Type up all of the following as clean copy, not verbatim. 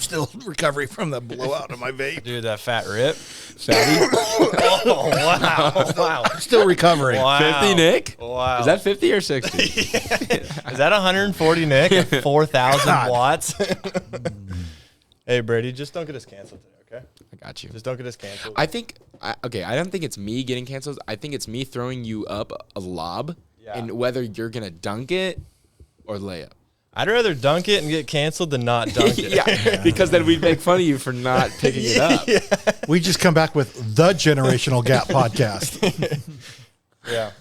still recovering from the blowout of my vape. Dude, that fat rip. Fatty? Oh, wow. Wow. Still recovering. Wow. 50, Nick? Wow. Is that 50 or 60? Is that 140, Nick, at 4,000 watts? Hey, Brady, just don't get us canceled today, okay? I got you. Just don't get us canceled. I think, I don't think it's me getting canceled. I think it's me throwing you up a lob, and whether you're going to dunk it or lay it. I'd rather dunk it and get canceled than not dunk it. Yeah, because then we'd make fun of you for not picking it up. Yeah. We just come back with the Generational Gap podcast. Yeah.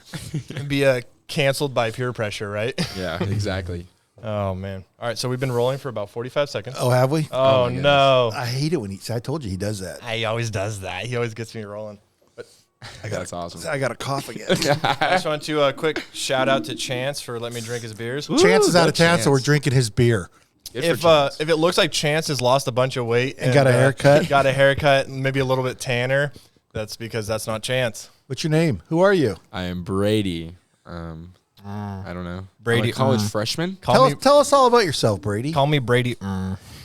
It'd be canceled by peer pressure, right? Yeah, exactly. Oh, man. All right, so we've been rolling for about 45 seconds. Oh, have we? Oh no. I hate it when I told you he does that. He always does that. He always gets me rolling. But That's awesome. I got to cough again. I just want to quick shout out to Chance for letting me drink his beers. Chance is out of town, Chance. so we're drinking his beer. Good for If it looks like Chance has lost a bunch of weight And got a haircut? got a haircut and maybe a little bit tanner, that's because that's not Chance. What's your name? Who are you? I am Brady. I don't know. Brady, I'm a college freshman. Tell us all about yourself, Brady. Call me Brady.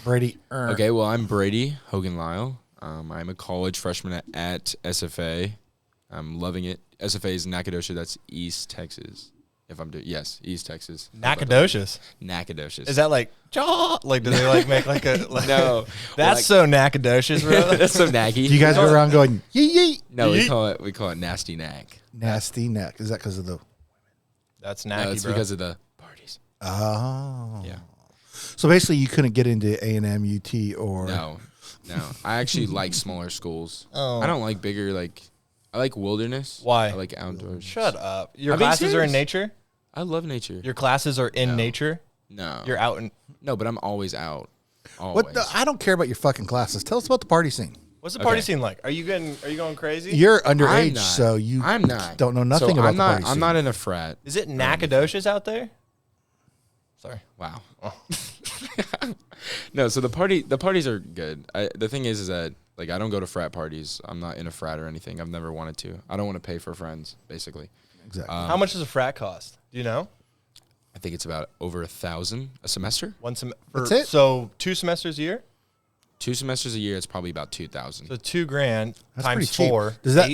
Brady. Okay, well, I'm Brady Hogan Lyle. I'm a college freshman at SFA. I'm loving it. SFA is Nacogdoches. That's East Texas. East Texas. Nacogdoches. Nacogdoches. Is that like jaw? Like, do they like make like a like, No. That's like, so Nacogdoches, bro. that's so naggy. Do you guys go around going yee yee? No, we call it nasty knack. Nasty neck. Is that because of the? That's No, nacky, it's bro. because of the parties. Oh. Yeah. So basically, you couldn't get into A&M, UT, or No. I actually like smaller schools. Oh. I don't like bigger. I like wilderness. Why? I like outdoors. Shut up. Your I'm being classes are in serious. nature? I love nature. Your classes are in nature? No. You're out in. No, but I'm always out. Always. what? I don't care about your fucking classes. Tell us about the party scene. What's the party Okay. scene like? Are you going crazy? You're I'm underage, not. so you I'm not. don't know nothing about I'm the not, party scene. I'm not in a frat. Is it Nacogdoches out there? Sorry. Wow. No, so the parties are good. The thing is that I don't go to frat parties. I'm not in a frat or anything. I've never wanted to. I don't want to pay for friends, basically. Exactly. How much does a frat cost? Do you know? I think it's about over $1,000 a semester. That's it? So 2 semesters a year? 2 semesters a year, it's probably about $2,000. So $2,000 That's times pretty cheap. 4. Does that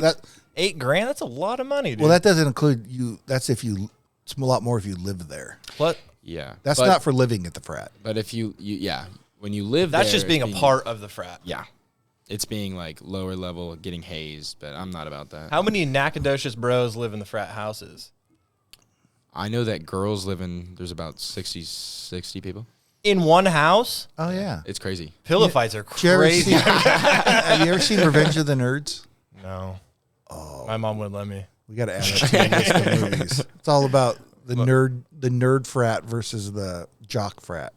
$8,000? That's a lot of money, dude. well, that doesn't include you. That's if you. It's a lot more if you live there. What? Yeah. That's not for living at the frat. But if you when you live That's there, just being a it's part of the frat. Yeah. It's being lower level, getting hazed, but I'm not about that. How many Nacogdoches bros live in the frat houses? I know that girls there's about 60 people. In one house? Oh yeah. It's crazy. Pillow fights are Did you ever crazy. see- have you ever seen Revenge of the Nerds? No. Oh. My mom wouldn't let me. We got to add that to the list of movies. It's all about the nerd frat versus the jock frat.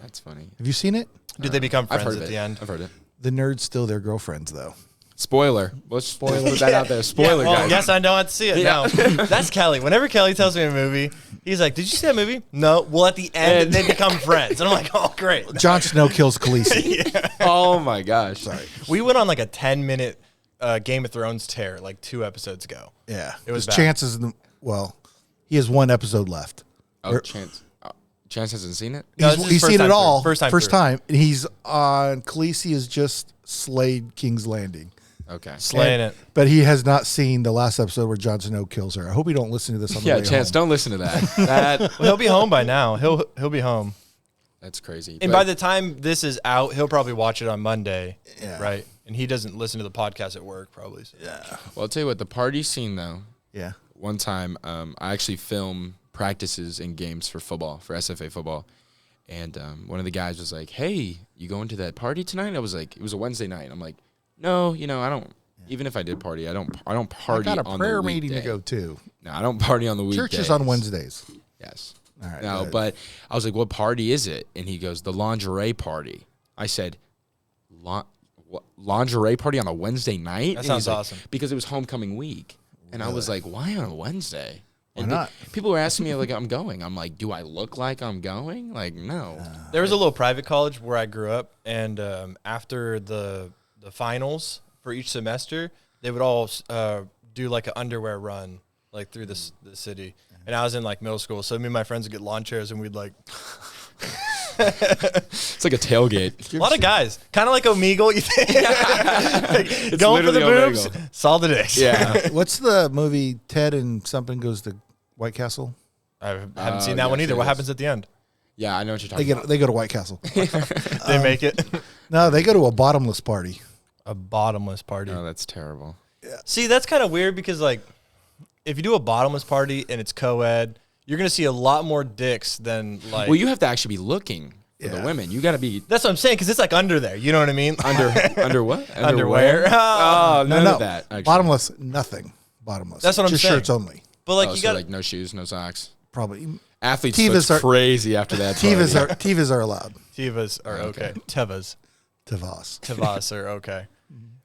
That's funny. Have you seen it? Did they become I've friends heard at it. the end? I've heard it. The nerds still their girlfriends though. Spoiler. Let's put that out there. Spoiler, well, guys. yes, I know how to see it now. That's Kelly. Whenever Kelly tells me a movie, he's like, "Did you see that movie?" No. Well, at the end, they become friends, and I'm like, "Oh, great." Jon Snow kills Khaleesi. Oh my gosh. Sorry. We went on like a 10-minute Game of Thrones tear like 2 episodes ago. Yeah. It was His bad. chances. Well, he has 1 episode left. Oh, Chance. Chance hasn't seen it? No, this is He's first seen time it all. through. First First time time. And he's on. Khaleesi has just slayed King's Landing. Okay. Slaying it. But he has not seen the last episode where Jon Snow kills her. I hope you don't listen to this on the way Chance, home. don't listen to that. Well, he'll be home by now. He'll be home. That's crazy. And But by the time this is out, he'll probably watch it on Monday. Yeah. Right. And he doesn't listen to the podcast at work, probably. So. Yeah. well, I'll tell you what, the party scene, though, Yeah. one time I actually film practices and games for football, for SFA football. And one of the guys was like, "Hey, you going to that party tonight?" I was like, it was a Wednesday night. I'm like, "No, I don't. Even if I did party, I don't party I got a on prayer the meeting to weekday. go to. No, I don't party on the weekdays. Church is on Wednesdays. Yes. All right, No, good. but I was like, "What party is it?" And he goes, "The lingerie party." I said, "Lingerie party on a Wednesday night?" That And sounds he's like, awesome. Because it was homecoming week, and I was like, "Why on a Wednesday?" Why And not? people were asking me like, "I'm going." I'm like, "Do I look like I'm going?" Like, no. There was a little private college where I grew up, and after the finals for each semester, they would all do like an underwear run like through the city. And I was in like middle school, so me and my friends would get lawn chairs, and we'd like It's like a tailgate. A lot of guys, kind of like Omegle. You think? Like, going for the literally boobs, Omegle. saw the dicks. Yeah. What's the movie Ted and something goes to White Castle? I haven't seen that one yes, either. it What is. happens at the end? Yeah, I know what you're talking about. They go to White Castle. They make it No, they go to a bottomless party. a bottomless party. Oh, that's terrible. See, that's kind of weird because like, if you do a bottomless party and it's co-ed, you're gonna see a lot more dicks than like. Well, you have to actually be looking for the Yeah. women. You got to be That's what I'm saying because it's like under there. You know what I mean? under what? Underwear. Oh, none No, of that. Actually. bottomless, nothing. Bottomless. That's what I'm Just saying. shirts only. But like Oh, you so got like no shoes, no socks. Probably. Athletes Tivas look are- crazy after that. Tivas are allowed. Tivas are okay. Tevas. Tavas. Are okay.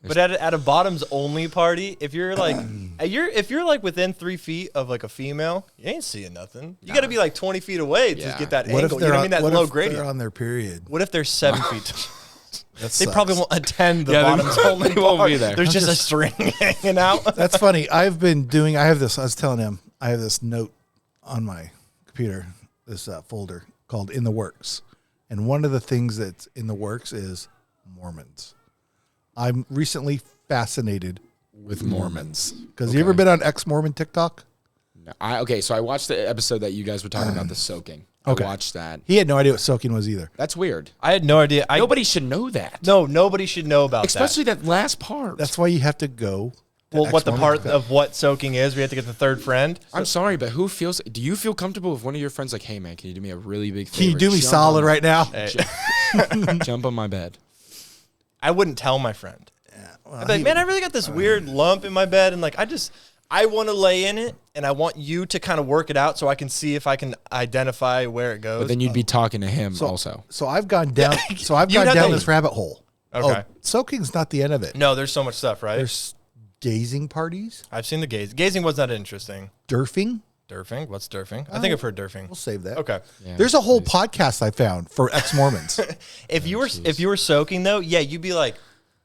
But at a bottoms only party, if you're like within 3 feet of like a female, you ain't seeing nothing. You got to be like 20 feet away to Yeah. get that What if angle. they're You know what I on, mean? That what low if gradient. they're on their period? What if they're 7 feet? That They sucks. probably won't attend the Yeah, they bottoms only. they won't bar. be there. There's I'm just a just- string hanging out. That's funny. I have this. I was telling him, I have this note on my computer, this folder called In the Works. And one of the things that's in the works is Mormons. I'm recently fascinated with Mormons. Because you ever been on ex-Mormon TikTok? No, okay, so I watched the episode that you guys were talking about the soaking. Okay. I watched that. He had no idea what soaking was either. That's weird. I had no idea. Nobody should know that. No, nobody should know about Especially that last part. That's why you have to go. to that. Well, what the ex-Mormon part TikTok. of what soaking is, we have to get the third friend. I'm sorry, but do you feel comfortable if one of your friends like, hey man, can you do me a really big favor? Can you do me Jump solid on- right now? Hey, Jump on my bed. I wouldn't tell my friend. Well, I'd be like, man, I really got this weird lump in my bed, and like, I want to lay in it, and I want you to kind of work it out so I can see if I can identify where it goes. But then you'd be talking to him also. So I've gone down. So I've You'd gone have down to- this rabbit hole. Okay. Oh, soaking's not the end of it. No, there's so much stuff, right? There's gazing parties, I've seen the gaze. Gazing was not interesting. durfing. Durfing? What's durfing? I think I've heard durfing. We'll save that. Okay. Yeah, There's a whole podcast I found for ex-Mormons. If you were soaking though, yeah, you'd be like,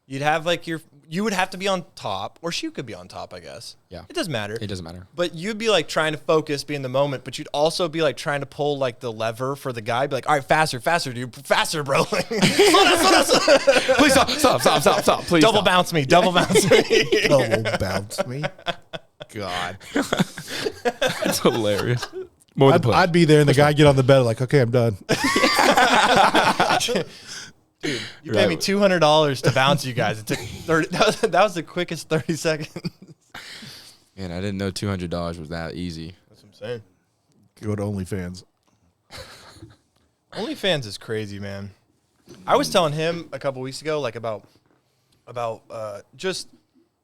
you'd have like you would have to be on top, or she could be on top, I guess. Yeah. It doesn't matter. It doesn't matter. But you'd be like trying to focus, be in the moment, but you'd also be like trying to pull like the lever for the guy. Be like, all right, faster, dude, faster, bro. Slow down. Please stop. Please Double stop. bounce me. Double bounce me. God. That's hilarious. More than I'd be there, and the guy get on the bed like, okay, I'm done. You paid me $200 to bounce you guys. It took 30. That was the quickest 30 seconds. Man, I didn't know $200 was that easy. That's what I'm saying. Go to OnlyFans. OnlyFans is crazy, man. I was telling him a couple weeks ago, like about just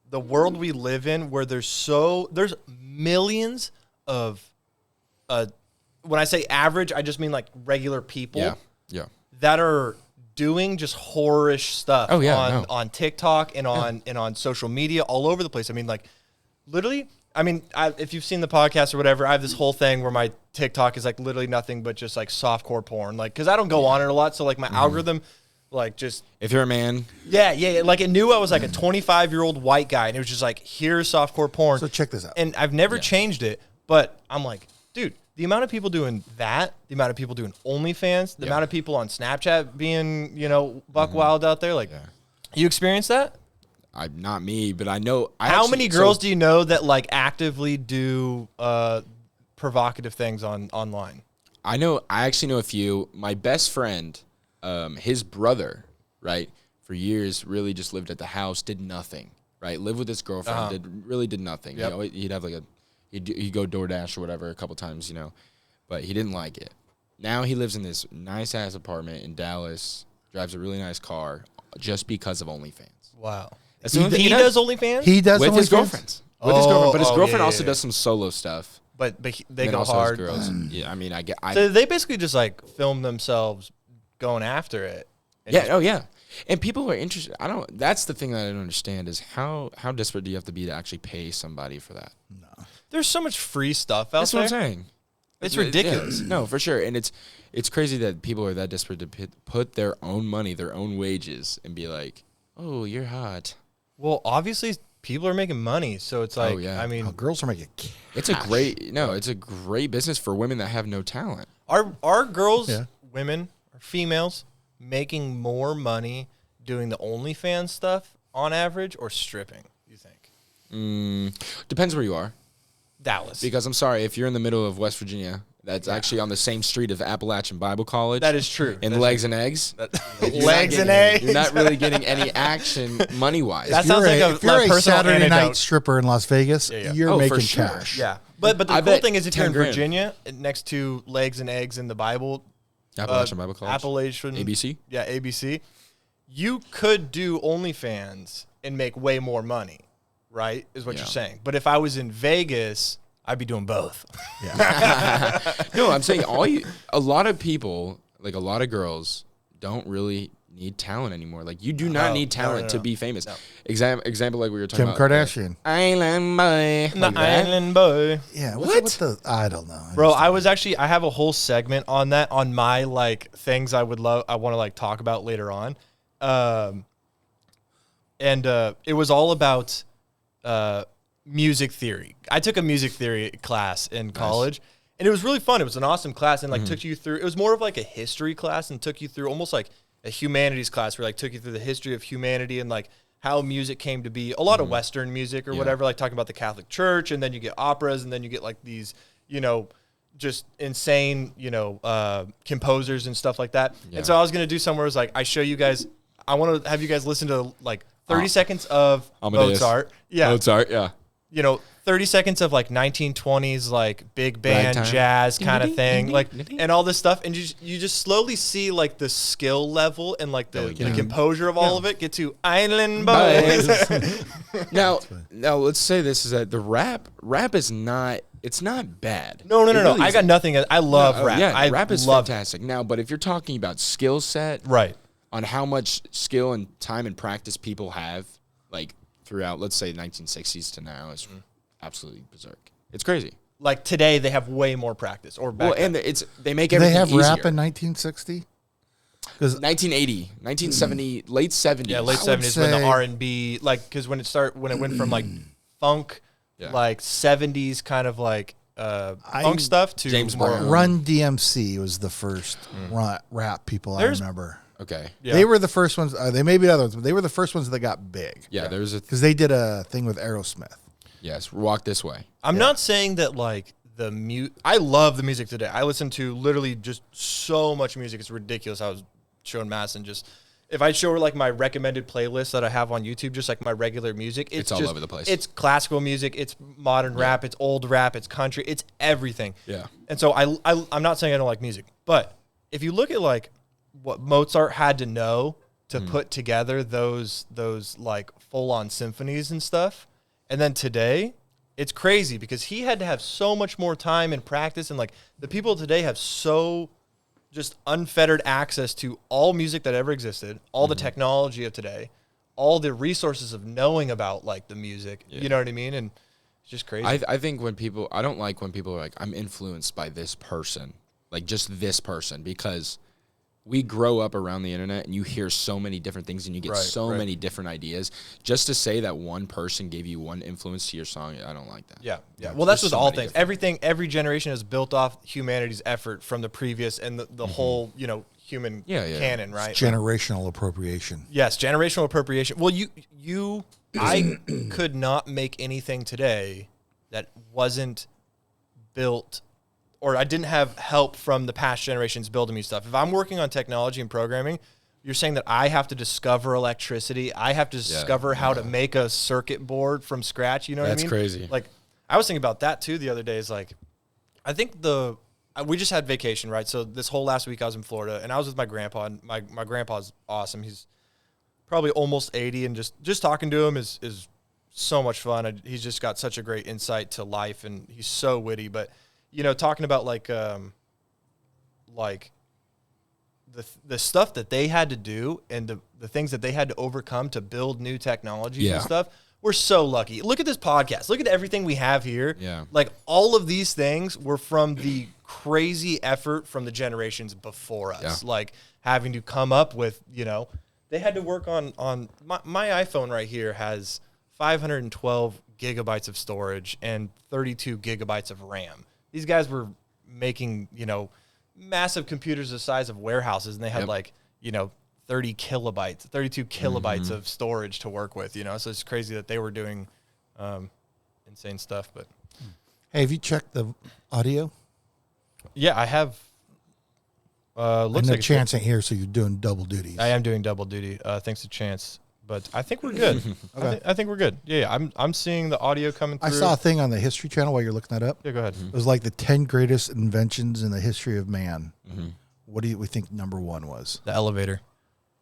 the world we live in, where there's millions of, when I say average, I just mean like regular people Yeah. that are doing just horrorish stuff Oh, yeah, on TikTok and on social media all over the place. I mean, like literally. I mean, if you've seen the podcast or whatever, I have this whole thing where my TikTok is like literally nothing but just like softcore porn, like because I don't go on it a lot, so like my algorithm, like just If you're a man, yeah, like it knew I was like a 25-year-old white guy, and it was just like here's softcore porn. So check this out. And I've never changed it, but I'm like, dude, the amount of people doing that, the amount of people doing OnlyFans, the amount of people on Snapchat being buck wild out there, like you experience that? not me, but I know. How many girls do you know that like actively do provocative things online? I actually know a few. My best friend, his brother, right, for years really just lived at the house, did nothing, right? Lived with his girlfriend, did nothing. Yep. You know, he'd have like he'd go DoorDash or whatever a couple times, but he didn't like it. Now he lives in this nice ass apartment in Dallas, drives a really nice car, just because of OnlyFans. Wow. That's the only thing He does OnlyFans? He does with his OnlyFans? girlfriends. With his girlfriend, but his oh, girlfriend yeah, also yeah. does some solo stuff. but they And go also hard. His girls. Yeah, I mean, So they basically just like film themselves going after it. And Yeah. just- Oh, yeah. And people who are interested. That's the thing that I don't understand is how desperate do you have to be to actually pay somebody for that? There's so much free stuff out That's there. what I'm saying. It's Yeah, ridiculous. no, for sure. And it's crazy that people are that desperate to put their own money, their own wages, and be like, "Oh, you're hot." Well, obviously people are making money, so it's like, yeah. I mean, Oh, girls are making cash. It's a great business for women that have no talent. are girls, Yeah. women, are females making more money doing the OnlyFans stuff on average or stripping, you think? Depends where you are. Dallas. Because I'm sorry, if you're in the middle of West Virginia, that's actually on the same street of Appalachian Bible College. That is true. And Legs and Eggs. Legs and Eggs. You're not really getting any action money-wise. That sounds like a if you're a personal Saturday anecdote. night stripper in Las Vegas, you're Oh, for making sure. cash. Yeah. But the I cool bet thing is if you're 10 in grand. Virginia, next to Legs and Eggs in the Bible, Appalachian Bible College. Appalachian. ABC? Yeah, ABC. You could do OnlyFans and make way more money, right? Is what Yeah. you're saying. But if I was in Vegas, I'd be doing both. No, I'm saying a lot of people, like a lot of girls, don't really need talent anymore. Like you do not need talent to be famous. No. Example like we were talking Kim about. Kardashian. Island boy. The Like that. Island Boy. Yeah. What? What's the I don't know. Bro, I have a whole segment on that, on my like things I want to like talk about later on. It was all about music theory. I took a music theory class in college, and it was really fun. It was an awesome class, and like took you through. It was more of like a history class, and took you through almost like a humanities class, where like took you through the history of humanity and like how music came to be. A lot of Western music or whatever, like talking about the Catholic Church, and then you get operas, and then you get like these, just insane, composers and stuff like that. Yeah. And so I was gonna do somewhere where it was like I show you guys. I want to have you guys listen to like 30 seconds of Amadeus. Mozart. Yeah. Mozart, yeah. 30 seconds of like 1920s, like big band Ragtime. jazz kind of thing, like, Ding-ding-ding-ding. and all this stuff. And you just slowly see like the skill level and like the yeah. composure of all of it get to Island Boys. Now let's say this is that the rap is not. It's not bad. No. It really I got isn't. nothing. I love rap. Yeah, I rap is love fantastic. Now, but if you're talking about skill set, Right. on how much skill and time and practice people have, like throughout, let's say 1960s to now, is absolutely berserk. It's crazy. Like today, they have way more practice. Or back Well, then. and they make Did they everything have easier. rap in 1960? Because 1980, 1970, late 70s. Yeah, late I would 70s when the say- R&B, like, because when it went from like funk, Yeah. like 70s kind of like funk stuff to James more. Brown. Run DMC was the first rap people There's- I remember. Okay. Yeah. They were the first ones. They may be other ones, but they were the first ones that got big. Yeah, there's a Because they did a thing with Aerosmith. yes. Walk this way. I'm not saying that like I love the music today. I listen to literally just so much music. It's ridiculous. I was showing Madison just, if I show her like my recommended playlist that I have on YouTube, just like my regular music, It's all just, over the place. It's classical music, it's modern rap, it's old rap, it's country, it's everything. Yeah. And so I'm not saying I don't like music, but if you look at like what Mozart had to know to put together those like full on symphonies and stuff, and then today, it's crazy because he had to have so much more time and practice, and like the people today have so just unfettered access to all music that ever existed, all the technology of today, all the resources of knowing about like the music. Yeah. You know what I mean? And it's just crazy. I think I don't like when people are like, I'm influenced by this person, like just this person, because we grow up around the internet and you hear so many different things and you get so many different ideas. Just to say that one person gave you one influence to your song, I don't like that. Yeah. Well, that's There's with so all many things. Every generation is built off humanity's effort from the previous and the whole, human canon, right? Generational appropriation. Yes, generational appropriation. Well, I could not make anything today that wasn't built, or I didn't have help from the past generations building me stuff. If I'm working on technology and programming, you're saying that I have to discover electricity. I have to discover how to make a circuit board from scratch. You know what I mean? That's crazy. Like, I was thinking about that too the other day. Is like, I think we just had vacation, right? So this whole last week I was in Florida, and I was with my grandpa. And my grandpa's awesome. He's probably almost 80, and just talking to him is so much fun. He's just got such a great insight to life, and he's so witty. But talking about like the stuff that they had to do and the things that they had to overcome to build new technologies and stuff. We're so lucky. Look at this podcast. Look at everything we have here. Yeah. Like all of these things were from the crazy effort from the generations before us. Yeah. Like having to come up with, they had to work on my iPhone right here has 512 gigabytes of storage and 32 gigabytes of RAM. These guys were making, massive computers the size of warehouses, and they had 30 kilobytes, 32 kilobytes of storage to work with. So it's crazy that they were doing insane stuff. But Hey, have you checked the audio? yeah, I have. Looks and like Chance ain't here, so you're doing double duty. I am doing double duty. Thanks to Chance, but I think we're good. Okay. I think we're good. Yeah, I'm seeing the audio coming through. I saw a thing on the History Channel while you're looking that up. Yeah, go ahead. It was like the 10 greatest inventions in the history of man. What do we think number one was? The elevator.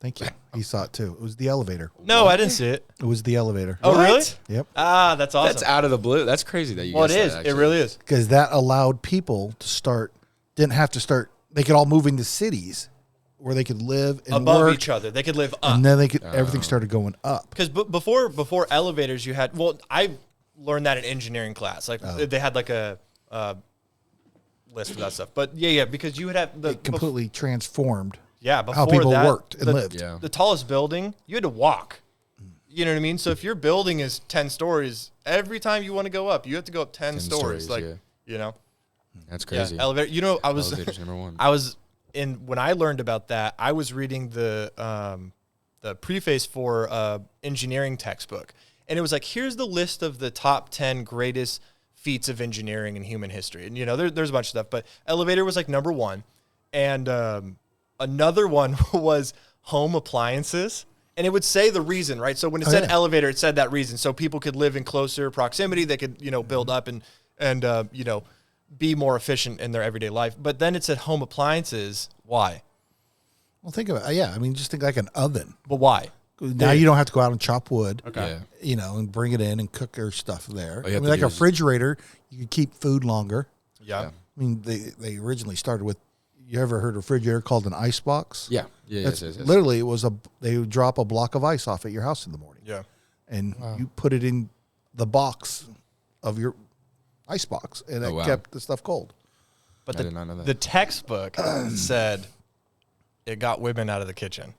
Thank you. He saw it too. It was the elevator. No, I didn't see it. It was the elevator. Oh, really? Yep. Ah, that's awesome. That's out of the blue. That's crazy that you. Well, it guessed is. That, It actually. really is. Because that allowed people to start, didn't have to start, they could all move into cities where they could live and Above work. each other, they could live up. And then they could, everything started going up. Because before elevators, you had. Well, I learned that in engineering class. Like they had like a list of that stuff. But yeah, because you would have the It completely transformed before how people that, worked and lived. Yeah. The tallest building, you had to walk. You know what I mean? So if your building is 10 stories, every time you want to go up, you have to go up 10 stories. Like, That's crazy. Yeah, elevator. Elevator's number one. When I learned about that, I was reading the preface for engineering textbook, and it was like, here's the list of the top 10 greatest feats of engineering in human history, and there's a bunch of stuff, but elevator was like number one, and another one was home appliances. And it would say the reason, right? So when it said elevator, it said that reason. So people could live in closer proximity. They could, build up and be more efficient in their everyday life. But then it said home appliances. Why? Well, think about it. Yeah, I mean, just think like an oven. But why? Now you don't have to go out and chop wood. Okay. Yeah. And bring it in and cook your stuff there. All you I have mean, to like do a is- refrigerator, you can keep food longer. Yeah. Yeah. I mean, they originally started with, you ever heard of a refrigerator called an ice box? Yeah. Yeah. That's Yes. literally, they would drop a block of ice off at your house in the morning. Yeah. And you put it in the box of your ice box, and it wow. kept the stuff cold. But I did not know that. the textbook said it got women out of the kitchen.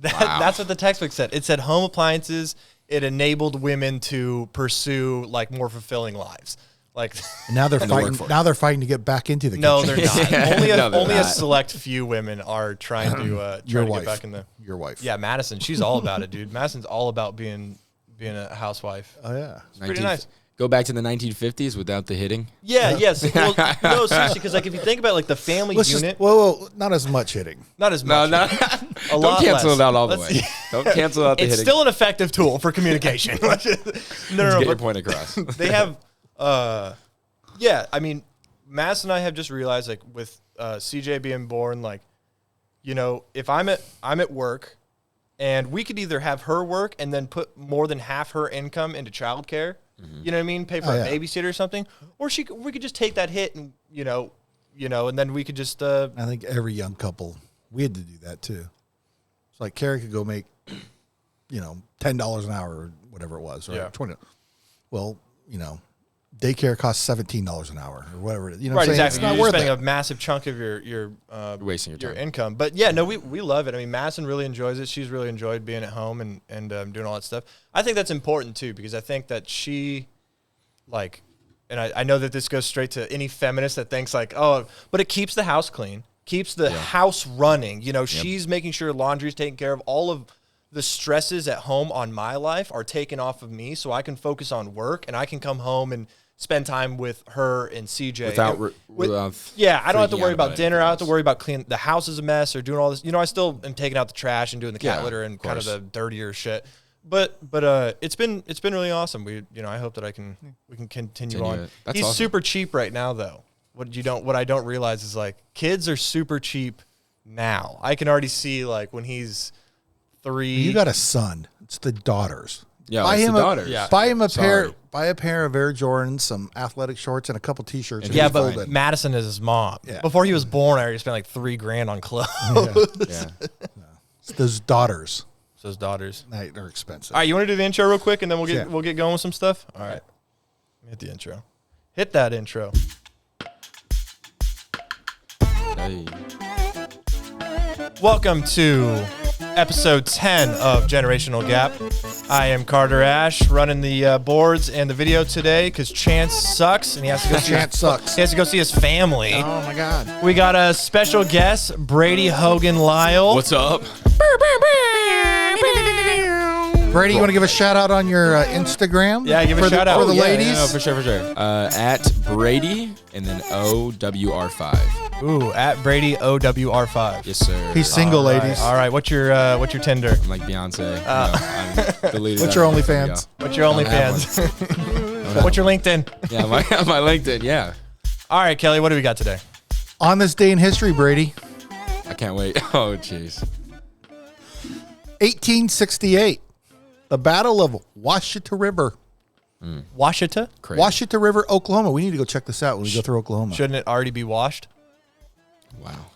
That's what the textbook said. It said home appliances. It enabled women to pursue like more fulfilling lives. Like And now they're And the fighting. workforce. Now they're fighting to get back into the no, kitchen. they're not. Only No, they're only a not. select few women are trying to Your get wife. back in the. Your wife. Yeah, Madison. She's all about it, dude. Madison's all about being a housewife. Oh yeah. It's pretty nice. Go back to the 1950s without the hitting. Yeah, yes. Well, no, seriously, because like if you think about like the family Let's just, unit, whoa, not as much hitting. not as No, much. no. A Don't lot cancel less. it out all the Let's- way. Don't cancel out the It's hitting. still an effective tool for communication. no, Get your but point across. they have, yeah. I mean, Mass and I have just realized, like, with CJ being born, like, if I'm at work, and we could either have her work and then put more than half her income into childcare, you know what I mean, pay for a babysitter or something, or we could just take that hit and and then we could just I think every young couple, we had to do that too. It's like Carrie could go make, $10 an hour or whatever it was, or Yeah. 20. Well, daycare costs $17 an hour or whatever it is. You know right, what I'm saying? exactly. It's not You're worth spending it. a massive chunk of your Wasting your time. income. But yeah, no, we love it. I mean, Madison really enjoys it. She's really enjoyed being at home and doing all that stuff. I think that's important too, because I think that she, like, and I know that this goes straight to any feminist that thinks like, oh, but it keeps the house clean, keeps the house running. She's making sure laundry's taken care of. All of the stresses at home on my life are taken off of me, so I can focus on work and I can come home and spend time with her and CJ. Without Yeah, I don't have to freaking worry out about dinner. I don't have to anything worry about cleaning the house is a mess or doing all this. I still am taking out the trash and doing the cat Yeah, litter and of kind of course. the dirtier shit. But it's been really awesome. I hope that we can continue on. it. That's He's awesome. super cheap right now though. What I don't realize is like kids are super cheap now. I can already see like when he's 3. You got a son. It's the daughters. Yeah, buy it's him the a, daughters. Yeah. Buy him a pair. Sorry. Buy a pair of Air Jordans, some athletic shorts, and a couple T-shirts. And and yeah, he's but golden. Madison is his mom. Yeah. Before he was born, I already spent like $3,000 on clothes. Yeah. It's those daughters. So his daughters. They're expensive. All right, you want to do the intro real quick, and then Yeah. we'll get going with some stuff. All right, hit the intro. Hit that intro. Hey. Welcome to episode 10 of Generational Gap. I am Carter Ash, running the boards and the video today because Chance sucks and he has to go see he has to go see his family. Oh my God. We got a special guest, Brady Hogan Lyle. What's up? Brady, you want to give a shout out on your Instagram? Yeah, give a shout out for the Yeah, ladies. no, for sure. At Brady and then OWR5. Ooh, at Brady OWR5. Yes, sir. He's single, All right, ladies. All right, what's your Tinder? I'm like Beyonce. I'm deleted What's that. your There we OnlyFans? go. What's your Don't have OnlyFans? What's your LinkedIn? Yeah, my LinkedIn. Yeah. All right, Kelly, what do we got today? On this day in history, Brady, I can't wait. Oh, jeez. 1868, the Battle of Washita River. Washita? Crazy. Washita River, Oklahoma. We need to go check this out when we go through Oklahoma. Shouldn't it already be washed? Wow.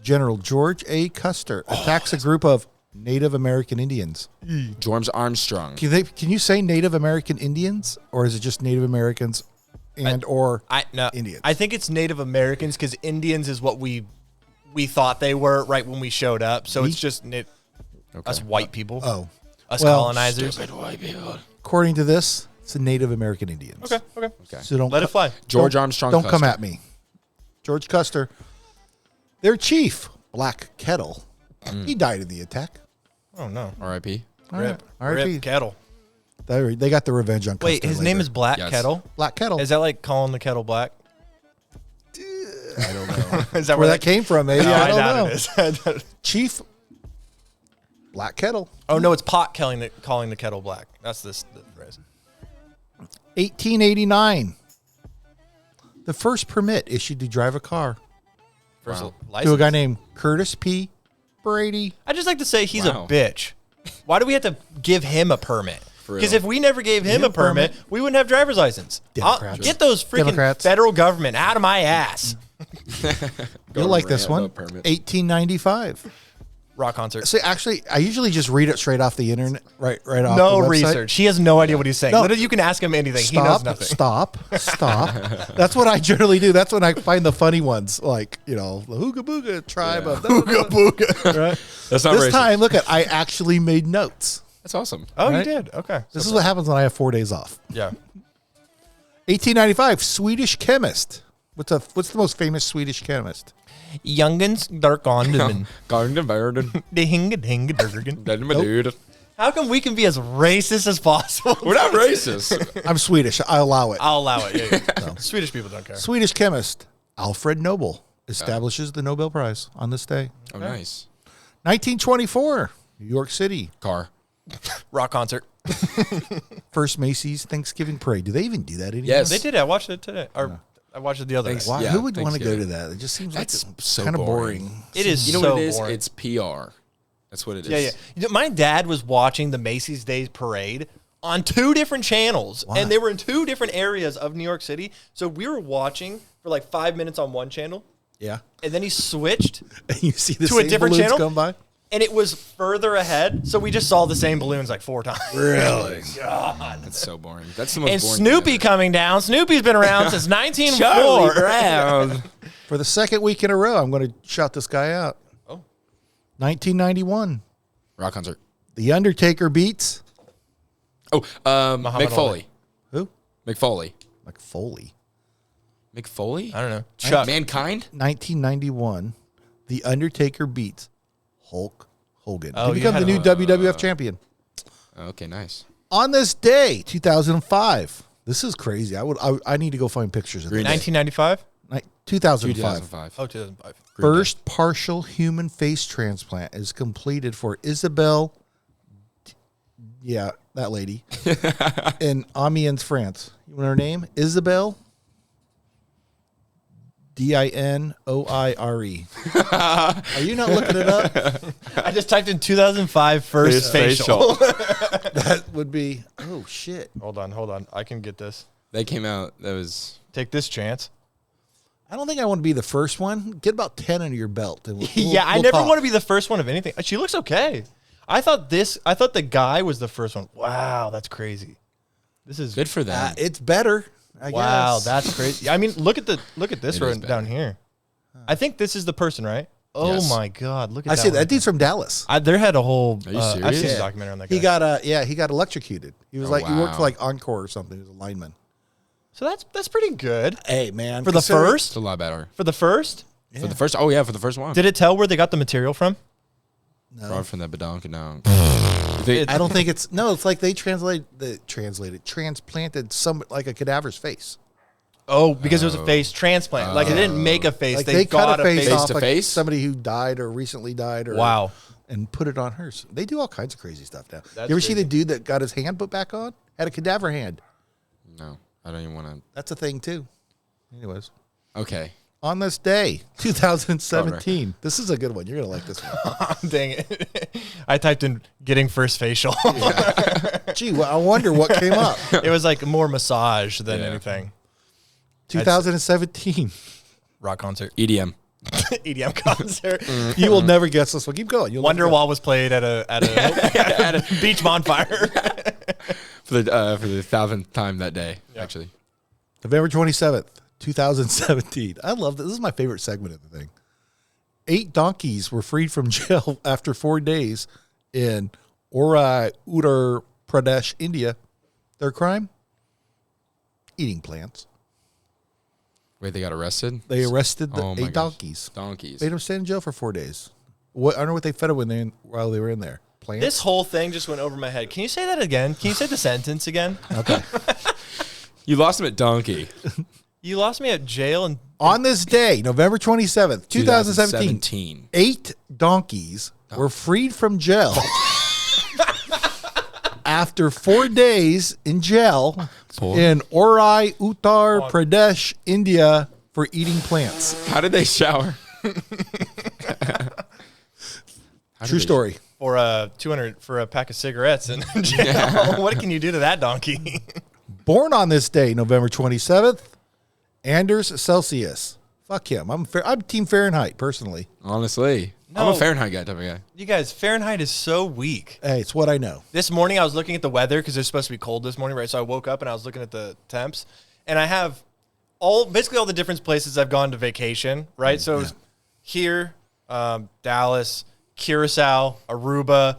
General George A. Custer attacks a group of Native American Indians. Jorms Armstrong. Can you say Native American Indians, or is it just Native Americans or Indians? I think it's Native Americans because Indians is what we thought they were right when we showed up. So it's just us white people. Oh. Us Well, colonizers. Stupid white people. According to this, it's the Native American Indians. Okay. So don't Let it fly. George Armstrong. Don't come Custer. at me. George Custer, their chief, Black Kettle, he died in the attack. Oh, no. R.I.P. Rip. R.I.P. Rip Kettle. They got the revenge on Custer. Wait, his name is Black Yes. Kettle? Black Kettle. Is that like calling the kettle black? I don't know Is that where that came from. Maybe I don't doubt know. it is. Chief Black Kettle. Oh, no, it's Pot calling the kettle black. That's the phrase. 1889. The first permit issued to drive a car First Wow. license. to a guy named Curtis P. Brady. I just like to say he's Wow. a bitch. Why do we have to give him a permit? For real. Because if we never gave him a permit, we wouldn't have driver's license. Democrats. Get those freaking Democrats. federal government out of my ass. You'll like this one. Rambo permit. 1895. Rock concert. So actually, I usually just read it straight off the internet, right off No the website. research. He has no idea what he's saying. No. Literally, you can ask him anything. He knows nothing. Stop. That's what I generally do. That's when I find the funny ones, like, the Hooga Booga tribe of Booga booga. right? That's not This racist. time, look I actually made notes. That's awesome. Oh, Right? you did? Okay. This is what happens when I have 4 days off. Yeah. 1895, Swedish chemist. What's the most famous Swedish chemist? Youngens Darkondemen. Garden Garden. Dude. How come we can be as racist as possible? We're not racist. I'm Swedish. I allow it. I'll allow it. Yeah. Swedish people don't care. Swedish chemist Alfred Nobel establishes the Nobel Prize on this day. Oh, nice. 1924, New York City. Car. Rock concert. First Macy's Thanksgiving Parade. Do they even do that anymore? Yes. They did. I watched it today. Or I watched it the other day. Thanks. Why? Yeah, Who would want to go to Thanksgiving. that? It just seems That's like so kind of boring. boring. It is You know so what it is? boring. It's PR. That's what it is. Yeah. My dad was watching the Macy's Day Parade on 2 different channels, Why? and they were in 2 different areas of New York City. So we were watching for like 5 minutes on one channel, Yeah. and then he switched, You see the To a same different balloons channel? come by? and it was further ahead. So we just saw the same balloons like 4 times. Really? That's so boring. That's the most And boring Snoopy thing ever. coming down. Snoopy's been around since Charlie 1904. Brown. For the second week in a row, I'm going to shout this guy out. Oh. 1991. Rock concert. The Undertaker beats Oh, Muhammad Mick Foley. who? Mick Foley. Like Foley. Mick Foley? I don't know. Chuck. Mankind? 1991. The Undertaker beats Hulk Hogan Oh, to you become had the new a- WWF champion. Okay, nice. On this day, 2005. This is crazy. I need to go find pictures of Green this. Day. 1995? 2005. 2005. Oh, 2005. Green Day. First partial human face transplant is completed for Isabelle. Yeah, that lady. In Amiens, France. You know her name? Isabelle Dinoire. Are you not looking it up? I just typed in 2005 first facial. That would be. Oh shit! Hold on. I can get this. They came out. That was. Take this chance. I don't think I want to be the first one. Get about 10 under your belt. And I never want to be the first one of anything. She looks okay. I thought the guy was the first one. Wow, that's crazy. This is Good for them. It's better. I wow, guess. that's crazy. I mean, look at this It right is down better. here. I think this is the person, right? Oh Yes. my God! Look at I that. see one. that dude's from Dallas. There had a whole. Are you I've serious? seen a Yeah. documentary on that guy. He got electrocuted. He was Oh, he worked for wow. like Encore or something. He was a lineman. So that's pretty good Hey man, for the It's first. a lot better. For the first, For the first, oh yeah, for the first one. did it tell where they got the material from? No. Brought from the badonkadonk. I don't think it's no. It's like they transplanted some like a cadaver's face. Oh, because it was a face transplant. Like they didn't make a face. Like they cut got a face off to like face? somebody who died or recently died. Or, Wow. And put it on hers. They do all kinds of crazy stuff now. That's You ever see crazy. the dude that got his hand put back on? Had a cadaver hand. No, I don't even want to. That's a thing too. Anyways, Okay. on this day, 2017. This is a good one. You're gonna like this one. Dang it! I typed in "getting first facial." Gee, well, I wonder what came up. It was like more massage than Yeah. anything. 2017. Rock concert, EDM. EDM concert. You will never guess this one. Keep going. You'll never guess. Wonderwall was played at a beach bonfire. For the 1,000th time that day, actually. November 27th, 2017. I love this. This is my favorite segment of the thing. 8 donkeys were freed from jail after 4 days in Uttar Pradesh, India. Their crime? Eating plants. Wait, they got arrested? They arrested the Oh my 8 gosh. donkeys. Donkeys. Made them stay in jail for 4 days. What, I don't know what they fed them while they were in there. Plants? This whole thing just went over my head. Can you say that again? Can you say the sentence again? Okay. You lost him at donkey. You lost me at jail and On this day, November 27th, 2017, 2017. 8 donkeys were freed from jail after 4 days in jail in Ori, Uttar Pradesh, India, for eating plants. How did they shower? True story. for 200 for a pack of cigarettes in jail. What can you do to that donkey? Born on this day, November 27th, Anders Celsius. Fuck him. I'm Team Fahrenheit, personally. Honestly. I'm No. a Fahrenheit guy type of guy. You guys, Fahrenheit is so weak. Hey, it's what I know. This morning I was looking at the weather because it's supposed to be cold this morning, right? So I woke up and I was looking at the temps, and I have basically all the different places I've gone to vacation, right? So it was here, Dallas, Curacao, Aruba.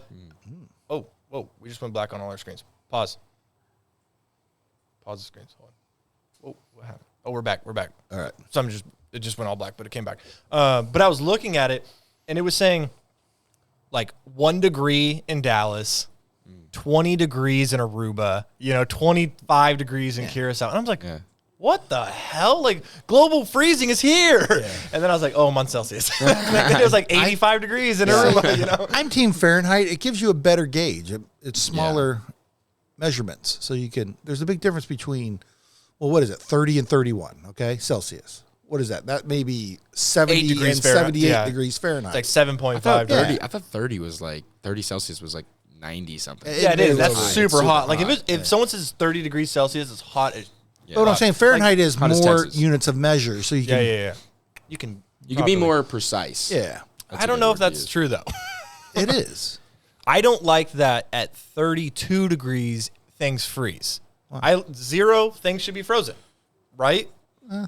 Oh, whoa, we just went black on all our screens. Pause the screens. Hold on. Oh, what happened? Oh, we're back. All right. It just went all black, but it came back. But I was looking at it, and it was saying like 1 degree in Dallas, 20 degrees in Aruba, 25 degrees in Curacao. And I was like, what the hell? Like, global freezing is here. Yeah. And then I was like, oh, I'm on Celsius. It was like 85 degrees in Aruba, I'm Team Fahrenheit. It gives you a better gauge. It's smaller measurements. So there's a big difference between, well, what is it? 30 and 31, okay? Celsius. What is that? That may be 70 and degrees Fahrenheit. 78 degrees Fahrenheit. It's like 7.5 I thought degrees. 30, I thought 30 was like 30 Celsius was like 90 something. Yeah, it is. That's high. super hot. Like hot. if someone says 30 degrees Celsius, it's hot. But what I'm saying, Fahrenheit is hot as more Texas. units of measure. So you can, Yeah. You can You can be properly- more precise. yeah, That's I a don't good know word if to that's use. true though. it is. I don't like that at 32 degrees things freeze. 0 things should be frozen, right?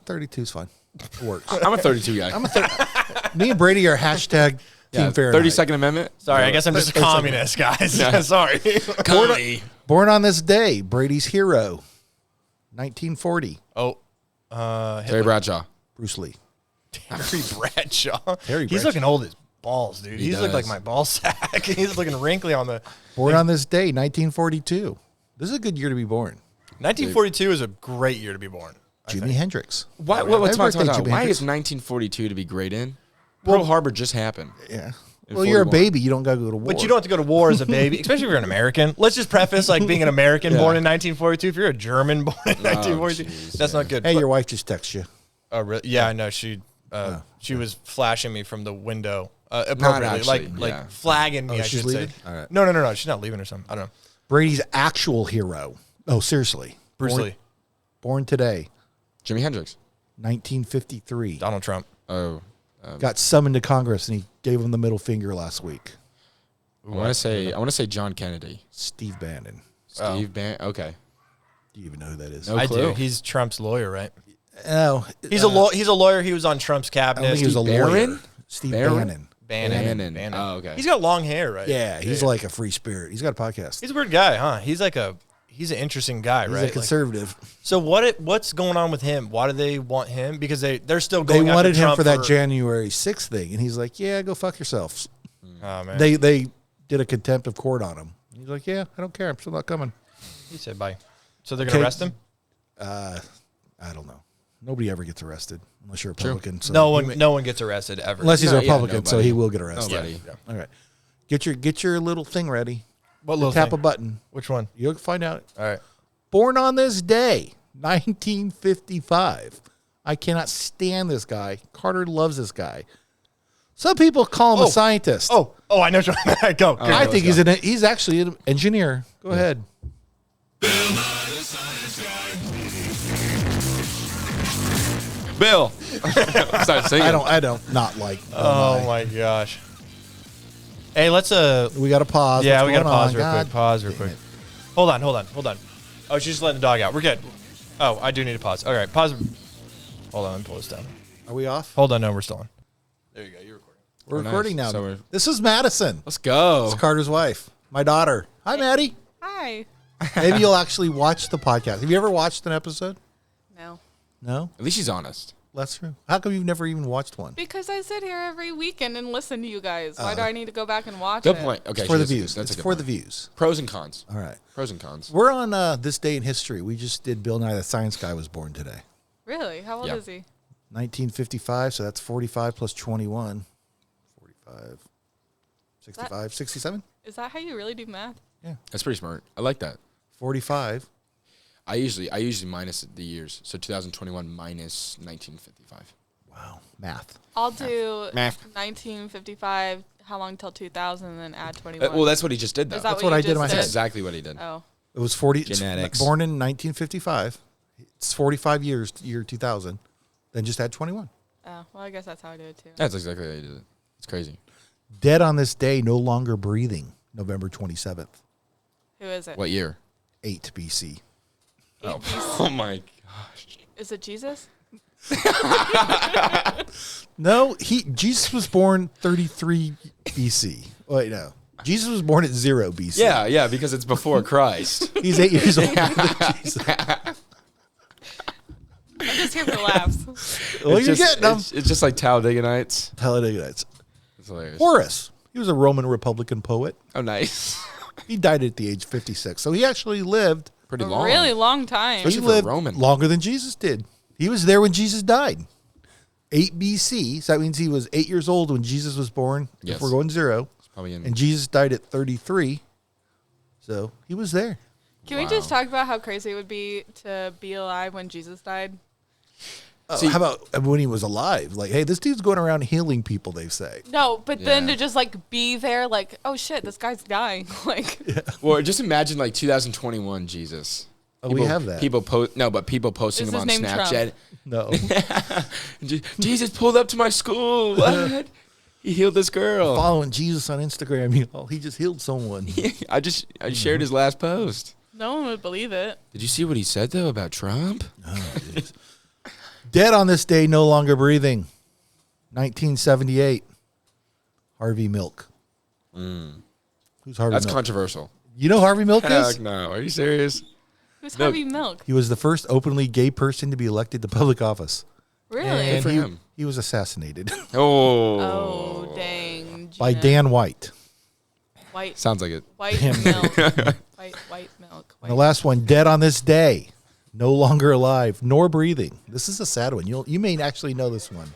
32 is fine. It works. I'm a 32 guy. Me and Brady are hashtag Team Fahrenheit. 32nd Amendment. Sorry, I guess I'm just a communist, guys. Sorry. Born on this day, Brady's hero, 1940, Oh, Terry Bradshaw. Bruce Lee. Terry Bradshaw. Terry He's Bradshaw. looking old as balls, dude. He's looking like does. my ball sack. He's looking wrinkly on the. Born on this day, 1942. This is a good year to be born. 1942 is a great year to be born. Jimi Hendrix. Why, Happy what's birthday, my Jimi Why Hendrix. is 1942 to be great in? Pearl Harbor just happened. Yeah. In Well, you're a 41. baby. You don't got to go to war. But you don't have to go to war as a baby, especially if you're an American. Let's just preface like being an American born in 1942. If you're a German born in 1942, jeez, that's not good. Hey, But- your wife just texted you. Oh, really? Yeah, I know. She was flashing me from the window appropriately, actually, like yeah. flagging me. I she's should say. leaving? All right. No. She's not leaving or something. I don't know. Brady's actual hero. Oh, seriously. Bruce Born- Lee, Born today, Jimi Hendrix. 1953. Donald Trump. Oh. Got summoned to Congress, and he gave him the middle finger last week. I want to say John Kennedy. Steve Bannon. Steve Bannon. Okay. Do you even know who that is? No I clue. do. He's Trump's lawyer, right? Oh, He's a lawyer. He was on Trump's I don't cabinet. think he was a Barron? lawyer. Steve Barron? Bannon. Bannon. Oh, okay. He's got long hair, right? Yeah, he's like a free spirit. He's got a podcast. He's a weird guy, huh? He's an interesting guy, He's right? a conservative. So what's going on with him? Why do they want him? Because they're still They going. wanted after him Trump for that January 6th thing, and he's like, "Yeah, go fuck yourselves." Oh man. They did a contempt of court on him. He's like, "Yeah, I don't care. I'm still not coming." He said bye. So they're gonna arrest him? I don't know. Nobody ever gets arrested unless you're a Republican. So No one gets arrested ever. unless he's a No, yeah, Republican, so nobody. he will get arrested. Nobody. Yeah. All right, get your little thing ready. What little Tap thing? a button. Which one? You'll find out. All right. Born on this day, 1955. I cannot stand this guy. Carter loves this guy. Some people call him a scientist. Oh, I know. Go. I think he's actually an engineer. Go ahead. Bill. Start singing. I don't not like. Oh my gosh. Hey, let's We got to pause. Yeah, What's we got to going pause on? real God quick. Pause real damn quick. it. Hold on. Oh, she's just letting the dog out. We're good. Oh, I do need to pause. All right, pause. Hold on, let me pull this down. Are we off? Hold on, no, we're still on. There you go. You're recording. We're Oh, nice. recording now. So we're- This is Madison. Let's go. It's Carter's wife, my daughter. Hi, Maddie. Hi. Maybe you'll actually watch the podcast. Have you ever watched an episode? No. No? At least she's honest. That's true. How come you've never even watched one? Because I sit here every weekend and listen to you guys. Why do I need to go back and watch Good it? point. Okay, It's for the that's a good- views. That's a It's good for the point. views. Pros and cons. All right. Pros and cons. We're on this day in history. We just did Bill Nye the Science Guy was born today. Really? How old Yeah. is he? 1955, so that's 45 plus 21. 45, 65, 67? Is that how you really do math? That's pretty smart. I like that. 45. I usually minus the years. So 2021 minus 1955. Wow. Math. I'll do Math. 1955. How long till 2000, and then add 21? Well, that's what he just did, though. Is that That's what what you I did in just my That's head. exactly what he did. Oh. It was 40. Genetics. Born in 1955. It's 45 years, year 2000. Then just add 21. Oh. Well, I guess that's how I do it too. That's exactly how he did it. It's crazy. Dead on this day, no longer breathing. November 27th. Who is it? What year? 8 BC. Oh, oh my gosh. Is it Jesus? No, Jesus was born 33 BC. Wait, no. Jesus was born at 0 BC. Yeah, because it's before Christ. He's 8 years older than Jesus. I'm just here for laughs. Well, It's you're just- getting them. It's just like Talladega-nites. Talladega Nights. It's hilarious. Horace. He was a Roman Republican poet. Oh, nice. He died at the age of 56. So he actually lived. Pretty A long. really long time. Especially He for a lived Roman. longer than Jesus did. He was there when Jesus died. 8 BC. So that means he was 8 years old when Jesus was born. Yes. If we're going 0. It's probably in. And Jesus died at 33. So he was there. Can we just talk about how crazy it would be to be alive when Jesus died? See- How about when he was alive? Like, hey, this dude's going around healing people, they say. No, but then Yeah. to just like be there, like, oh shit, this guy's dying. Like, Well, just imagine like 2021 Jesus. Oh, we have that. People people posting Is him his on name Snapchat. No. Jesus pulled up to my school. What? He healed this girl. Following Jesus on Instagram, he just healed someone. I shared his last post. no one would believe it. Did you see what he said though about Trump? Dead on this day, no longer breathing. 1978. Harvey Milk. Who's Harvey That's Milk? controversial. You know who Harvey Milk is? Heck no. Are you serious? Who's No. Harvey Milk? He was the first openly gay person to be elected to public office. Really? And for he, him. he was assassinated Oh. Oh, dang. by Gina. Dan White. White Sounds like it. milk. white milk. And the last one, dead on this day, no longer alive, nor breathing. This is a sad one. You may actually know this one.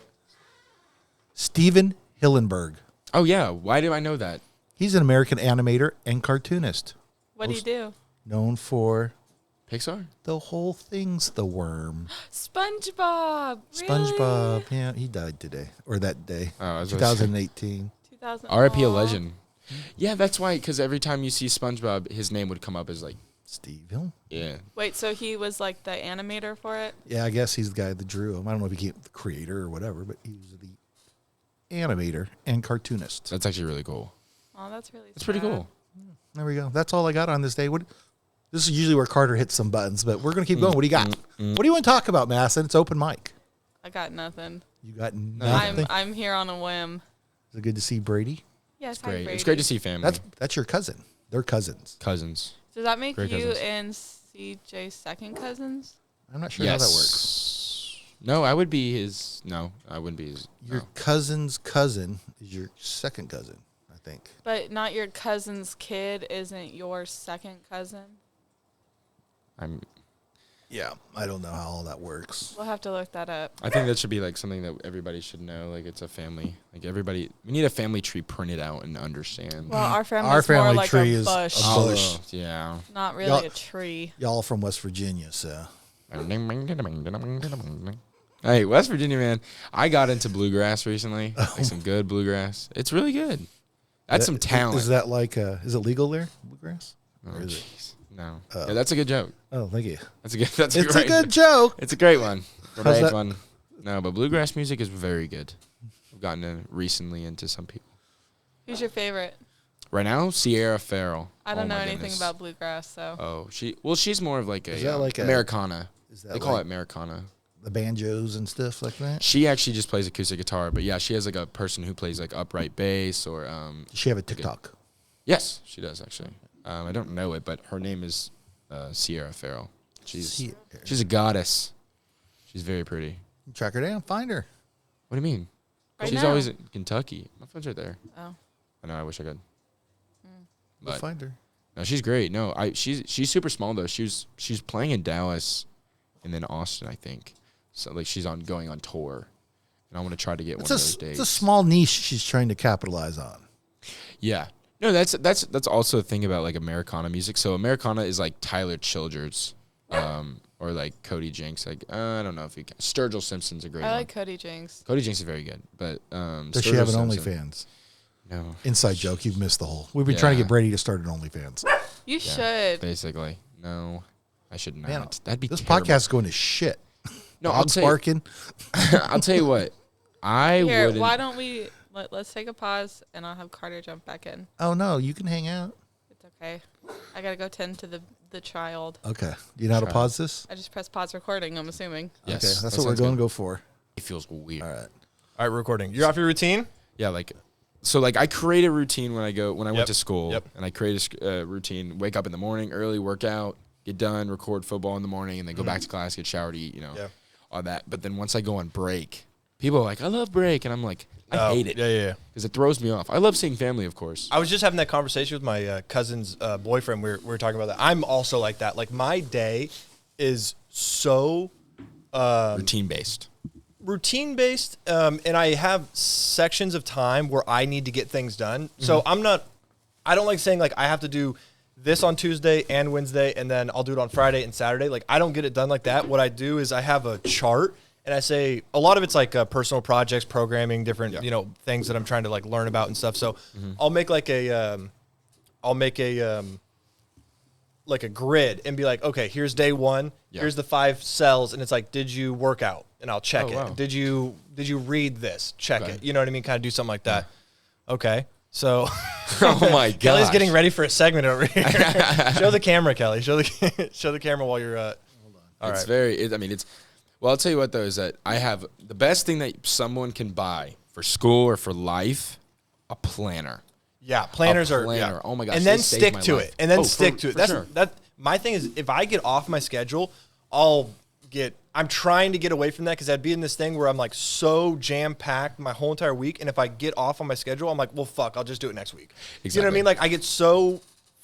Steven Hillenberg. Oh yeah. Why do I know that? He's an American animator and cartoonist, What do you do? known for Pixar? the whole thing's the worm. SpongeBob. Really? SpongeBob. Yeah, he died today or that day. Oh, I was gonna say. 2018. 2000. R.I.P. a Aw. legend. Yeah, that's why. Because every time you see SpongeBob, his name would come up as like, Steve Hill. yeah. Wait, so he was like the animator for it? Yeah, I guess he's the guy that drew him. I don't know if he became the creator or whatever, but he was the animator and cartoonist. That's actually really cool. Oh, that's really. That's pretty sad. cool. There we go. That's all I got on this day. This is usually where Carter hits some buttons, but we're going to keep going. What do you got? What do you want to talk about, Masson? It's open mic. I got nothing. You got nothing. I'm here on a whim. Is it good to see Brady? Yes, hi, Great. Brady. It's great to see family. That's your cousin. They're cousins. Cousins. Does that make Great you cousins. and CJ second cousins? I'm not sure how that works. No, I would be his. No, I wouldn't be his. Your No. cousin's cousin is your second cousin, I think. But not your cousin's kid isn't your second cousin? Yeah, I don't know how all that works. We'll have to look that up. I think that should be like something that everybody should know. Like it's a family. Like everybody, we need a family tree printed out and understand. Well, our family's Our family more like tree a is bush, a bush. Yeah. not really Y'all- a tree. Y'all from West Virginia, so. Hey, West Virginia, man. I got into bluegrass recently. Like some good bluegrass. It's really good. That's some talent. Is that like, is it legal there, bluegrass? Oh, Or is it? jeez. No. Oh. Yeah, that's a good joke. Oh, thank you. That's a good. That's It's great a good joke. It's a great one. How's Great that? one. No, but bluegrass music is very good. I've gotten recently into some people. Who's your favorite? Right now, Sierra Farrell. I don't Oh know my anything goodness. about bluegrass, so. Oh, she's more of like a Is that like a- Americana. Is that They call like it Americana. the banjos and stuff like that? She actually just plays acoustic guitar, but yeah, she has like a person who plays like upright bass or Does she have a TikTok? yes, she does actually. I don't know it, but her name is Sierra Farrell. She's a goddess. She's very pretty. Track her down, find her. What do you mean? Right She's now. always in Kentucky. My phone's right there. Oh. I know. I wish I could. We'll But find her. no, she's great. No, she's super small though. She's playing in Dallas, and then Austin, I think. So like she's going on tour, and I want to try to get one of those days. It's a small niche she's trying to capitalize on. Yeah. No, that's also a thing about like Americana music. So Americana is like Tyler Childers, or like Cody Jinks. Like I don't know if you can. Sturgill Simpson's a great I one. like Cody Jinks. Cody Jinks is very good, but Does she Sturgill have an Simpson- OnlyFans? No, Inside joke. You've missed the whole. We've been trying to Yeah. get Brady to start an OnlyFans. You yeah, should. basically. No, I should not. Man, That'd be this terrible. podcast is going to shit. No, Dogs barking. I'll tell you what. I Here, wouldn't. why don't we let's take a pause and I'll have Carter jump back in. Oh no, you can hang out. It's okay. I gotta go tend to the child. Okay. Do you know how to Try. pause this? I just pressed pause recording. I'm assuming. Yes, Okay, that that's what we're sounds going to good. go for. It feels weird. All right. All right, recording. You're off your routine? Yeah, like so. Like I create a routine when I Yep. went to school, Yep. and I create a routine. Wake up in the morning early, work out, get done, record football in the morning, and then go back to class, get showered, eat, Yeah. all that. But then once I go on break, people are like, "I love break," and I'm like, "I hate it Yeah. because it throws me off." I love seeing family, of course. I was just having that conversation with my cousin's boyfriend. We were talking about that. I'm also like that. Like my day is so Routine based. routine based, and I have sections of time where I need to get things done. So I don't like saying like I have to do this on Tuesday and Wednesday, and then I'll do it on Friday and Saturday. Like I don't get it done like that. What I do is I have a chart, and I say a lot of it's like personal projects, programming, different things that I'm trying to like learn about and stuff. So I'll make like a like a grid and be like, okay, here's day one. Yeah. Here's the 5 cells, and it's like, did you work out? And I'll check Oh, it. wow. Did you read this? Check Okay. it. You know what I mean? Kind of do something like that. Okay. So Oh my god. Kelly's getting ready for a segment over here. Show the camera, Kelly. Show the camera while you're all It's right. very. I mean, it's. Well, I'll tell you what though is that I have the best thing that someone can buy for school or for life, a planner. Yeah, planners A are planner. yeah. Oh my gosh, And they then saved stick my to life. it. And then Oh, stick for- to it. for That's sure. my thing is if I get off my schedule, I'm trying to get away from that because I'd be in this thing where I'm like so jam packed my whole entire week, and if I get off on my schedule, I'm like, well, fuck, I'll just do it next week. You know what I Exactly. mean? Like I get so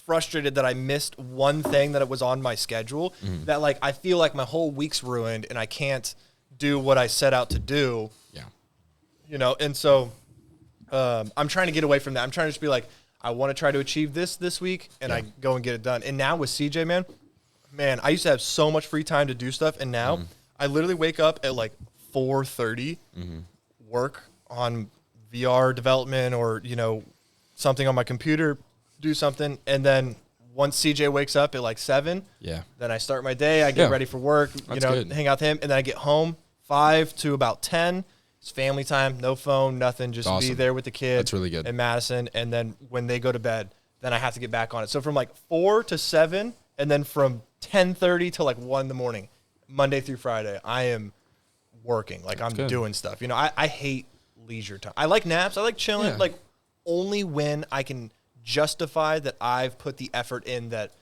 frustrated that I missed one thing that was on my schedule that like I feel like my whole week's ruined and I can't do what I set out to do. Yeah. And so I'm trying to get away from that. I'm trying to just be like, I want to try to achieve this week, and I go and get it done. And now with CJ, man, I used to have so much free time to do stuff, and now I literally wake up at like 4:30, work on VR development or something on my computer, do something, and then once CJ wakes up at like 7, Yeah. then I start my day. I get Yeah. ready for work, That's good. hang out with him, and then I get home 5 to about 10. It's family time, no phone, nothing, just be Awesome. there with the kids. That's really good. And Madison, and then when they go to bed, then I have to get back on it. So from like 4 to 7, and then from 10:30 to like 1 in the morning, Monday through Friday, I am working. Like I'm good. doing stuff. You know, I hate leisure time. I like naps. I like chilling. Yeah. Like only when I can justify that I've put the effort in that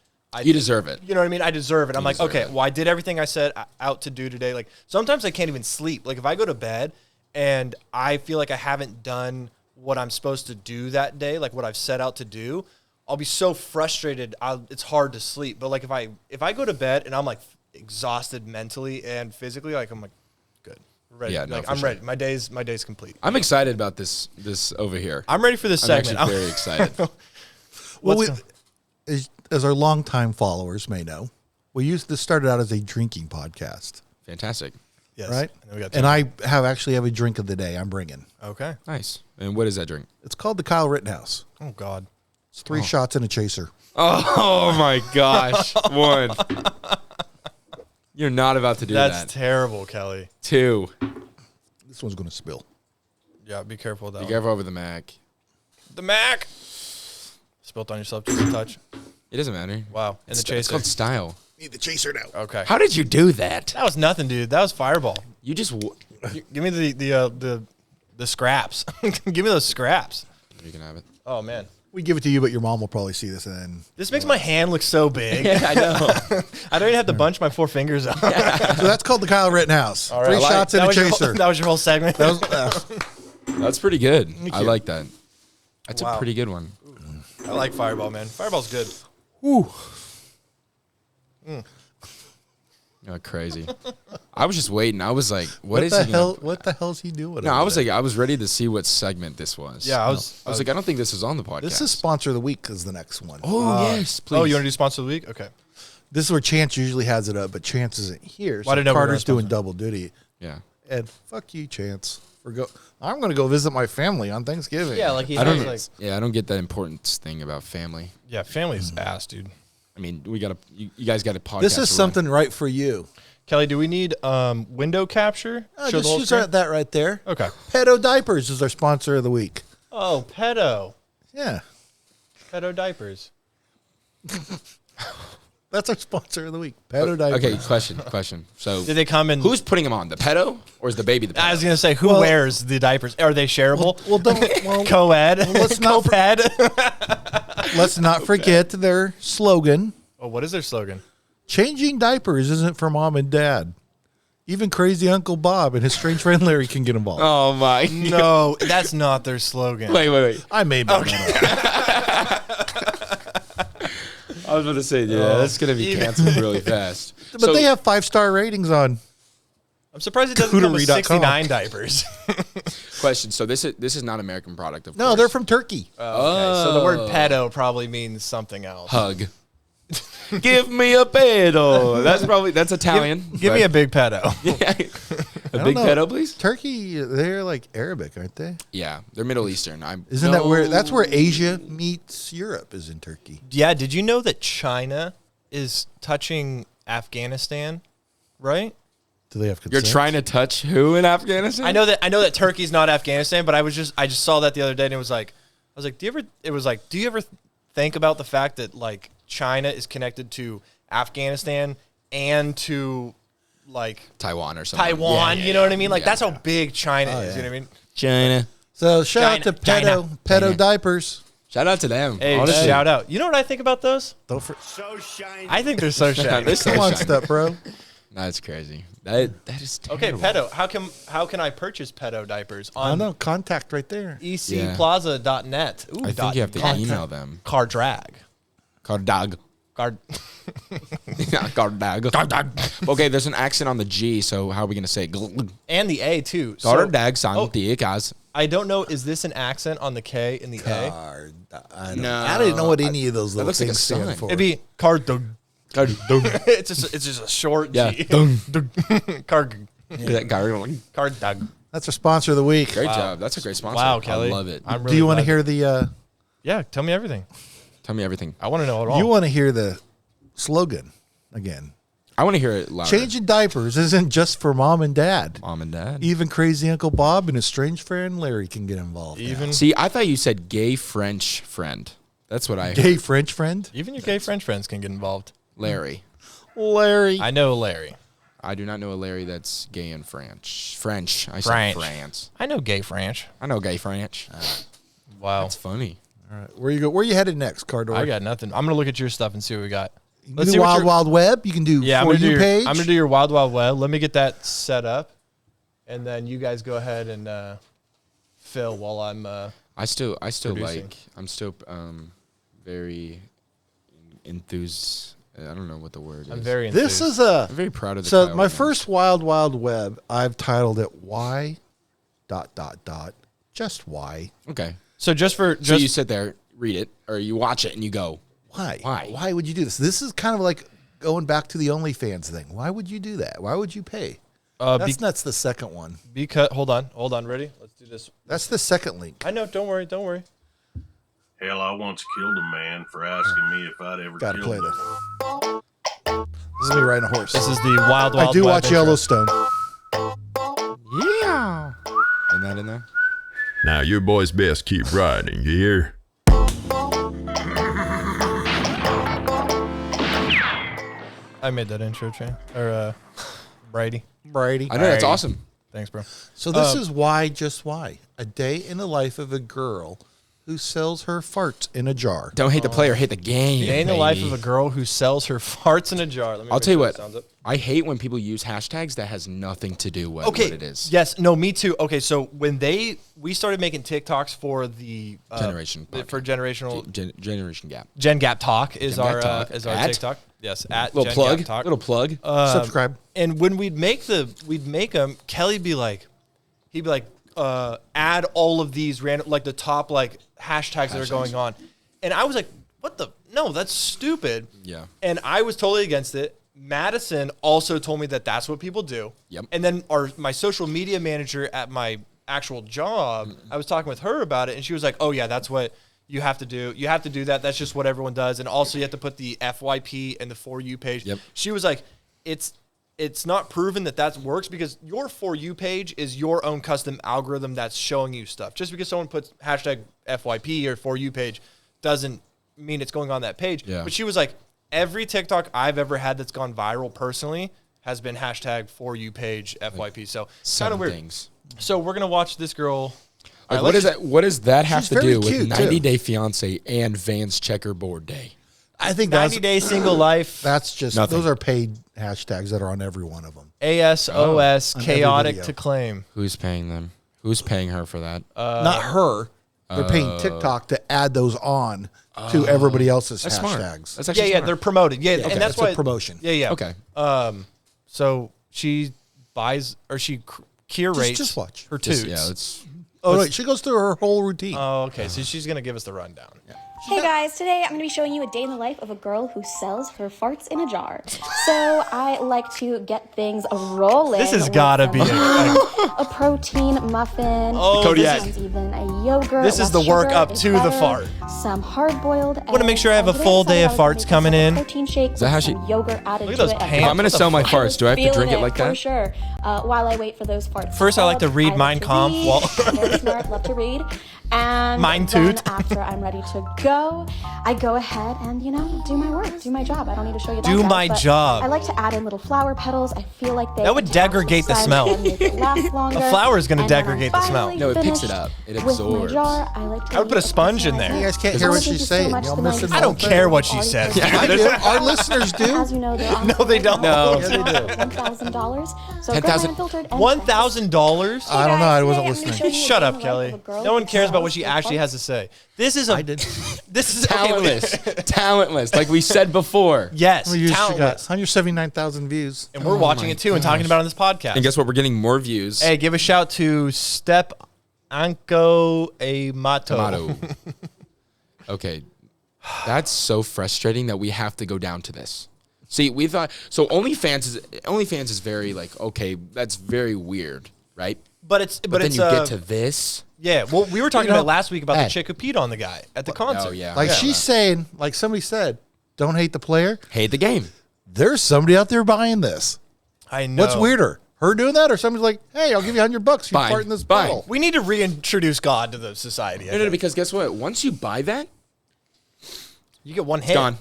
You deserve it. You know what I mean? I deserve it. I'm like, deserve okay, it. well, I did everything I set out to do today. Like sometimes I can't even sleep. Like if I go to bed and I feel like I haven't done what I'm supposed to do that day, like what I've set out to do, I'll be so frustrated. It's hard to sleep. But like if I go to bed and I'm like exhausted mentally and physically, like I'm like, good, ready. Yeah, no, like for I'm sure. ready. My day's complete. I'm excited about this over here. I'm ready for this I'm segment. actually very excited. Well, Let's as our longtime followers may know, this started out as a drinking podcast, Fantastic. Yes. right? And, then we got And I actually have a drink of the day I'm bringing. okay. Nice. And what is that drink? It's called the Kyle Rittenhouse. Oh God. It's 3 shots and a chaser. Oh my gosh. 1. You're not about to do That's that. terrible, Kelly. 2. This one's going to spill. Yeah, be careful with that. Be one. careful over the Mac. The Mac. Spilt on yourself just a touch. It doesn't matter. Wow. And the It's chaser. called style. Need the chaser now. Okay. How did you do that? That was nothing, dude. That was Fireball. You just. Give me the scraps. Give me those scraps. You can have it. Oh man, We give it to you, but your mom will probably see this and then. this makes my hand look so big. Yeah, I know. I don't even have to bunch my 4 fingers up. So that's called the Kyle Rittenhouse. All 3 right. shots and a chaser. That was your whole segment. That's pretty good. I you. like that. That's Wow. a pretty good one. I like Fireball, man. Fireball's good. Whew. You're crazy. I was just waiting. I was like, what is the he hell? gonna- What the hell's he doing? No, I over was there? like, I was ready to see what segment this was. Yeah, I was like, I don't think this is on the podcast. This is sponsor of the week is the next one. Oh yes, please. Oh, you want to do sponsor of the week? Okay. This is where Chance usually has it up, but Chance isn't here. Well, I So didn't know we were Carter's doing doing double duty. Yeah. And fuck you, Chance. I'm going to go visit my family on Thanksgiving. Yeah, like he I has don't. like. Yeah, I don't get that importance thing about family. Yeah, family's ass, dude. I mean, we got you guys got a podcast. This is to run. something right for you. Kelly, do we need window capture? Show the Just whole use screen? that right there. Okay. Pedo Diapers is our sponsor of the week. Oh, pedo. Yeah, Pedo diapers. that's our sponsor of the week. Pedo Diapers. Okay, question. So, Did they come in? who's putting them on? The pedo or is the baby the pedo? I was gonna say, who Well- wears the diapers? Are they shareable? Well, well, Co-ed. let's not for- Co-ped. let's not forget their slogan. Oh, what is their slogan? Changing diapers isn't for mom and dad. Even crazy Uncle Bob and his strange friend Larry can get involved. Oh my! No, that's not their slogan. Wait. I made that one up. I was about to say, yeah, that's gonna be canceled really fast. But they have 5-star ratings on. I'm surprised it doesn't come with Cootery.com. 69 diapers. Question. So this is not American product, of No, course. they're from Turkey. Okay, so the word pedo probably means something else. Hug. Give me a pedo. That's Italian. Give me a big pedo. a big know. pedo, please. Turkey, they're like Arabic, aren't they? Yeah, they're Middle Eastern. Isn't that where? That's where Asia meets Europe is in Turkey. Yeah, did you know that China is touching Afghanistan? Right? Do they have consent? You're trying to touch who in Afghanistan? I know that Turkey's not Afghanistan, but I just saw that the other day and I was like, do you ever think about the fact that like China is connected to Afghanistan and to like Taiwan or something. Taiwan, you know what I mean? Like Yeah. that's how big China Oh, is, you yeah. know what I mean? China. So shout out to China. Pedo Diapers. Shout out to them. Hey, honestly. shout out. You know what I think about those? Don't for, I think they're so shiny. They're so come on, shiny. step bro. That's crazy. That is Okay, terrible. pedo. How can I purchase pedo diapers I on don't know. Contact right there. ecplaza.net? Ooh, I think you have to .net. email them. Car drag. Cardag. Card. Cardag. Okay, there's an accent on the G, so how are we going to say it? And the A too. So, Cardag Santiagas. I don't know. Is this an accent on the K and the A? No. I didn't know what any of those That little looks like a things stand sign. for. It'd be cardug. it's just a short Yeah. G. Dung. Card. Great Cardug. That's our sponsor of the week. job. That's a great sponsor. Wow, Kelly. I love it. I'm Do really you want to glad- hear the? Yeah, tell me everything. Tell me everything. I want to know it all. You want to hear the slogan again? I want to hear it louder. Changing diapers isn't just for mom and dad. Mom and dad. Even crazy Uncle Bob and his strange friend Larry can get involved. Even See, I thought you said gay French friend. That's what I heard. Gay French friend your gay French friends can get involved. Larry. Larry. I know Larry. I do not know a Larry that's gay in French. French. I said French. France. I know gay French. I know gay French. Wow. That's funny. All right, where you headed next, Cardor? I got nothing. I'm gonna look at your stuff and see what we got. You Let's can see do what Wild your- Wild Web. You can do Yeah, For You page. I'm gonna do your Wild Wild Web. Let me get that set up, and then you guys go ahead and fill while I'm. I still Producing. like. I'm still very enthused. I don't know what the word is. I'm very. This enthused. is a I'm very proud of the. so Kyle my Rittenhouse. first Wild Wild Web. I've titled it Why, ... Just why. Okay. So just for So just you sit there, read it, or you watch it, and you go, Why? Why? Why would you do this? This is kind of like going back to the OnlyFans thing. Why would you do that? Why would you pay? That's the second one. because hold on, ready? Let's do this. That's the second link. I know. Don't worry. Hell, I once killed a man for asking me if I'd ever Gotta killed play him. this. This is me riding a horse. This is the Wild Wild. I do Web watch intro. Yellowstone. yeah. Isn't that in there? Now, your boy's best keep riding, you hear? I made that intro, Train or Brady. Brady. I know that's Alrighty. awesome. Thanks, bro. So this is Why Just Why. A day in the life of a girl who sells her farts in a jar. Don't hate the player, hate the game. Day in the life baby. of a girl who sells her farts in a jar. Let me I'll make tell you sure what. that sounds up. I hate when people use hashtags that has nothing to do with what it is. Yes. No. Me too. Okay. So when we started making TikToks for the Generation for generational Generation gap. Gen Gap Talk is Gen our Gap Talk. is our At? TikTok. Yes. At Little Gen plug. Gap Talk. Little plug. Subscribe. And when we'd make them, Kelly'd be like, add all of these random, like the top like hashtags that are going on, and I was like, what the? No, that's stupid. Yeah. And I was totally against it. Madison also told me that that's what people do. Yep. And then my social media manager at my actual job, I was talking with her about it, and she was like, "Oh yeah, that's what you have to do. You have to do that. That's just what everyone does. And also you have to put the FYP and the For You page." Yep. She was like, it's not proven that works because your For You page is your own custom algorithm that's showing you stuff. Just because someone puts hashtag FYP or For You page doesn't mean it's going on that page. Yeah. But she was like, every TikTok I've ever had that's gone viral personally has been hashtag For You page FYP. So kind of Seven weird. things. So we're going to watch this girl. Like, what does that have She's to very do with cute, 90 too. Day Fiance and Vans Checkerboard Day? I think 90 Day Single Life. that's just Nothing. those are paid hashtags that are on every one of them. ASOS On every chaotic video. to claim. Who's paying them? Who's paying her for that? Not her. They're paying TikTok to add those on to everybody else's That's hashtags. smart. That's Yeah, actually yeah, smart. they're promoted. Yeah, Okay, and that's it's a why promotion. Yeah, yeah. Okay. So she buys or she curates Just watch. her toots. Yeah, it's Oh, wait, she goes through her whole routine. Oh, okay. So she's gonna give us the rundown. Hey guys, today I'm going to be showing you a day in the life of a girl who sells her farts in a jar. So I like to get things rolling. This has with gotta some- be a protein muffin. Oh, Kodiak. sometimes even a yogurt. This is less the work sugar up and to the butter, fart. Some hard-boiled. wanna make sure I have a full day of farts coming in. Protein shake. Is that how she- Yogurt added Look at to those it. pants. If I'm gonna sell my farts, do I have to drink it like For that? sure. While I wait for those farts. First, I like to read Mein to Kampf read. while- Very smart, love to read. And Mein then Toot. after I'm ready to go, I go ahead and, do my work, do my job. I don't need to show you that. Do guys, my but job. I like to add in little flower petals. I feel like they That would add to degradate the scent smell. and make it last longer. A flower is gonna And when I'm degradate the smell. finally No, it picks it finished up. It with my absorbs. jar, I like to I would put a leave sponge in piece there. of You guys can't I hear wanna what thank she's you so saying. much Y'all for the missing nice I don't something. care what all she your says. purchases. I do. Our listeners do. As you know, they're on No, they don't. No. Yeah, they do. $1,000. So $10,000. grab my unfiltered and $1,000. I don't know. I wasn't Today, I'm gonna listening. show you a Shut day up, in the life Kelly. of a girl No one who cares about what sells she her actually farts. has to say. This is a. I did. This is okay, Talentless. Talentless. Like we said before. Yes, How many views she got? talentless. 179,000 views. And we're watching it too and talking about it on this podcast. And guess what? We're getting more views. Hey, give a shout to Step Anko Amato. Tomato. Okay. That's so frustrating that we have to go down to this. See, we thought so OnlyFans is very like, okay, that's very weird, right? But But then it's you get to this. yeah. Well, we were talking You know, about last week about hey. the chick who peed on the guy at the concert. Oh yeah. Like yeah. she's saying, like somebody said, don't hate the player. hate the game. There's somebody out there buying this. I know. What's weirder? Her doing that, or somebody's like, hey, I'll give you $100. You Fine. fart in this Fine. bottle. We need to reintroduce God to the society. I No, think. because guess what? Once you buy that, You get one hit. it's gone.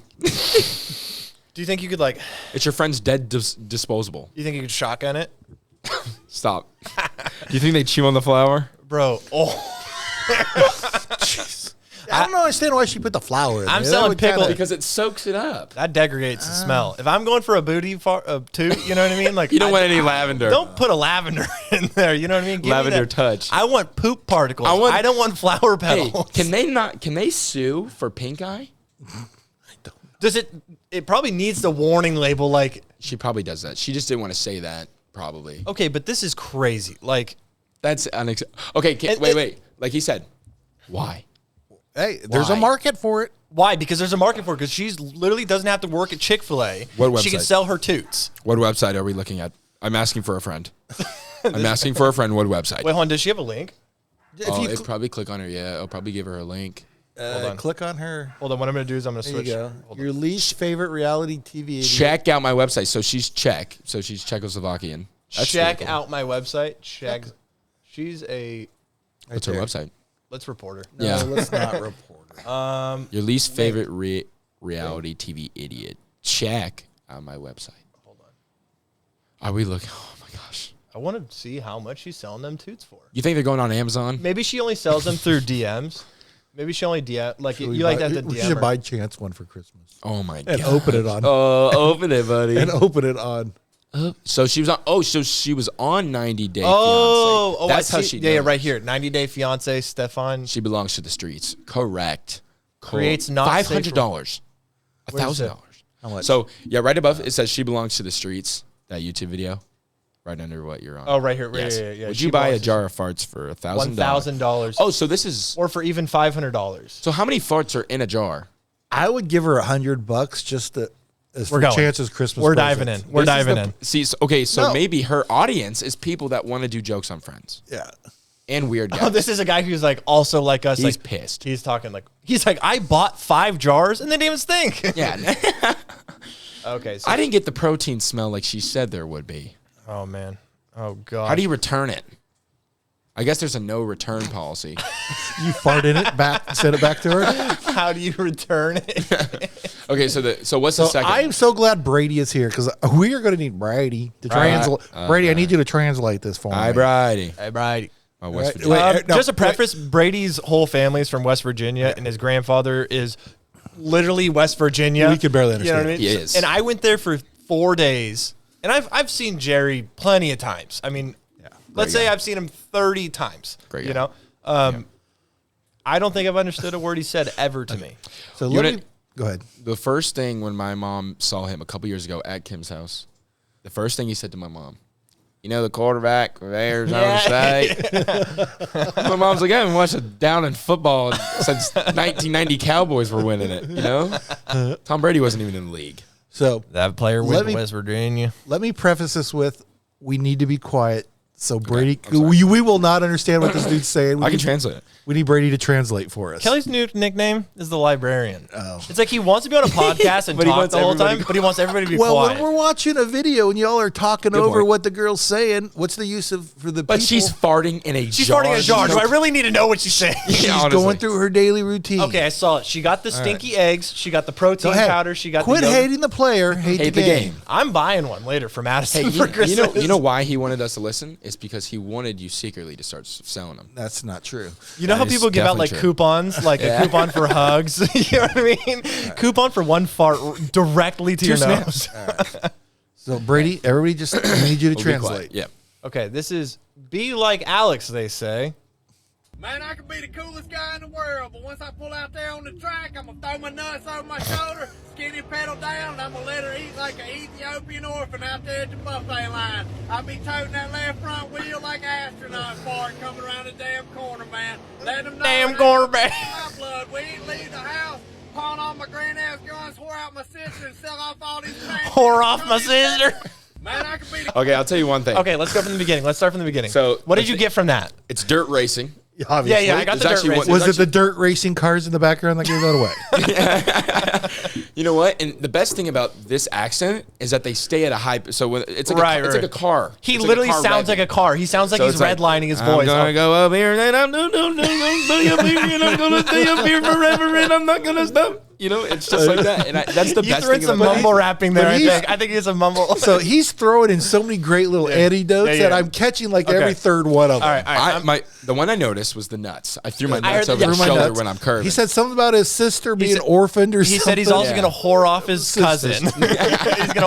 Do you think you could like? It's your friend's dead disposable. You think you could shotgun it, Stop. Do you think they chew on the flower? bro? Oh, I don't understand why she put the flour in I'm there. selling That would kinda- pickle- Because it soaks it up. that degrades the smell. If I'm going for a booty toot, you know what I mean? Like You don't want any lavender. Don't put a lavender in there. You know what I mean? Give me Lavender that- touch. I want poop particles. I don't want flower Hey, petals. can they sue for pink eye? Does it? It probably needs the warning label. Like, She probably does that. She just didn't want to say that, probably. okay, but this is crazy. Like, That's okay, And- wait. Like he said, why? Hey, there's a Why? market for it. why? Because there's a market for it. Because she's literally doesn't have to work at Chick-fil-A. What She can website? sell her toots. What website are we looking at? I'm asking for a friend. I'm asking for a friend. What website? Wait, hold on. Does she have a link? Oh, you it'd probably click on her. Yeah, I'll probably give her a link. on. Click on her. Hold on. What I'm going to do is I'm going to There you switch. go. Hold Your least favorite reality TV. idiot. Check out my website. So she's Czech. So she's Czechoslovakian. That's Check pretty cool. out my website. Check. She's a. What's her there. website? Let's report her. No, Yeah. let's not report it. Your least favorite reality TV idiot. Check out my website. Hold on. Are we looking? Oh my gosh. I want to see how much she's selling them toots for. You think they're going on Amazon? Maybe she only sells them through DMs. Maybe she only DM like you like that. We DM should her. buy Chance one for Christmas Oh my and god. open it on. Open it, buddy. And open it on. So she was on. Oh, so she was on 90 Day Oh, Fiance. That's I how see. she. Yeah, knows. right here. 90 Day Fiance Stefan. She belongs to the streets. Correct. Creates not safe for- $500. Where's it? $1,000. How much? So yeah, right above it says she belongs to the streets. That YouTube video, right under what you're on. Oh, right here. Yes. Yeah. Would She you buy a belongs to- jar of farts for $1,000? $1,000. Oh, so this is. or for even $500. So how many farts are in a jar? I would give her $100 just to, as We're for going. Chance's Christmas. We're diving in. presents. We're This is diving the- in. See, okay, so No. maybe her audience is people that want to do jokes on Friends Yeah. and weird guys. Oh, this is a guy who's like also like us. He's like pissed. He's talking like he's like I bought 5 jars and they didn't even stink. Yeah. Okay. So, I didn't get the protein smell like she said there would be. oh man. Oh god. How do you return it? I guess there's a no return policy. You fart in it, send it back to her. How do you return it? Okay, so what's the So second? I'm so glad Brady is here because we are going to need Brady to translate. Brady, I need you to translate this for Hi, me. Brady. Hey, Brady. Oh, West Right, Virginia. wait, no, Just a preface: Brady's whole family is from West Virginia, and his grandfather is literally West Virginia. We can barely You know what I understand. mean? He is. And I went there for 4 days, and I've seen Jerry plenty of times. I mean, let's say guy. I've seen him 30 times. Great You guy. know, I don't think I've understood a word he said ever to me. So You let wanna- me go ahead. The first thing when my mom saw him a couple years ago at Kim's house, the first thing he said to my mom, you know the quarterback of Arizona State? My mom's like, I haven't watched a down in football since 1990 Cowboys were winning it, you know? Tom Brady wasn't even in the league. So That player Let went me- to West Virginia. let me preface this with we need to be quiet. So Brady, I'm sorry. we will not understand what this dude's saying. I can translate it. We need Brady to translate for us. Kelly's new nickname is the librarian. Oh. It's like he wants to be on a podcast and But he talk wants the whole everybody time, but he wants everybody to be well, quiet. when we're watching a video and y'all are talking over point. what the girl's saying, what's the use of for the But people? she's farting in a She's jar. farting in a jar. Do I really need to know what she's saying? She's honestly. going through her daily routine. Okay, I saw it. She got the stinky eggs. She got the protein Go ahead. powder. She got Quit the yogurt. hating the player. Hate the game. I'm buying one later for Madison Hey, for Christmas. you know why he wanted us to listen? It's because he wanted you secretly to start selling them. That's not true. You know how That is people give out like definitely true. coupons, like a coupon for hugs. You know what I mean? Coupon for one fart directly to your nose. So Brady, everybody, just I need you to We'll be translate. quiet. Yeah. Okay, this is be like Alex. They say. Man, I could be the coolest guy in the world, but once I pull out there on the track, I'm gonna throw my nuts over my shoulder, skinny pedal down, and I'm gonna let her eat like an Ethiopian orphan out there at the buffet line. I'll be toting that left front wheel like an astronaut fart coming around the damn corner, man. Let them know Damn that quarterback. my blood. We ain't leave the house. Pawn all my granddad's guns, whore out my sister, and sell off all these things. Whore off my sister. Man, I could be the Okay, I'll tell you one thing. Okay, let's go from the beginning. Let's start from the beginning. So, what did let's you see. get from that? It's dirt racing. Obviously. Yeah, I got There's the dirt actually one- racing. Was There's it the dirt racing cars in the background that gave that away? You know what? And the best thing about this accent is that they stay at a high. So when it's like Right, it's like a right. car. He It's like literally car sounds revving. like a car. He sounds like So he's it's like, redlining his I'm voice. gonna go up here and I'm be up here and I'm gonna stay up here forever and I'm not gonna stop. You know, it's just like that. And that's the You best threw in thing some about mumble rapping there. I he's- think he's a mumble. So he's throwing in so many great little anecdotes Yeah, yeah. that I'm catching like Okay. every third one of them. All right. The one I noticed was the nuts. I threw my I nuts heard over that. the Threw my shoulder nuts. when I'm curving. He said something about his sister being said- orphaned or He something. said he's also Yeah. going to whore off his cousin. He's going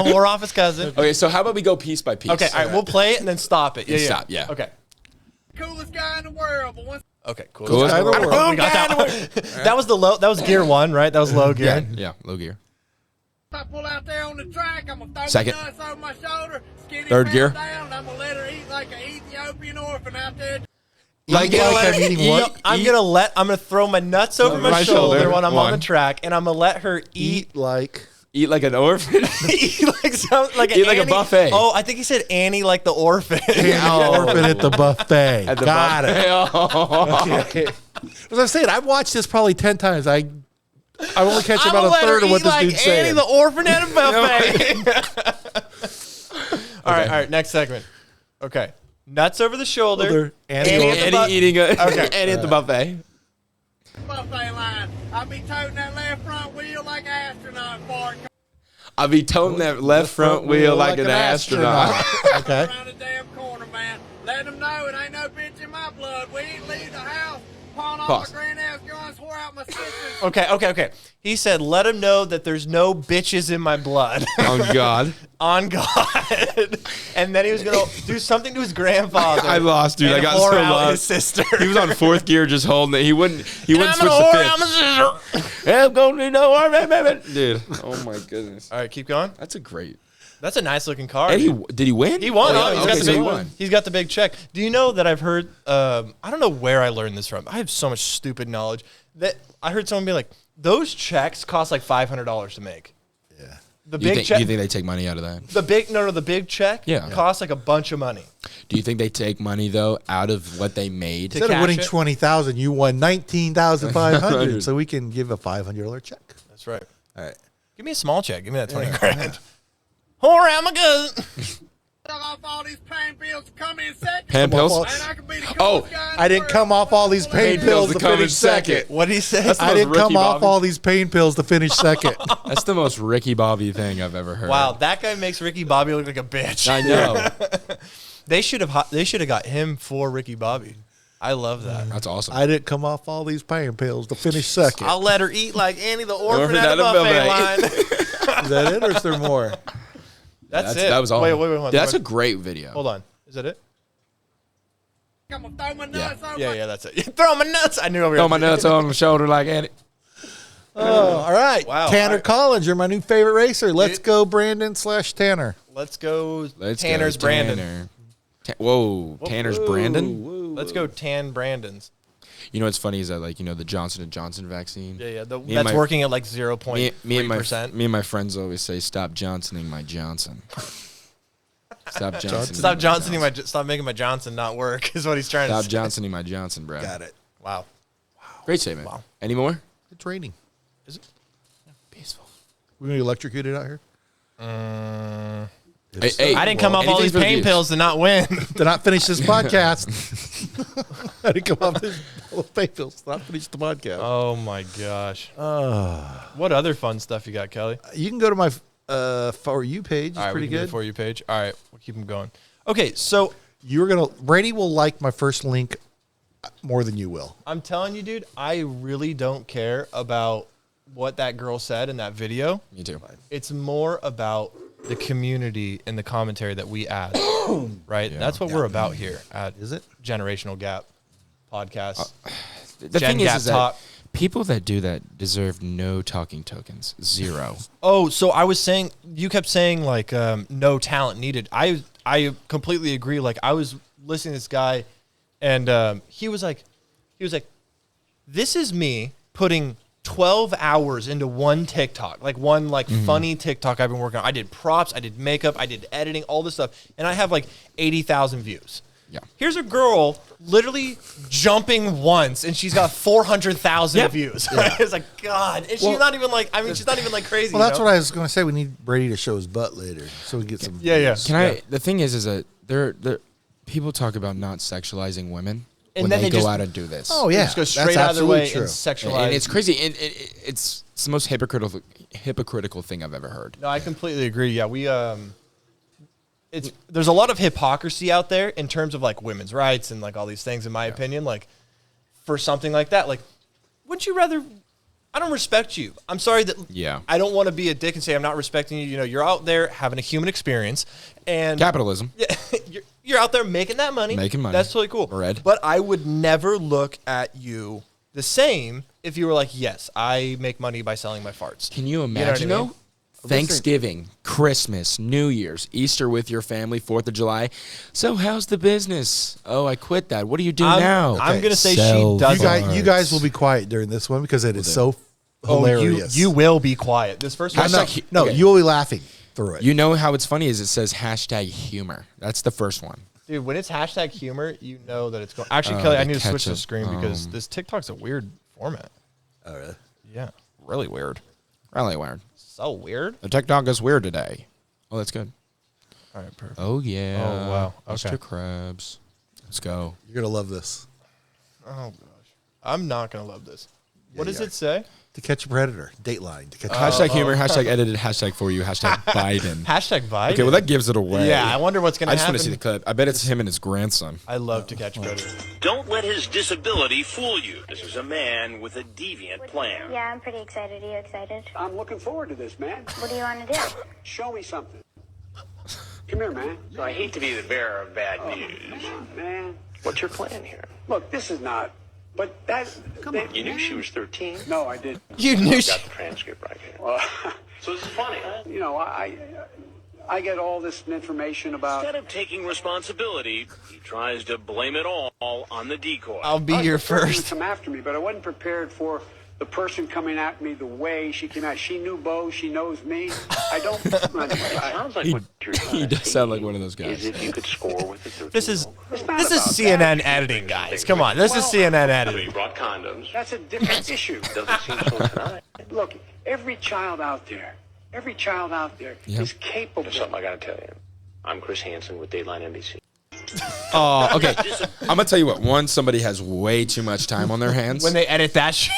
to whore off his cousin. Okay, so how about we go piece by piece? Okay, all right, we'll play it and then stop it. Yeah, yeah. Stop, yeah. Okay. Coolest guy in the world, but once Okay, cool. Coolest guy in the world. We got that one. That was the low. That was gear 1, right? That was low gear. Yeah, low gear. I pull out there on the track, I'm gonna throw Second. my nuts over my shoulder, skinny Third pedal gear. down, and I'm gonna let her eat like an Ethiopian orphan out there. Like I'm eating what? I'm gonna throw my nuts over my shoulder when I'm on the One. track, and I'm gonna let her eat Eat like an orphan. eat like Eat like a Annie. buffet. Oh, I think he said Annie like the orphan. Orphan at the buffet. At the Got buffet. it. Oh. Okay. As I'm saying, I've watched this probably 10 times. I only catch I'm about gonna a let her third of what eat this like dude's Annie saying. the orphan at a buffet. All right, next segment. Okay, nuts over the shoulder. Annie Annie at the Annie eating a Okay. Annie at the buffet. Buffet line. I'll be toting that left front wheel like an astronaut fart. I'll be toting that left front wheel like an astronaut. Okay. Around the damn corner, man. Let them know it ain't no bitch in my blood. We ain't leave the house. Pawn off Pause. my granddad's guns, whore out my sisters. Okay. He said, "Let him know that there's no bitches in my blood." Oh God. On God. And then he was gonna do something to his grandfather. I lost, dude. and I got whore so out lost. his sister. He was on fourth gear just holding it. He wouldn't switch I'm the gonna whore fifth. out my sister. I'm going to know, baby. Dude. Oh my goodness. All right, keep going. That's a great. That's a nice looking car. And did he win? He won. Oh, Oh, yeah. he's Okay, got the so big he won. He's got the big check. Do you know that I've heard? I don't know where I learned this from. I have so much stupid knowledge that I heard someone be like, "Those checks cost like $500 to make." Yeah. The Do you big think, check. do you think they take money out of that? The big check. Yeah. Costs like a bunch of money. Do you think they take money though out of what they made? To Instead of cash winning it? 20,000, you won 19,500. So we can give a $500 check. That's right. All right. Give me a small check. Give me that 20 grand. Whore out my cousin. Off all these pain pills to come in second. Pan pills? And I can be the Oh, coolest guy in the I didn't world. come off all these pain pills to finish second. What did he say? That's the I most didn't come Ricky off Bobby. all these pain pills to finish second. That's the most Ricky Bobby thing I've ever heard. Wow, that guy makes Ricky Bobby look like a bitch. I know. They should have got him for Ricky Bobby. I love that. That's awesome. I didn't come off all these pain pills to finish second. I'll let her eat like Annie the orphan Orphan at at a a buffet buffet. line. Is that it or is there more? That's it. That was all. Wait, hold on. Dude, that's a great video. Hold on. Is that it? I'm gonna throw my nuts over Yeah, that's it. You throw my nuts. I knew I was Throw my nuts on my shoulder like Annie. Oh, all right. Wow, Tanner all right. Collins, you're my new favorite racer. Let's Dude. go, Brandon/Tanner. Let's go. Let's Tanner's go, Brandon. Tanner. Whoa, Tanner's Brandon. Let's go Tan Brandon's. You know what's funny is that the Johnson & Johnson vaccine. Yeah. Me and That's my- working at like Me, 0.3%. me and my friends always say, "Stop Johnsoning my Johnson." Stop Johnsoning. Stop making my Johnson not work. Is what he's trying Stop to say. Johnsoning my Johnson, bro. Got it. Wow. Great statement. Wow. Any more? It's raining. Peaceful. We gonna electrocute it out here? Hey, I didn't come off all anything these for the pain views. pills to not win. To not finish this podcast. I didn't come off this pain pills to not finish the podcast. Oh my gosh. What other fun stuff you got, Kelly? You can go to my For You page. It's All right, pretty we can do good. the For You page. All right, we'll keep them going. Okay, so You're gonna Brady will like my first link more than you will. I'm telling you, dude, I really don't care about what that girl said in that video. Me too. It's more about the community and the commentary that we add, right? That's what we're about here at Is it? Generational Gap Podcast. The Gen thing Gap is that Talk. people that do that deserve no talking tokens. Zero. Oh, so I was saying, you kept saying like no talent needed. I completely agree. Like I was listening to this guy, and he was like, this is me putting 12 hours into one TikTok, like one funny TikTok I've been working on. I did props, I did makeup, I did editing, all this stuff, and I have like 80,000 views. Yeah. Here's a girl literally jumping once, and she's got 400,000 views. It's like, God, and she's not even like, she's not even like crazy. Well, that's what I was going to say. We need Brady to show his butt later, so we get some. Yeah. Can I? The thing is that there people talk about not sexualizing women And when then they they go just- out and do this. Oh yeah, Just go that's straight out of their absolutely way true. and sexualize. and it's crazy. It's It's the most hypocritical thing I've ever heard. No, I completely agree. Yeah, there's a lot of hypocrisy out there in terms of like women's rights and like all these things. In my opinion, like for something like that, like wouldn't you rather? I don't respect you. I'm sorry that. Yeah. I don't want to be a dick and say I'm not respecting you. You know, you're out there having a human experience and Capitalism. Yeah, you're out there making that money. Making money. That's totally cool. Red. But I would never look at you the same if you were like, yes, I make money by selling my farts. Can you know imagine what I mean? though? Thanksgiving, Christmas, New Year's, Easter with your family, 4th of July. So how's the business? Oh, I quit that. What do you do now? I'm going to say Sell she does. You guys will be quiet during this one because it is so hilarious. You will be quiet. This first one. No, Okay. you will be laughing through it. You know how it's funny is it says #humor. That's the first one. Dude, when it's #humor, you know that it's going. Actually, Kelly, I need to switch the ketchup. screen because this TikTok's a weird format. Oh, really? Yeah, really weird. Really weird. So weird. The TikTok is weird today. Oh, that's good. All right, perfect. Oh, yeah. Oh, wow. Mr. Okay. Krabs. Let's go. You're going to love this. Oh gosh, I'm not gonna love this. What does you it say? To Catch a Predator. Dateline. To catch #humor, #edited, #for you, #Biden. #Biden. Okay, well, that gives it away. Yeah, I wonder what's gonna I just happen. want to see the clip. I bet it's him and his grandson. I love To Catch a Predator. Don't let his disability fool you. This is a man with a deviant plan. Yeah, I'm pretty excited. Are you excited? I'm looking forward to this, man. What do you want to do? Show me something. Come here, man. So I hate to be the bearer of bad news. Come on, man. What's your plan here? Look, this is not. But that. Come on. You knew she was 13. No, I didn't. You knew I've she. got the transcript right here. Well, So this is funny, huh? you know, I get all this information about. Instead of taking responsibility, he tries to blame it all on the decoy. I'll be your The person would first. come after me, but I wasn't prepared for the person coming at me the way she came out. She knew Bo. She knows me. I don't. It sounds like what you're trying He to does sound like say one of those guys. Is if you could score with the 13. This is It's not this is about CNN that. editing, guys. Come on, this is CNN You editing. brought condoms. That's a different issue. Doesn't seem so tonight. Look, every child out there Yeah. is capable. There's something I got to tell you. I'm Chris Hansen with Dateline NBC. Oh, okay. I'm gonna tell you what. One, somebody has way too much time on their hands. When they edit that shit.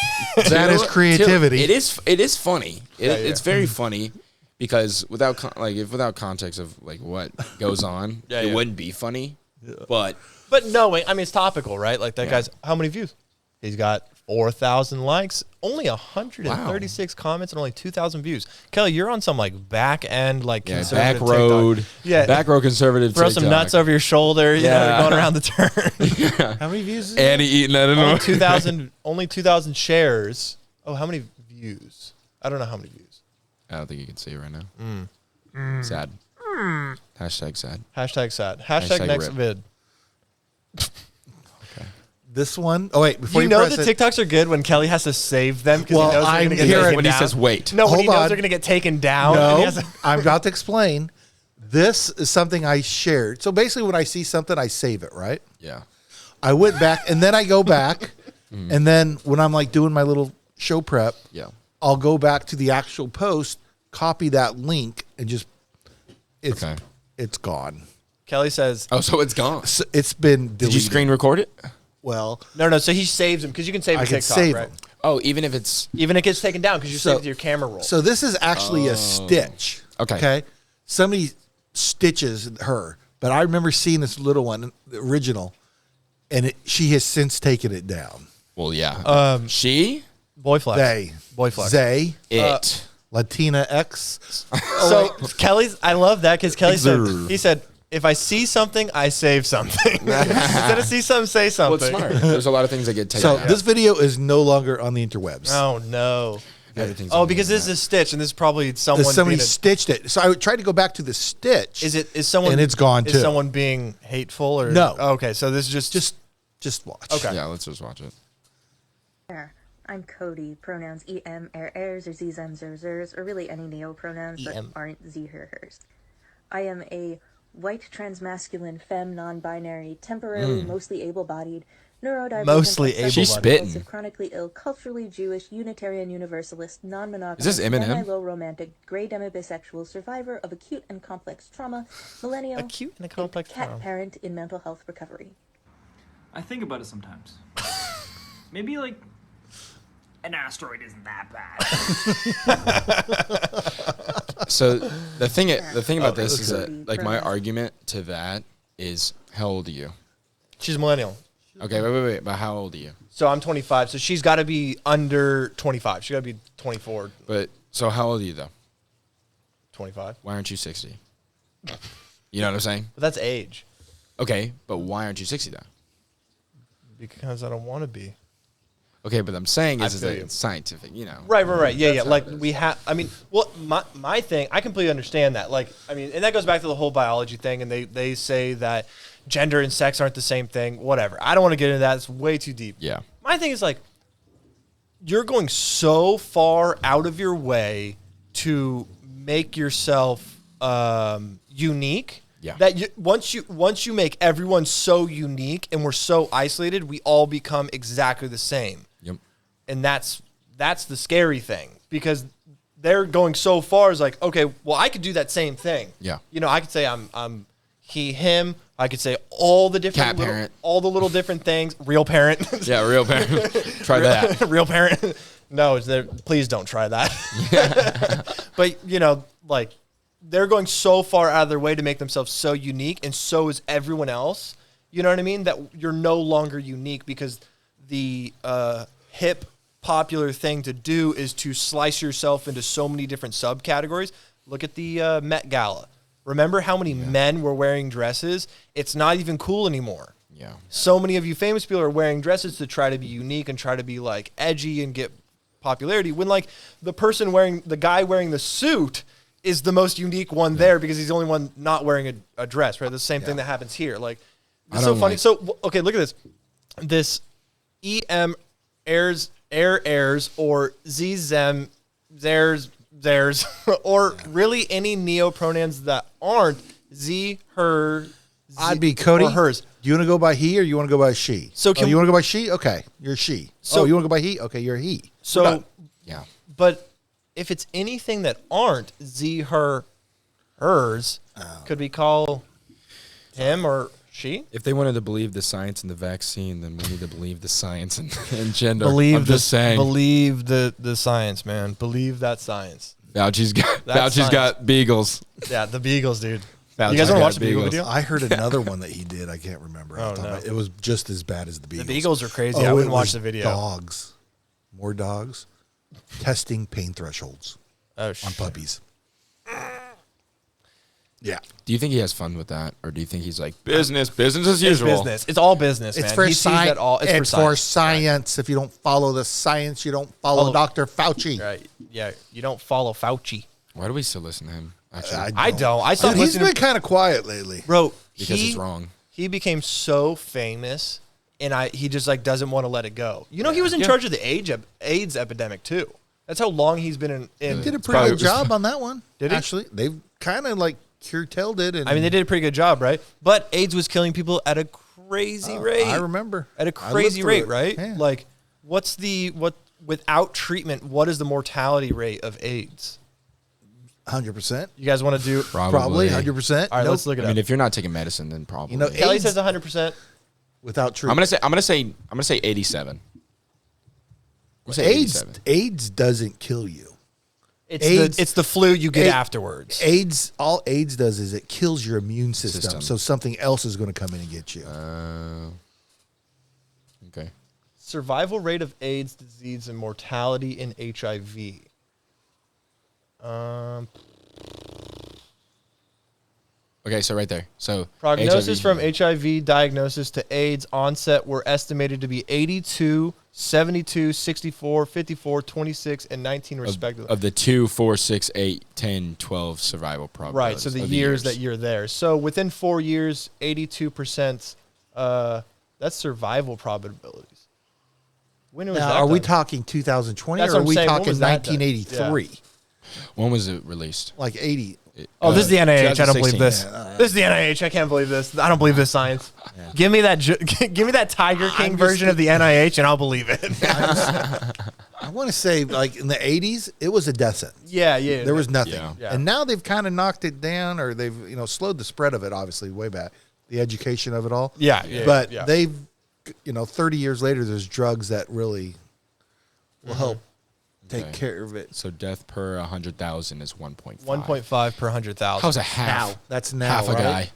That is Two, creativity. It is funny. It's yeah. very funny because without context of like what goes on, Yeah, it yeah. wouldn't be funny. But But knowing, I mean, it's topical, right? Like that guy's, how many views? He's got 4,000 likes, only 136 comments, and only 2,000 views. Kelly, you're on some like back end, like yeah, conservative back road, TikTok. Yeah, back row conservative. throw some TikTok. nuts over your shoulder. You know, Yeah. going around the turn. How many views is Annie eating that. I don't know. only 2,000 shares. Oh, how many views? I don't know how many views. I don't think you can see it right now. Sad. Hashtag sad. Hashtag sad. Hashtag Hashtag next rip. vid. this one? Oh, wait. Before You you, know press the it, TikToks are good when Kelly has to save them because Well, he knows they're I'm going to get here taken when he down. says wait. No, when he Hold knows on. they're going to get taken down. and he No, has to- I'm about to explain. This is something I shared. So basically, when I see something, I save it, right? Yeah. I went back, and then I go back, and then when I'm like doing my little show prep, Yeah. I'll go back to the actual post, copy that link, and just Okay. it's gone. Kelly says, Oh, so it's gone. So it's been deleted. Did you screen record it? Well, no. So he saves them because you can save I a can TikTok, save right? them. Oh, even if it's Even it gets taken down because you So- saved it to your camera roll. So this is actually a stitch. Okay. Okay. Somebody stitches her, but I remember seeing this little one, the original, and she has since taken it down. well, yeah. She Boy flex. They, Boy flex. they, it. Latina X. So Kelly's, I love that because Kelly said, Exer. he said, if I see something, I save something. Instead of see something, say Well, something. it's smart. There's a lot of things that get taken So out. this video is no longer on the interwebs. Oh no. Everything's Oh, on because the this is a stitch, and this is probably someone. Somebody being a- stitched it. So I tried to go back to the stitch. is someone? And it's gone Is too. someone being hateful or No. Oh, okay, so this is just watch. Okay. Yeah, let's just watch it. I'm Cody. Pronouns em, ers, or zem, zers, or really any neo-pronouns that em. aren't z, her, hers. I am a white, transmasculine, femme, non-binary, temporarily mostly able-bodied, neurodivergent, Mostly obsessive, She's able-bodied. spitting. compulsive, chronically ill, culturally Jewish, Unitarian Universalist, non-monogamous, Is this Eminem? semi-low romantic, gray demisexual, survivor of acute and complex trauma, millennial, Acute and complex cat trauma. parent in mental health recovery. I think about it sometimes. Maybe like an asteroid isn't that bad. So the thing about this is that like my argument to that is, how old are you? She's a millennial. Okay, wait. But how old are you? So I'm 25. So she's got to be under 25. She got to be 24. But so how old are you though? 25. Why aren't you 60? You know what I'm saying? But that's age. Okay, but why aren't you 60 though? Because I don't want to be. Okay, but I'm saying is that you. it's scientific, you know. Right. Yeah. Like we have, I mean, well, my thing, I completely understand that. Like, I mean, and that goes back to the whole biology thing. And they say that gender and sex aren't the same thing, whatever. I don't want to get into that. It's way too deep. Yeah. My thing is like, you're going so far out of your way to make yourself unique. Yeah. That once you make everyone so unique and we're so isolated, we all become exactly the same. Yep. And that's the scary thing, because they're going so far as like, okay, well, I could do that same thing. Yeah. You know, I could say I'm he, him. I could say all the different all the little different things. Real parent. Yeah, real parent. Try that. Real parent. No, please don't try that. But you know, like, they're going so far out of their way to make themselves so unique, and so is everyone else. You know what I mean? That you're no longer unique, because the hip, popular thing to do is to slice yourself into so many different subcategories. Look at the Met Gala. Remember how many men were wearing dresses? It's not even cool anymore. Yeah. So many of you famous people are wearing dresses to try to be unique and try to be like edgy and get popularity, when like the guy wearing the suit is the most unique one there, because he's the only one not wearing a dress, right? The same thing that happens here. Like, it's so funny. So, okay, look at this. This EM airs or ZZem theirs or really any neo-pronouns that aren't Z, her, I'd be Cody. or hers. Do you want to go by he or you want to go by she? So you want to go by she? Okay, you're she. So you want to go by he? Okay, you're he. So, yeah. But if it's anything that aren't Z, her, hers, could we call him or she? If they wanted to believe the science in the vaccine, then we need to believe the science in gender. Believe I'm just saying. Believe the science, man. Believe that science. Fauci's got beagles. Yeah, the beagles, dude. Fauci's You guys want to got watch the beagle beagles. video? I heard another one that he did. I can't remember. Oh, no. It was just as bad as the beagles. The beagles are crazy. I wouldn't it watch was the video. Dogs. More dogs. Testing pain thresholds on puppies. Yeah. Do you think he has fun with that, or do you think he's like business as usual? It's business. It's all business, man. It's for He sees that all. It's for science. If you don't follow the science, you don't follow Dr. Fauci. Right. Yeah. You don't follow Fauci. Why do we still listen to him? Actually, I don't. I stopped Dude, he's listening. been kind of quiet lately. Bro, because he's wrong. He became so famous, and he just like doesn't want to let it go. You know, he was in charge of the AIDS epidemic too. That's how long he's been in. He did a pretty good job on that one. Did he? Actually, they've kind of like curtailed it. And I mean, they did a pretty good job, right? But AIDS was killing people at a crazy rate. I remember. At a I lived crazy through rate, it. right? Yeah. Like, without treatment, what is the mortality rate of AIDS? 100%. You guys want to do Probably 100%. All right, let's look it I up. mean, if you're not taking medicine, then probably. You know, Kelly AIDS says 100%. without treatment. I'm gonna say 87. I'm gonna say 87. AIDS doesn't kill you. It's the flu you get afterwards. All AIDS does is it kills your immune system. So something else is going to come in and get you. Okay. Survival rate of AIDS disease and mortality in HIV. Okay, so right there. So Prognosis HIV. from HIV diagnosis to AIDS onset were estimated to be 82, 72, 64, 54, 26, and 19 respectively. Of the 2, 4, 6, 8, 10, 12 survival probabilities. Right, so the years that you're there. So within 4 years, 82%, that's survival probabilities. When was Now, that are we done? talking 2020 That's or what are I'm we saying. When talking was that done? 1983? When was it released? Like 80. Oh, this is the NIH. I don't believe 2016. this. This is the NIH. I can't believe this. I don't believe this science. Give me that. Give me that Tiger King version of the NIH, and I'll believe it. I want to say, like in the 80s, it was a death sentence. Yeah. There was nothing. Yeah. And now they've kind of knocked it down, or they've slowed the spread of it, obviously, way back. The education of it all. Yeah. But they've, 30 years later, there's drugs that really will help take care of it. So death per 100,000 is 1.5. 1.5 per 100,000. How's a half? Now. That's now, half a right? guy.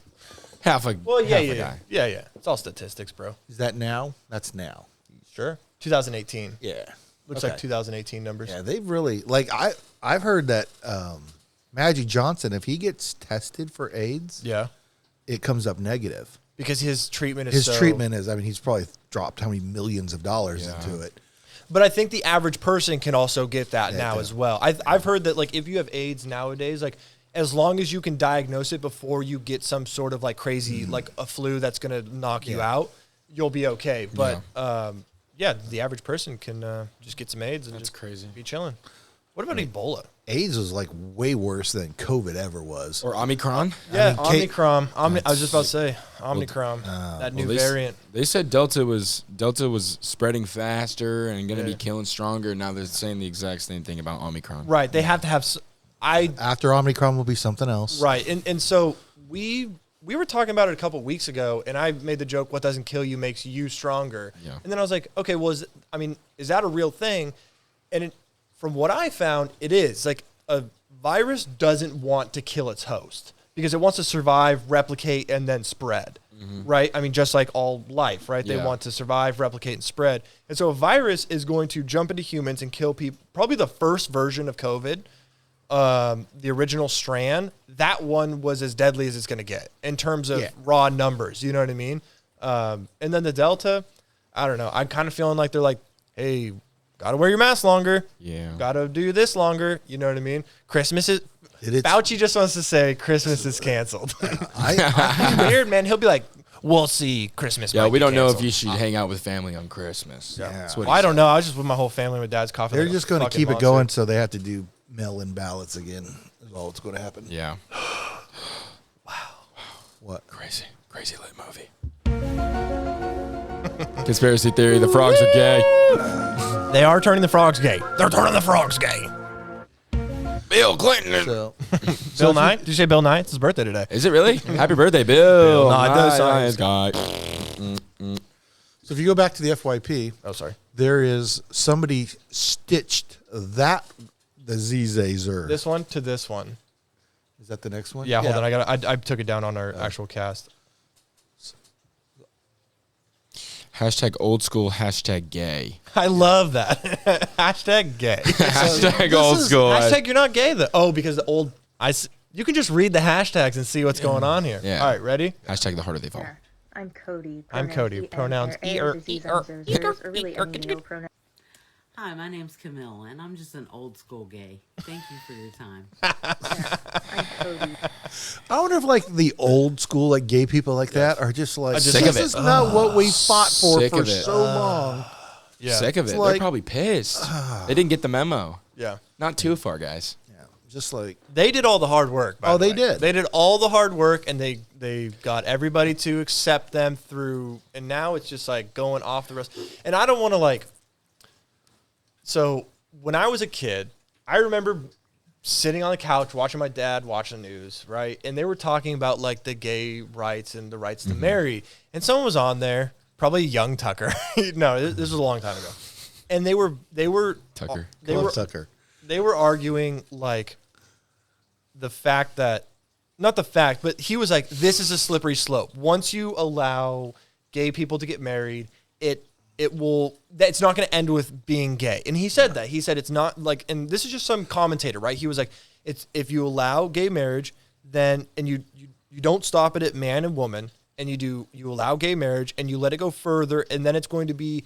Half a Well, yeah, half a yeah, guy. It's all statistics, bro. Is that now? That's now. Sure. 2018. Yeah. Looks Okay. like 2018 numbers. Yeah, they've really I've heard that Magic Johnson, if he gets tested for AIDS, it comes up negative. Because his treatment is his treatment is, I mean, he's probably dropped how many millions of dollars into it. But I think the average person can also get that now as well. I've heard that, like, if you have AIDS nowadays, like, as long as you can diagnose it before you get some sort of, like, crazy, like, a flu that's going to knock you out, you'll be okay. But, the average person can just get some AIDS and crazy. Be chilling. What about Ebola? AIDS was, like, way worse than COVID ever was. Or Omicron? Yeah, Omicron. I was just about to say, Omicron, that new variant. They said Delta was spreading faster and going to be killing stronger. Now they're saying the exact same thing about Omicron. Right. They have to have... After Omicron will be something else. Right. And so we were talking about it a couple weeks ago, and I made the joke, what doesn't kill you makes you stronger. Yeah. And then I was like, okay, well, is that a real thing? And from what I found, it is. Like, a virus doesn't want to kill its host because it wants to survive, replicate, and then spread, right? I mean, just like all life, right? They want to survive, replicate, and spread. And so a virus is going to jump into humans and kill people. Probably the first version of COVID, the original strand, that one was as deadly as it's going to get in terms of raw numbers. You know what I mean? And then the Delta, I don't know. I'm kind of feeling like they're like, hey, got to wear your mask longer. Yeah. Got to do this longer. You know what I mean? Christmas is... Fauci just wants to say Christmas is canceled. Weird, man. He'll be like, we'll see. Christmas might we be don't know if canceled. you should hang out with family on Christmas. Yeah. That's what Well, I don't know. I was just with my whole family. My dad's coughing. They're like just a going to fucking keep it monster. going, so they have to do mail-in ballots again. Is all that's going to happen. Yeah. Wow. What? Crazy lit movie. Conspiracy theory, the frogs are gay. They are turning the frogs gay. They're turning the frogs gay. Bill Clinton. Bill Nye? Did you say Bill Nye? It's his birthday today. Is it really? Happy birthday, Bill. Nye does Nice guy. So if you go back to the FYP, there is somebody stitched the Zzer. This one to this one. Is that the next one? Yeah, hold on. I took it down on our actual cast. Hashtag old school, hashtag gay. I love that. Hashtag gay. Hashtag old school. Hashtag you're not gay though. Oh, because the old you can just read the hashtags and see what's going on here. Yeah. All right, ready? Hashtag the harder they fall. I'm Cody. I'm Cody. Pronouns Hi, my name's Camille, and I'm just an old school gay. Thank you for your time. I'm Cody. I wonder if like the old school like gay people like that are just like Sick this of it. is not what we fought for Sick of it. so long. Sick of it. It's They're like- probably pissed. They didn't get the memo. Yeah. Not too far, guys. Just like They did all the hard work. By Oh, the they way. did. They did all the hard work, and they got everybody to accept them through. And now it's just like going off the rest. And I don't want to like. So when I was a kid, I remember sitting on the couch watching my dad watch the news, right? And they were talking about like the gay rights and the rights to marry. And someone was on there, probably young Tucker. No, this was a long time ago. And they were Tucker. Tucker. They were arguing like the fact that not the fact, but he was like, this is a slippery slope. Once you allow gay people to get married, it's not going to end with being gay. And he said that. He said it's not like, and this is just some commentator, right? He was like, it's if you allow gay marriage, then and you don't stop it at man and woman, and you allow gay marriage and you let it go further, and then it's going to be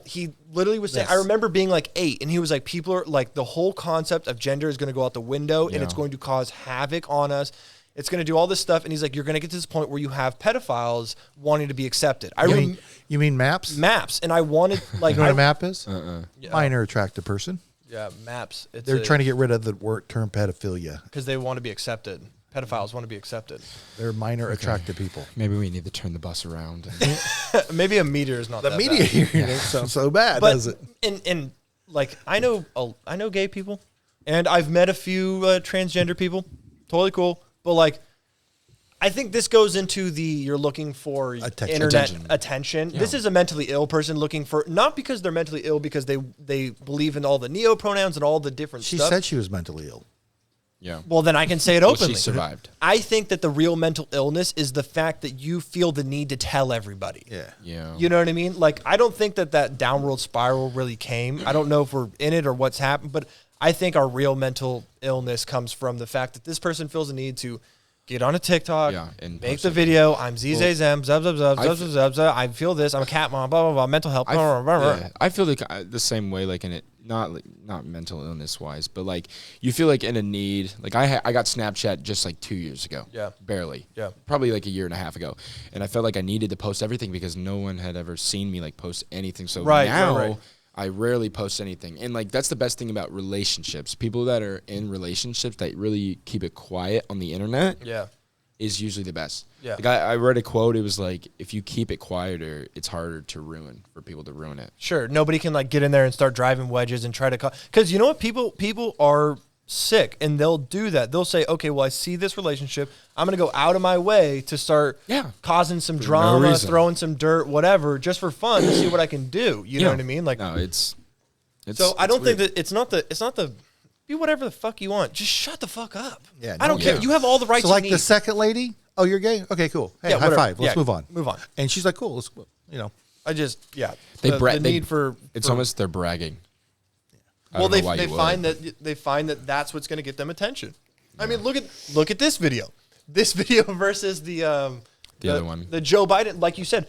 he literally was saying, I remember being like 8, and he was like, people are like, the whole concept of gender is going to go out the window, and it's going to cause havoc on us. It's going to do all this stuff. And he's like, you're going to get to this point where you have pedophiles wanting to be accepted. You mean MAPS? MAPS. And I wanted, like, you know what a MAP is? Yeah. Minor attracted person. Yeah, MAPS. They're trying to get rid of the word term pedophilia. Because they want to be accepted. Pedophiles want to be accepted. They're minor attracted people. Maybe we need to turn the bus around. Maybe a meter is not the that media bad. here don't sound so bad, But does it? And like, I know gay people, and I've met a few transgender people. Totally cool. But like, I think this goes into you're looking for internet attention. Yeah. This is a mentally ill person looking for, not because they're mentally ill, because they believe in all the neo-pronouns and all the different She stuff. said she was mentally ill. Yeah. Well, then I can say it openly. She survived. I think that the real mental illness is the fact that you feel the need to tell everybody. Yeah. You know what I mean? Like, I don't think that downward spiral really came. I don't know if we're in it or what's happened, but I think our real mental illness comes from the fact that this person feels the need to get on a TikTok, and make the video. I'm ZZZM, zub. I feel this. I'm a cat mom, blah, blah, blah, mental health. I feel like the same way, like in it, not mental illness wise, but like you feel like in a need. Like I got Snapchat just like 2 years ago. Yeah. Barely. Yeah. Probably like a year and a half ago. And I felt like I needed to post everything because no one had ever seen me like post anything. So now I rarely post anything. And like that's the best thing about relationships. People that are in relationships that really keep it quiet on the internet is usually the best. Yeah. Like I read a quote, it was like, if you keep it quieter, it's harder to ruin, for people to ruin it. Sure. Nobody can like get in there and start driving wedges and try to because you know what? People are sick and they'll do that. They'll say, okay, well, I see this relationship. I'm going to go out of my way to start causing some drama, throwing some dirt, whatever, just for fun to see what I can do. You know what I mean? Like, no, it's so I don't think that it's not the be whatever the fuck you want. Just shut the fuck up. Yeah, I don't care. You have all the rights. So like you need. the second lady, oh, you're gay? Okay, cool. Hey, high five. Let's move on. Move on. And she's like, cool. Let's, I just the need for it's almost they're bragging. Well, they find that that's what's going to get them attention. I mean, look at this video. This video versus the other one, the Joe Biden. Like you said,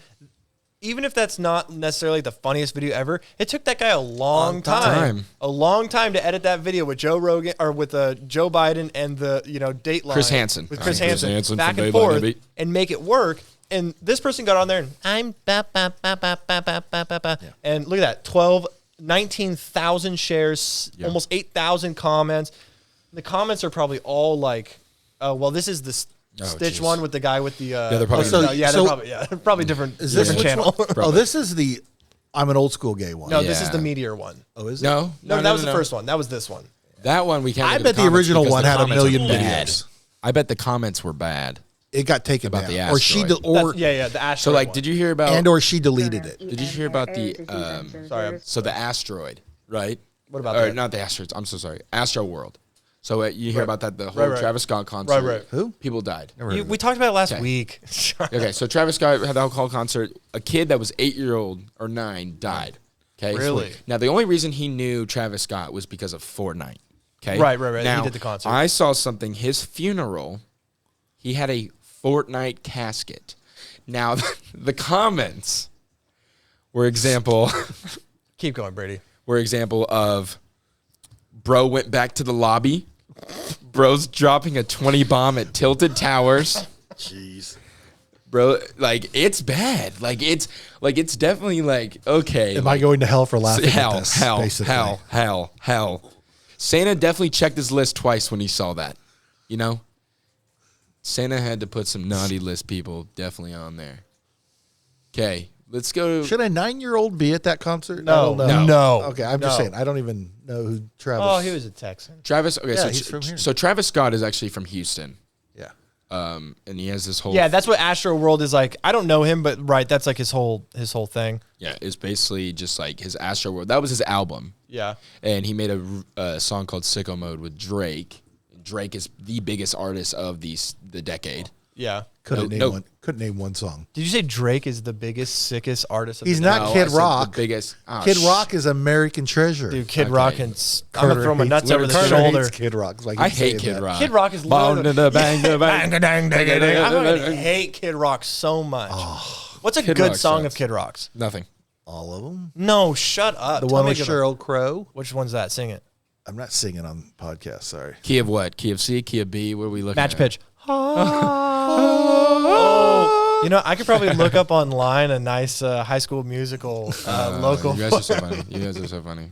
even if that's not necessarily the funniest video ever, it took that guy a long time to edit that video with Joe Rogan or with Joe Biden and the Dateline Chris Hansen with Chris Hansen back and forth and make it work. And this person got on there and I'm and look at that 19,000 shares, almost 8,000 comments. The comments are probably all like, well, this is the Stitch one with the guy with the. They're probably they're probably different. Is this different channel. Oh, this is the I'm an old school gay one. No, this is the Meteor one. Oh, is it? No, that was the first one. That was this one. That one we can't. I bet the original one had a million videos. I bet the comments were bad. It got taken about down. the asteroid. The asteroid. So like, did you hear about or she deleted it? Did you hear about the so the asteroid, right? What about that? Not the asteroids. I'm so sorry. Astro World. So you hear about that, the whole Travis Scott concert. Right. Who? People died. We talked about it last week. Okay, so Travis Scott had the alcohol concert. A kid that was 8-year-old or 9 died. Okay. Really? Now, the only reason he knew Travis Scott was because of Fortnite. Okay. Right. Now, he did the concert. I saw something. His funeral, he had a Fortnite casket. Now, the comments were example. Keep going, Brady. Were example of, bro went back to the lobby. Bro's dropping a 20 bomb at Tilted Towers. Jeez. Bro, like, it's bad. Like, it's definitely like, okay. Am I going to hell for laughing hell, at this? Hell, basically? hell. Santa definitely checked his list twice when he saw that. You know? Santa had to put some naughty list people definitely on there. Okay, let's go. Should a 9-year-old be at that concert? No. Okay, I'm just saying. I don't even know who Travis. Oh, he was a Texan. Travis. Okay, Yeah, he's from here. So Travis Scott is actually from Houston. Yeah. And he has this whole. Yeah, that's what Astro World is like. I don't know him, but that's like his whole thing. Yeah, it's basically just like his Astro World. That was his album. Yeah. And he made a song called Sicko Mode with Drake. Drake is the biggest artist of the decade. Yeah. Couldn't name one song. Did you say Drake is the biggest, sickest artist of He's the not decade? Kid Rock. The biggest. Oh, Kid Rock is American treasure. Dude, Kid Rock and I'm gonna throw my nuts over the shoulder. Kid Rock. Like I hate Kid Rock. Kid Rock is literally I hate Kid Rock so much. What's a good song of Kid Rock's? Nothing. All of them? No, shut up. The one with Sheryl Crow? Which one's that? Sing it. I'm not singing on podcast, sorry. Key of what? Key of C? Key of B? What are we looking at? Match pitch. You know, I could probably look up online a nice High School Musical local. You guys are so funny.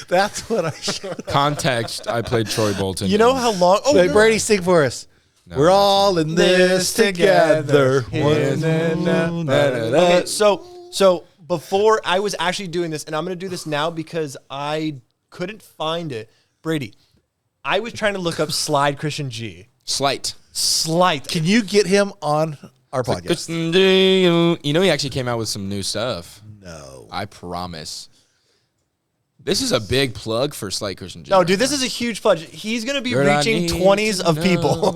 That's what I should. Context, I played Troy Bolton. You know how long? Oh, Wait, Brady, sing for us. No, we're all in this together. Okay, so before I was actually doing this, and I'm going to do this now because I couldn't find it. Brady, I was trying to look up Slide Christian G. Slight Slight. Can you get him on our podcast? You know, he actually came out with some new stuff. No. I promise. This is a big plug for Slight Christian G. No, dude, this is a huge pledge. He's going to be Girl, I reaching need 20s to of know. people.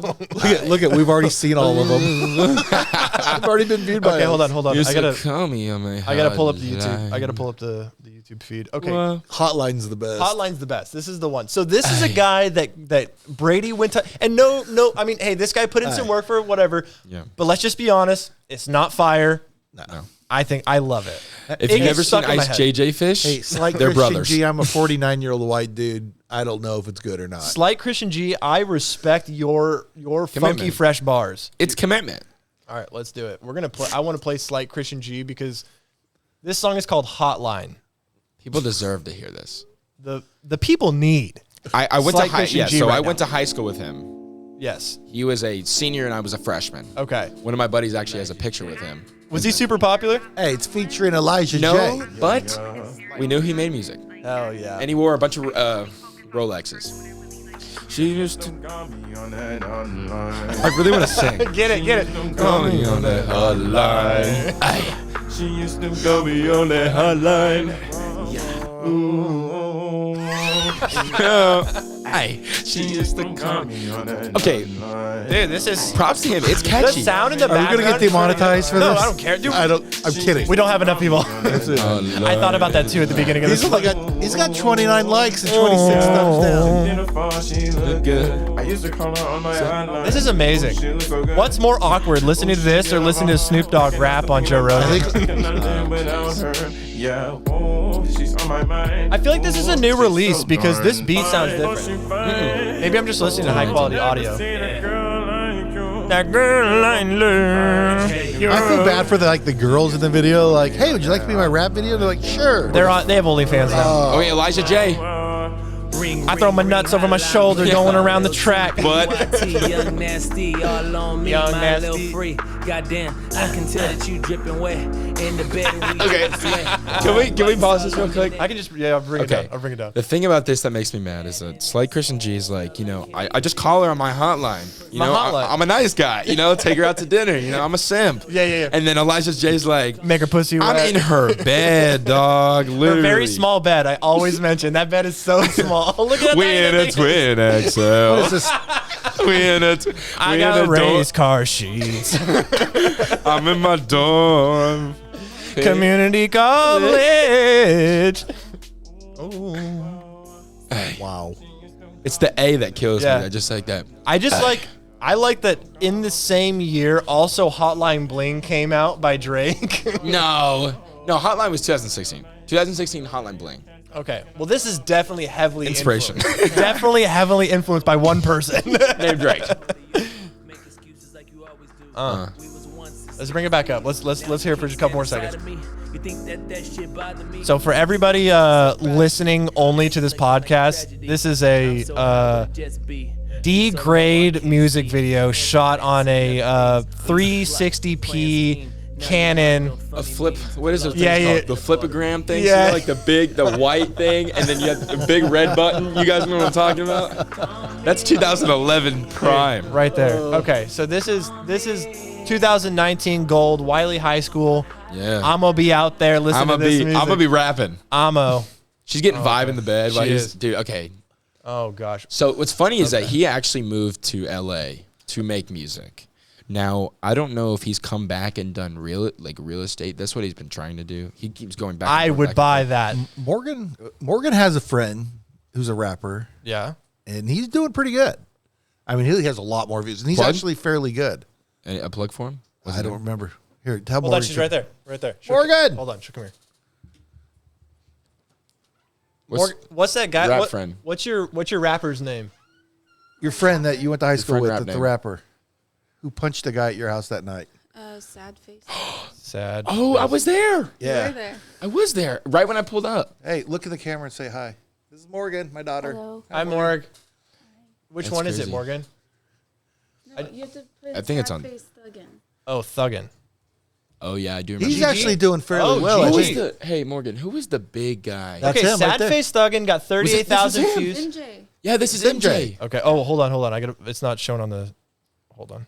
Look at, we've already seen all of them. I've already been viewed by Okay, hold us. on. You're I gotta so calmy on my I gotta pull up the hotline. YouTube. I gotta pull up the YouTube feed. Okay. What? Hotline's the best. Hotline's the best. This is the one. So this is a guy that Brady went to, and no, I mean, hey, this guy put in some work for whatever. Yeah. But let's just be honest, it's not fire. No. I think I love it. If It you've gets ever stuck seen in my Ice head. JJ Fish, Hey, Slight they're Christian brothers. G, I'm a 49-year-old white dude. I don't know if it's good or not. Slight Christian G, I respect your funky Commitment. fresh bars. It's commitment. All right, let's do it. We're gonna play. I want to play Slight Christian G because this song is called Hotline. People deserve to hear this. The people need. I went to Slight high. Christian Yeah, G so right I now. went to high school with him. Yes. He was a senior and I was a freshman. Okay. One of my buddies actually has a picture with him. Was he super popular? Hey, it's featuring Elijah No, J. but we knew he made music. Oh yeah. And he wore a bunch of Rolexes. She used to I really want to sing. Get it. Call me on that hotline. She used to call me on that hotline. Hey, She used to call me on that okay, Dude, this is props to him. It's the catchy. sound in the Are we background. going to get demonetized for No, this? I don't care. Dude, I'm kidding. we don't have enough people. I thought about that too at the beginning of He's this. only he's got 29 likes and 26 thumbs down. She looked good. I used to call her on my hotline. This is amazing. She looked so good. What's more awkward, listening to this or listening to Snoop Dogg rap on Joe Rogan? I think Cannot live without her. Yeah, oh, she's on my mind. I feel like this is a new release because this beat sounds different. Maybe I'm just listening to high quality audio. That girl I love. I feel bad for the girls in the video. Like, hey, would you like to be in my rap video? They're like, sure. They have OnlyFans now. Oh, yeah, Elijah J. I throw my nuts over my shoulder going around the track. But Young nasty, all on me, Young my nasty. little free. Goddamn, I can tell that you dripping wet in the bed. okay, can we pause this real quick? I can just I'll bring it Okay. down. I'll bring it down. The thing about this that makes me mad is that Slight Christian G is like, I just call her on my hotline. My hotline. I'm a nice guy. Take her out to dinner. I'm a simp. Yeah. And then Elijah J's like, Make her pussy I'm wet. in her bed, dog. Her Literally. very small bed. I always mention that bed is so small. Look at that. We in a twin XL. What is this? We in a. I got race car sheets. I'm in my dorm. Community college. Wow. It's the A that kills Yeah. me. I just like that. I like that in the same year also Hotline Bling came out by Drake. No, Hotline was 2016. 2016 Hotline Bling. Okay. Well, this is definitely heavily Inspiration. influenced. Definitely heavily influenced by one person. Named Drake. Let's bring it back up. Let's hear it for just a couple more seconds. So for everybody listening only to this podcast, this is a D-grade music video shot on a 360p Canon. A flip. What is it? Yeah. Called? The flipogram thing. Yeah. So like the white thing, and then you have the big red button. You guys know what I'm talking about? That's 2011 prime. Right there. Okay, so this is 2019 gold Wiley High School. Yeah. I'm gonna be out there listening to this music. I'm gonna be rapping. Amo. She's getting vibe in the bed. While She he's, is. dude. Okay. Oh gosh. So what's funny is that he actually moved to LA to make music. Now, I don't know if he's come back and done real estate. That's what he's been trying to do. He keeps going back. I would buy that. Morgan has a friend who's a rapper, Yeah. and he's doing pretty good. I mean, he has a lot more views, and he's Plug? actually fairly good. A plug for him? I don't remember. Here, tell Hold Morgan. on, she's right there. Right there. Morgan! Hold on, come here. What's that guy? rap friend? What's your rapper's name? Your friend that you went to high school friend with, rap the name. rapper, who punched a guy at your house that night. Sad face. Sad. Oh, I was there. Yeah. You were there. I was there right when I pulled up. Hey, look at the camera and say hi. This is Morgan, my daughter. Hello. Hi, Morg. Which That's one is it, crazy. Morgan? No, you have to put I think it's on- sad face Thuggin. Oh, Thuggin. Oh yeah, I do remember. He's actually doing fairly Oh, well. I Who was think. hey Morgan? Who was the big guy? That's Okay, him right Sad there. Face Thuggin got 38,000 this was him. views. MJ. Yeah, this is MJ. MJ. Okay. Oh, hold on. I got. It's not shown on the. Hold on.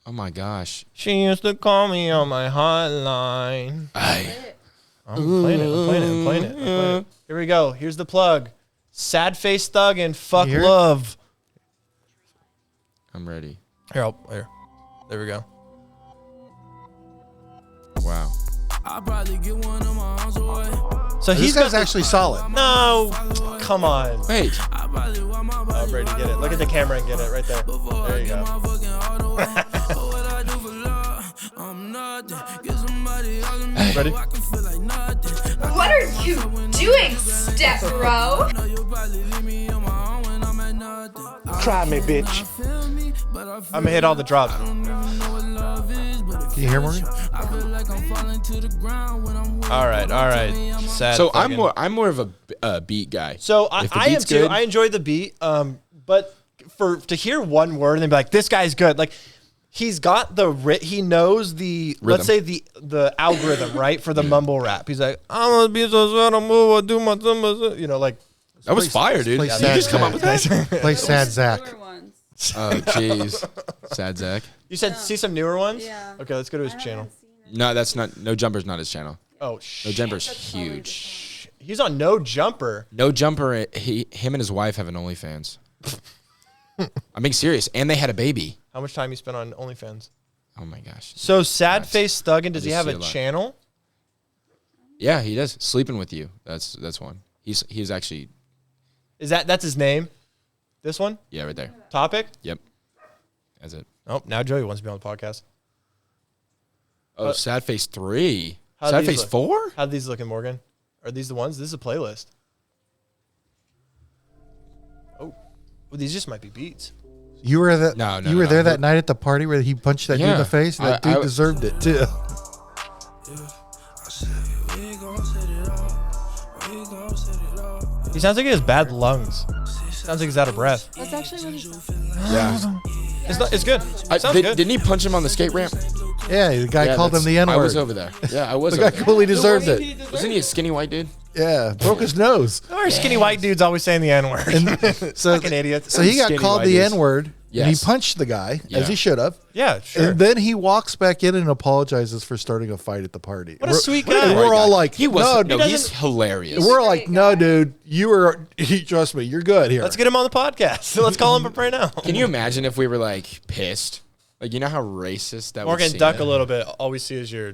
Oh my gosh. She used to call me on my hotline. I'm playing it. Here we go. Here's the plug. Sad face thug and fuck love. I'm ready. Here. There we go. Wow. So this guy's actually solid. No, come on. Wait. Oh, Brady, get it. Look at the camera and get it right there. There you go. Ready? What are you doing, step bro? Try me, bitch. I'm gonna hit all the drops. Can you hear Morgan? All right. Sad. So fucking- I'm more of a beat guy. So If the I am beat's too. good- I enjoy the beat. But to hear one word and then be like, this guy's good. Like he's got he knows the Rhythm. let's say the algorithm, right? For the mumble rap. He's like, I'm gonna be so sad, I'm gonna do my you know, like That was fire, dude. play You Sad just come up with that? Play Sad Zach. Oh, jeez. Sad Zach. You said see some newer ones? Yeah. Okay, let's go to his channel. No, that's not. No Jumper's not his channel. Oh, No Jumper's huge. He's on No Jumper. No Jumper. Him and his wife have an OnlyFans. I'm being serious, and they had a baby. How much time you spent on OnlyFans? Oh my gosh. So Sad Face Thuggin, does I he just have see a a lot. channel? Yeah, he does. Sleeping with You. That's one. He's actually. That's his name? This one? Yeah, right there. Topic? Yep. That's it. Oh, now Joey wants to be on the podcast. Oh, Sad Face 3. How'd Sad these Face look? 4? How'd these look in Morgan? Are these the ones? This is a playlist. Oh, these just might be beats. You were there No. that night at the party where he punched that dude in the face. And that dude deserved it too. He sounds like he has bad lungs. Sounds like he's out of breath. That's actually what he said. Yeah. It's good. Sounds good. Didn't he punch him on the skate ramp? Yeah, the guy called him the N-word. I was over there. Yeah, I was The over guy there. fully deserved it. Wasn't he a skinny white dude? Yeah, broke his nose. Why are skinny white dudes always saying the N-word? So, Fucking idiots. So he got Skinny called white the dudes. N-word, and he Yes. punched the guy, Yeah. as he should have. Yeah, sure. And then he walks back in and apologizes for starting a fight at the party. What a sweet guy. And we're all like, He was. no, No, he's hilarious. we're like, no, dude, trust me, you're good here. Let's get him on the podcast. Let's call him up right now. Can you imagine if we were like pissed? Like, you know how racist that would Morgan, seem? duck a little bit. All we see is your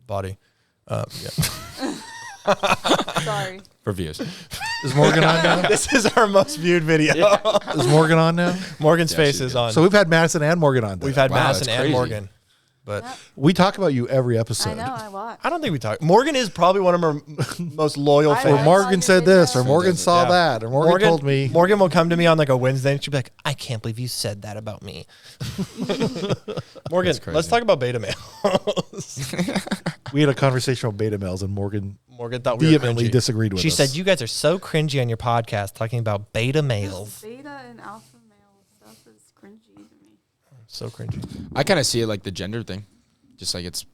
body. Yeah. Sorry. For views. Is Morgan on now? This is our most viewed video. Is Morgan on now? Morgan's Yeah, face she's is good. on. So we've had Madison and Morgan on. We've had Wow, Madison that's and crazy. Morgan. But We talk about you every episode. I know, I watch. I don't think we talk. Morgan is probably one of our most loyal I fans. Or Morgan said this, or Morgan saw Yeah. that, or Morgan told me. Morgan will come to me on like a Wednesday and she'll be like, I can't believe you said that about me. Morgan, crazy. let's talk about beta males. We had a conversation about beta males, and Morgan thought we were vehemently cringy. disagreed with She us. said, you guys are so cringy on your podcast talking about beta males. Beta and alpha male stuff is cringy to me. So cringy. I kind of see it like the gender thing. Just like it's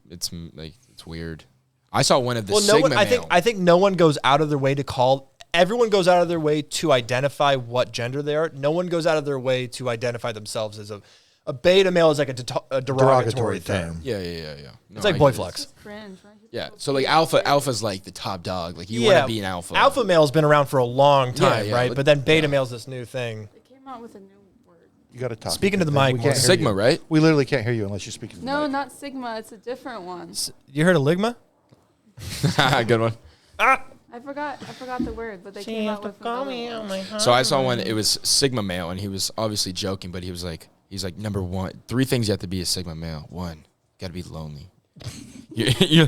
weird. I saw one of the Well, no Sigma one. I think no one goes out of their way to call. Everyone goes out of their way to identify what gender they are. No one goes out of their way to identify themselves as a beta male is like a derogatory thing. term. Yeah. No, It's like I boy get it. It's flex. cringe, right? Yeah. So like alpha's like the top dog. Like you want to be an alpha. Alpha male's been around for a long time, yeah, right? but- But then beta male's this new thing. They came out with a new word. You got to talk. Speaking to the We mic, can't Morgan. hear Sigma, you. right? We literally can't hear you unless you speak to the No, mic. not Sigma. It's a different one. You heard of Ligma? Good one. I forgot the word, but they came out with another one. So I saw one. It was Sigma male, and he was obviously joking, but he's like, number one, 3 things you have to be a Sigma male. 1, got to be lonely. You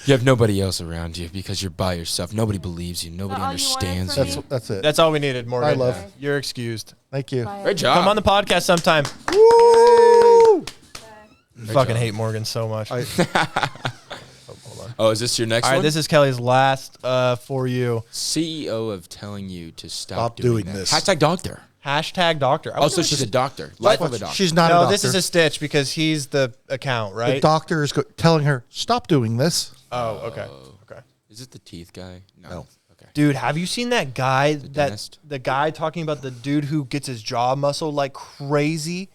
have nobody else around you because you're by yourself. Nobody believes you. Nobody all you wanted understands from you. me? That's it. That's all we needed, Morgan. I love- You're excused. Thank you. Bye. Great job. Come on the podcast sometime. Woo! Fucking hate Morgan so much. Oh, is this your next All right, one? this is Kelly's last for you. CEO of telling you to Stop stop doing that. this. Hashtag doctor. Hashtag doctor. I Oh, wonder so what she's this- a doctor. Life of a doctor. She's not a No, doctor. this is a Stitch because he's the account, The right? doctor is telling her, stop doing this. Oh, okay. Okay. Is it the teeth guy? No. Okay. Dude, have you seen that guy? dentist? The guy talking about the dude who gets his jaw muscle like crazy?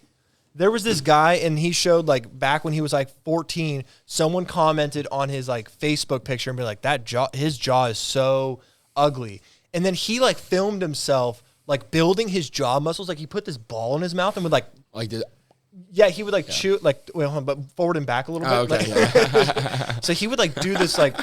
There was this guy, and he showed like back when he was like 14. Someone commented on his like Facebook picture and be like, his jaw is so ugly. And then he like filmed himself like building his jaw muscles. Like he put this ball in his mouth and would like this. Yeah, he would like chew like but forward and back a little bit. Okay. So he would like do this like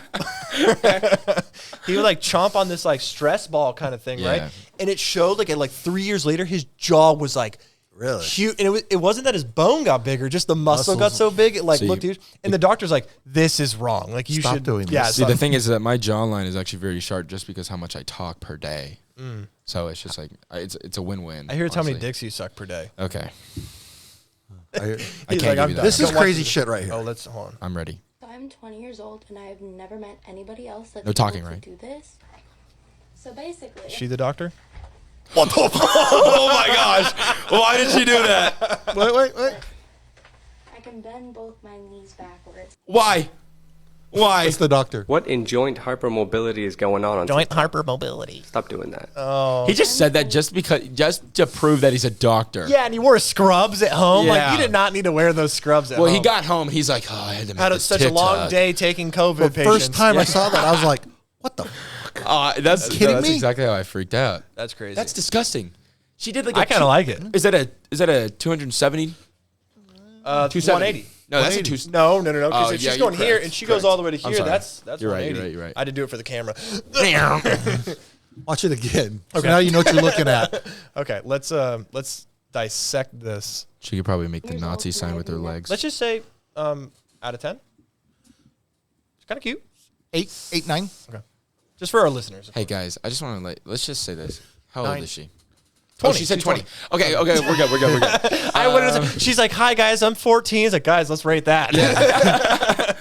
he would like chomp on this like stress ball kind of thing, right? And it showed like at like 3 years later, his jaw was like really huge, and it wasn't that his bone got bigger, just the muscle got so big it like looked huge. And the doctor's like, "This is wrong. Like you should doing this." Yeah, See, the thing is that my jawline is actually very sharp just because how much I talk per day. So it's just like it's a win-win. I hear how many dicks you suck per day. Okay. I can't like, give you that. This is Don't watch crazy this. shit right here. Oh, let's hold on. I'm ready. So I'm 20 years old and I've never met anybody else that's No talking, able to right? do this. So basically, Is she the doctor? What the oh my gosh. Why did she do that? Wait. I can bend both my knees backwards. Why? It's the doctor. What in joint hypermobility is going on Joint TikTok? hypermobility. Stop doing that. Oh. He just said that just to prove that he's a doctor. Yeah, and he wore scrubs at home. Like Yeah. you did not need to wear those scrubs at home. Well, he got home. He's like, oh, I had to make had this such a long TikTok. day taking COVID The patients. first time I saw that, I was like, "What the?" That's kidding that's me? exactly how I freaked out. That's crazy. That's disgusting. She did like I kind of like it. Is that a 270? 180. No, that's a 180. 2. No. Because Oh, if yeah, she's you're going here correct. and she goes Correct. all the way to I'm here, sorry. that's You're right, 180. you're right. I had to do it for the camera. Watch it again. So Okay. now you know what you're looking at. Okay, let's dissect this. She could probably make the Nazi sign with her legs. Let's just say out of 10. It's kind of cute. 8, 9. Okay. Just for our listeners. Hey guys, I just want to let's just say this. How 9. old is she? 20. Oh, she said She's 20. Okay, we're good. She's like, "Hi guys, I'm 14." He's like, "Guys, let's rate that."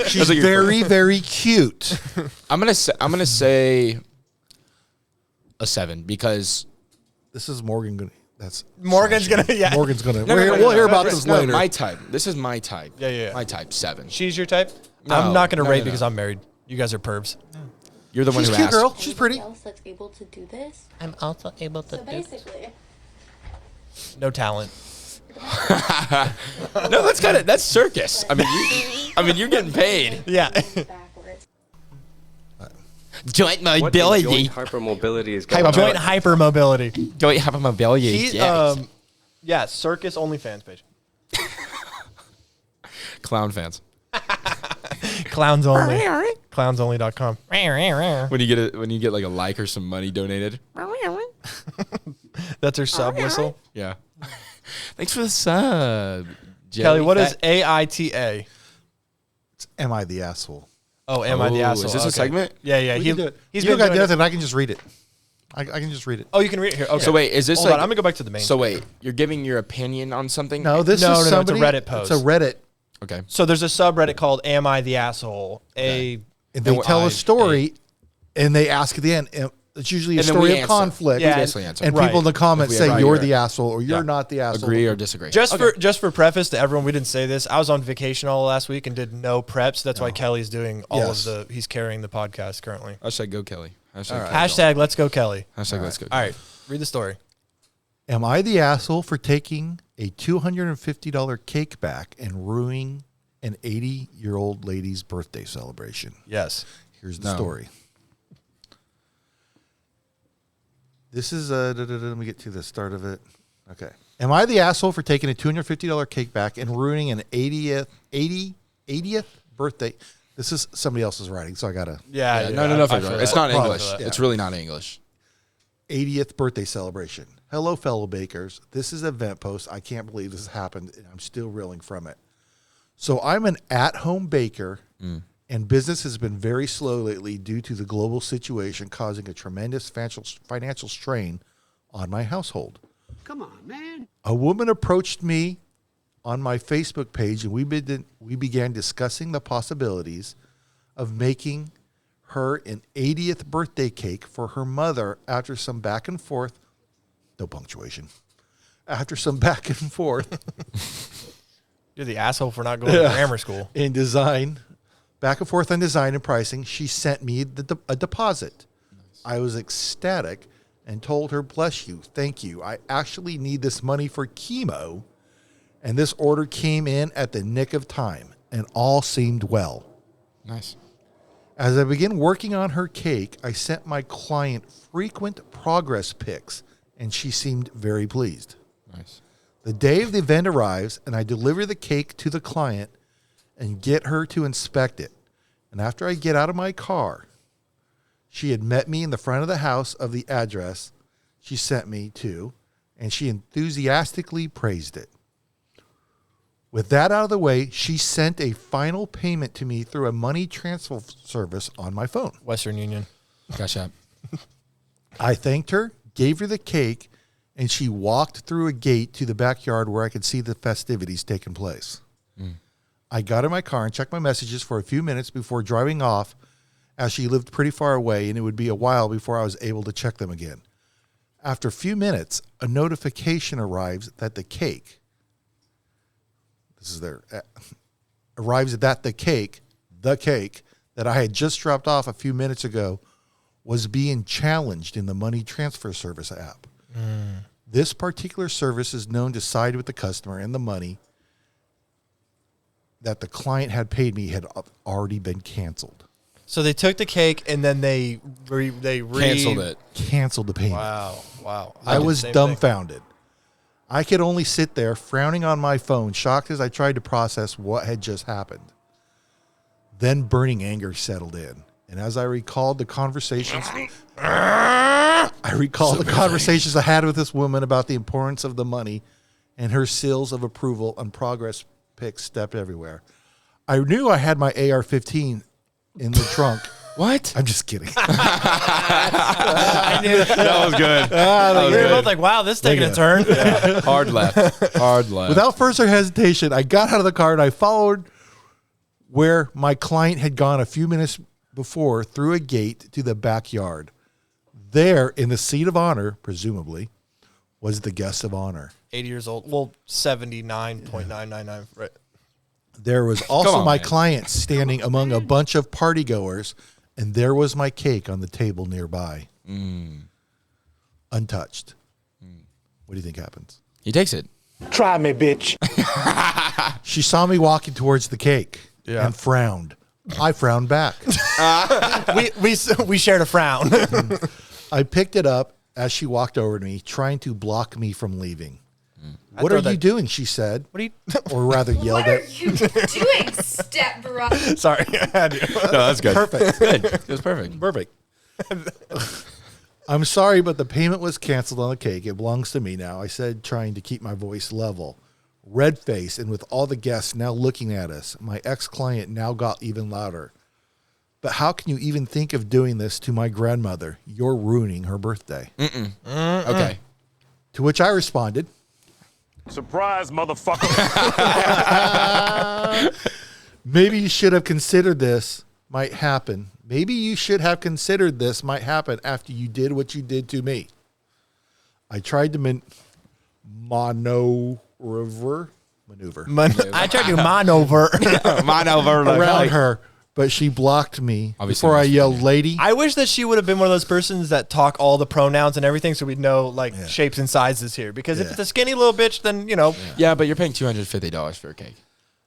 She's very, very cute. I'm gonna say a 7 because This is Morgan. Morgan's gonna. Yeah. Morgan's gonna. No, we'll hear about this later. My type. This is my type. Yeah. My type 7. She's your type. No, I'm not gonna no, rate no, because no. I'm married. You guys are pervs. You're the one She's who cute, asked. girl. She's pretty. Anybody else that's able to do this? I'm also able to So basically, No talent. No, that's circus. I mean, you're getting paid. Yeah. backwards. Joint What in mobility. joint hypermobility is going on? Joint hypermobility. Joint hypermobility. He's yeah, circus OnlyFans page. Clown fans. Clowns only. Clownsonly.com. When you get like a like or some money donated. That's her sub whistle. Yeah. Thanks for the sub. Kelly, what is AITA? It's Am I the Asshole? Oh, am I the asshole? Is this a segment? Yeah. We can do it. He's you been got doing nothing. I can just read it. I can just read it. Oh, you can read it here. Okay. So wait, is this Hold like? on, I'm gonna go back to the main. So wait, you're giving your opinion on something? No, this No, is no, it's a somebody. Reddit post. It's a Reddit. Okay. So there's a subreddit called "Am I the Asshole?" And they tell a story, and they ask at the end. It's usually a And then we story of answer. conflict. Yeah, basically answer. And Right. people in the comments If we say agree, you're right. the asshole or you're Yeah. not the asshole. Agree or disagree? Just for preface to everyone, we didn't say this. I was on vacation all last week and did no preps. That's why Kelly's doing all Yes. of the. He's carrying the podcast currently. Hashtag go Kelly. Hashtag, Hashtag Let's Go Kelly. Hashtag let's go. All right, read the story. Am I the asshole for taking a $250 cake back and ruining an 80-year-old lady's birthday celebration? Yes. Here's the No. story. This is let me get to the start of it. Okay. Am I the asshole for taking a $250 cake back and ruining an 80th birthday? This is somebody else's writing, so I got to Yeah. No. I feel It's that. not Probably. English. Yeah. It's really not English. 80th birthday celebration. Hello, fellow bakers. This is an event post. I can't believe this happened, and I'm still reeling from it. So I'm an at-home baker, and business has been very slow lately due to the global situation causing a tremendous financial strain on my household. Come on, man. A woman approached me on my Facebook page, and we began discussing the possibilities of making her an 80th birthday cake for her mother after some back and forth. No punctuation. After some back and forth. You're the asshole for not going to grammar school. In design, back and forth on design and pricing, she sent me a deposit. Nice. I was ecstatic and told her, bless you, thank you. I actually need this money for chemo, And this order came in at the nick of time, and all seemed well. Nice. As I began working on her cake, I sent my client frequent progress pics, and she seemed very pleased. Nice. The day of the event arrives, and I deliver the cake to the client and get her to inspect it. And after I get out of my car, she had met me in the front of the house of the address she sent me to, and she enthusiastically praised it. With that out of the way, she sent a final payment to me through a money transfer service on my phone. Western Union. Cash App. I thanked her, gave her the cake, and she walked through a gate to the backyard where I could see the festivities taking place. I got in my car and checked my messages for a few minutes before driving off, as she lived pretty far away, and it would be a while before I was able to check them again. After a few minutes, a notification arrives that the cake, arrives that the cake that I had just dropped off a few minutes ago was being challenged in the money transfer service app. This particular service is known to side with the customer, and the money that the client had paid me had already been canceled. So they took the cake and then they Canceled it. Canceled the payment. Wow. I was dumbfounded. I could only sit there frowning on my phone, shocked as I tried to process what had just happened. Then burning anger settled in. And as I recalled the conversations I had with this woman about the importance of the money and her seals of approval and progress pics stepped everywhere, I knew I had my AR-15 in the trunk. What? I'm just kidding. I knew That was good. We were both like, wow, this is taking a turn. Yeah. Hard left. Hard left. Without further hesitation, I got out of the car and I followed where my client had gone a few minutes before through a gate to the backyard. There, in the seat of honor, presumably, was the guest of honor. 80 years old. Well, 79.999. Right. There was also my client standing among a bunch of partygoers, and there was my cake on the table nearby. Untouched. What do you think happens? He takes it. Try me, bitch. She saw me walking towards the cake and frowned. I frowned back. We shared a frown. I picked it up as she walked over to me, trying to block me from leaving. What are you doing? She said. What are you? Or rather yelled at. What are you doing, step bro? Sorry. I had to. No, that's good. Perfect. Good. It was perfect. Perfect. I'm sorry, but the payment was canceled on the cake. It belongs to me now, I said, trying to keep my voice level. Red face, and with all the guests now looking at us, my ex-client now got even louder. But how can you even think of doing this to my grandmother? You're ruining her birthday. Okay. To which I responded, Surprise, motherfucker. maybe you should have considered this might happen. Maybe you should have considered this might happen after you did what you did to me. I tried to maneuver. I tried to maneuver around her, but she blocked me before I yelled, lady. I wish that she would have been one of those persons that talk all the pronouns and everything so we'd know shapes and sizes here. Because if it's a skinny little bitch, then, you know. Yeah, but you're paying $250 for a cake.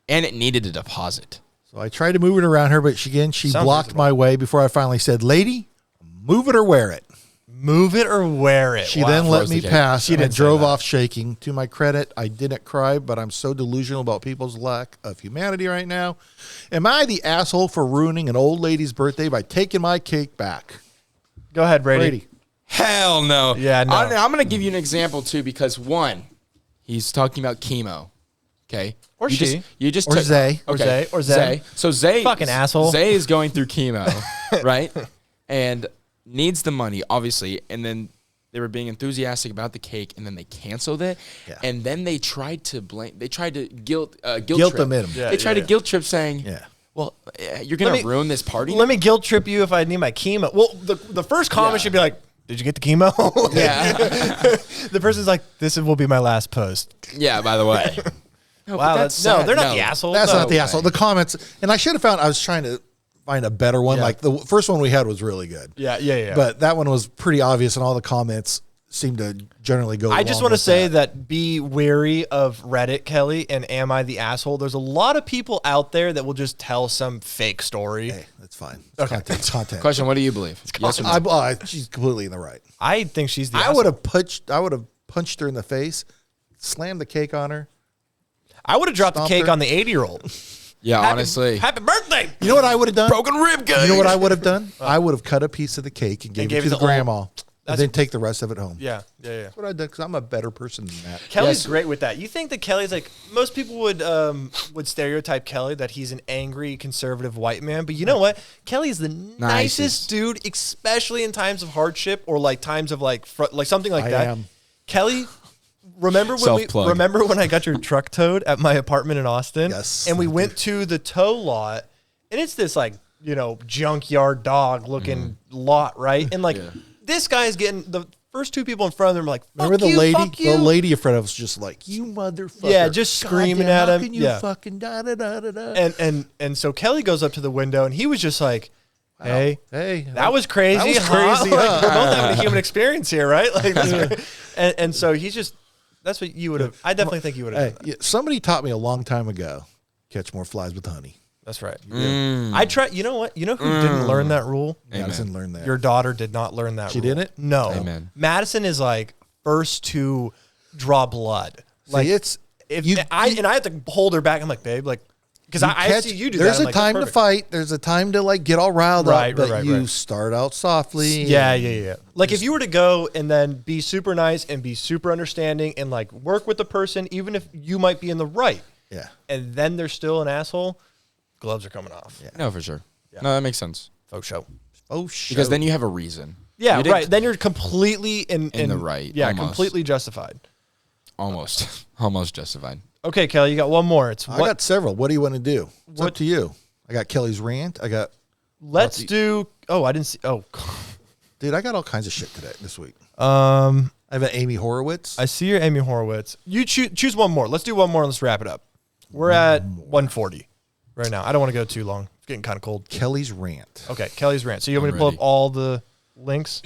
And it needed a deposit. So I tried to move it around her, but she blocked my way before I finally said, lady, move it or wear it. Move it or wear it. She then let me pass and I drove off shaking. To my credit, I didn't cry, but I'm so delusional about people's lack of humanity right now. Am I the asshole for ruining an old lady's birthday by taking my cake back? Go ahead, Brady. Hell no. Yeah, no. I'm going to give you an example, too, because, one, he's talking about chemo. Okay? Or Zay. Or Zay. So Zay. Fucking asshole. Zay is going through chemo, right? And needs the money, obviously, and then they were being enthusiastic about the cake, and then they canceled it, and then they tried to guilt trip them in. They tried to guilt trip, saying, well, you're going to ruin this party? Let me guilt trip you if I need my chemo. Well, the first comment should be like, did you get the chemo? Yeah. The person's like, this will be my last post. Yeah, by the way. Wow, they're not the asshole. That's not the asshole. The comments, and I should have found, I was trying to find a better one. Yeah. Like the first one we had was really good. Yeah. But that one was pretty obvious, and all the comments seem to generally go. I just want to say that be wary of Reddit, Kelly, and am I the asshole? There's a lot of people out there that will just tell some fake story. Hey, that's fine. Okay. It's content. Question: what do you believe? Yes or no? She's completely in the right. I think she's the I asshole. would have punched her in the face, slammed the cake on her. I would have dropped the cake her. on the 80-year-old. Yeah, honestly. Happy birthday! You know what I would have done? Broken rib cake. You know what I would have done? I would have cut a piece of the cake and gave it to the grandma, and then take the rest of it home. Yeah. That's what I'd done because I'm a better person than that. Kelly's great with that. You think that Kelly's like most people would stereotype Kelly that he's an angry conservative white man, but you know what? Kelly's the nicest dude, especially in times of hardship or like times of like something like that. am. Kelly, remember when I got your truck towed at my apartment in Austin? Yes. And we went to the tow lot, and it's this like junkyard dog looking lot, right? And like this guy's getting the first two people in front of them are like, remember the lady? The lady in front of us was just like, you motherfucker. Yeah, just screaming at him. How can you fucking da-da-da-da-da? And so Kelly goes up to the window and he was just like, hey, hey, that was crazy. That was crazy, Like, huh? we're both having a human experience here, right? Like, and so he's just, that's what you would have, I definitely think you would have. Hey, somebody taught me a long time ago, catch more flies with honey. That's right. I try. You know what? You know who didn't learn that rule? Madison learned that. Your daughter did not learn that. She rule. didn't? No. Amen. Madison is like first to draw blood. Like it's I have to hold her back. I'm like, babe, like because I see you do there's that. There's a time to fight. There's a time to like get all riled up. But you start out softly. Yeah. Like if you were to go and then be super nice and be super understanding and like work with the person, even if you might be in the right. Yeah. And then they're still an asshole. Gloves are coming off. Yeah. No, for sure. Yeah. No, that makes sense. Faux show. Because then you have a reason. Yeah, right. Then you're completely in the right. Yeah, almost. completely justified. Almost justified. Okay, Kelly, you got one more. I got several. What do you want to do? It's up to you. I got Kelly's rant. Let's do. Oh, I didn't see. Oh, dude, I got all kinds of shit this week. I have an Amy Horowitz. I see your Amy Horowitz. You choose one more. Let's do one more and let's wrap it up. We're at 140 right now. I don't want to go too long. It's getting kind of cold. Kelly's rant. Okay, Kelly's rant. So you want me to pull up all the links?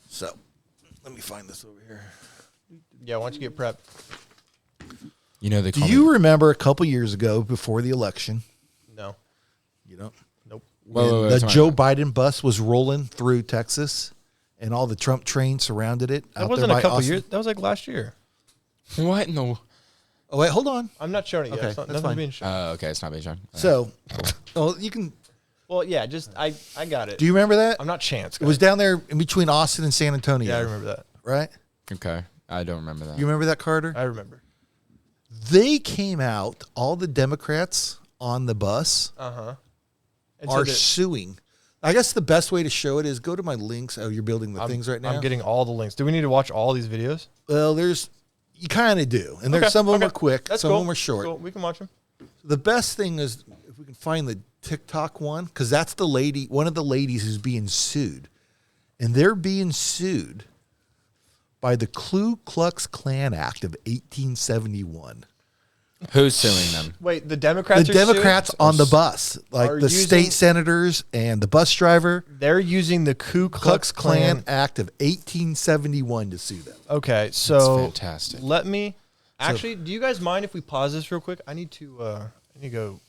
So, let me find this over here. Yeah, why don't you get prepped? You know, do you remember a couple years ago before the election? No. You don't? Nope. When the Joe Biden bus was rolling through Texas and all the Trump train surrounded it. That wasn't a couple years. That was like last year. What? No. Oh, wait, hold on. I'm not showing it yet. Okay, It's not, that's nothing's fine. being shown. Okay, it's not being shown. So, you can. Well, yeah, just I got it. Do you remember that? I'm not Chance. It was down there in between Austin and San Antonio. Yeah, I remember that. Right? Okay. I don't remember that. You remember that, Carter? I remember. They came out, all the Democrats on the bus are suing. I guess the best way to show it is go to my links. Oh, you're building the things right now? I'm getting all the links. Do we need to watch all these videos? Well, you kind of do. And there's some of them are quick. Some of them are short. Cool. We can watch them. The best thing is if we can find the TikTok one, because that's the lady, one of the ladies who's being sued. And they're being sued by the Ku Klux Klan Act of 1871. Who's suing them? Wait, the Democrats The Democrats on the bus, like are the using- state senators and the bus driver. They're using the Ku Klux Klan Act of 1871 to sue them. Okay, so That's fantastic. Let me actually. Do you guys mind if we pause this real quick? I need to go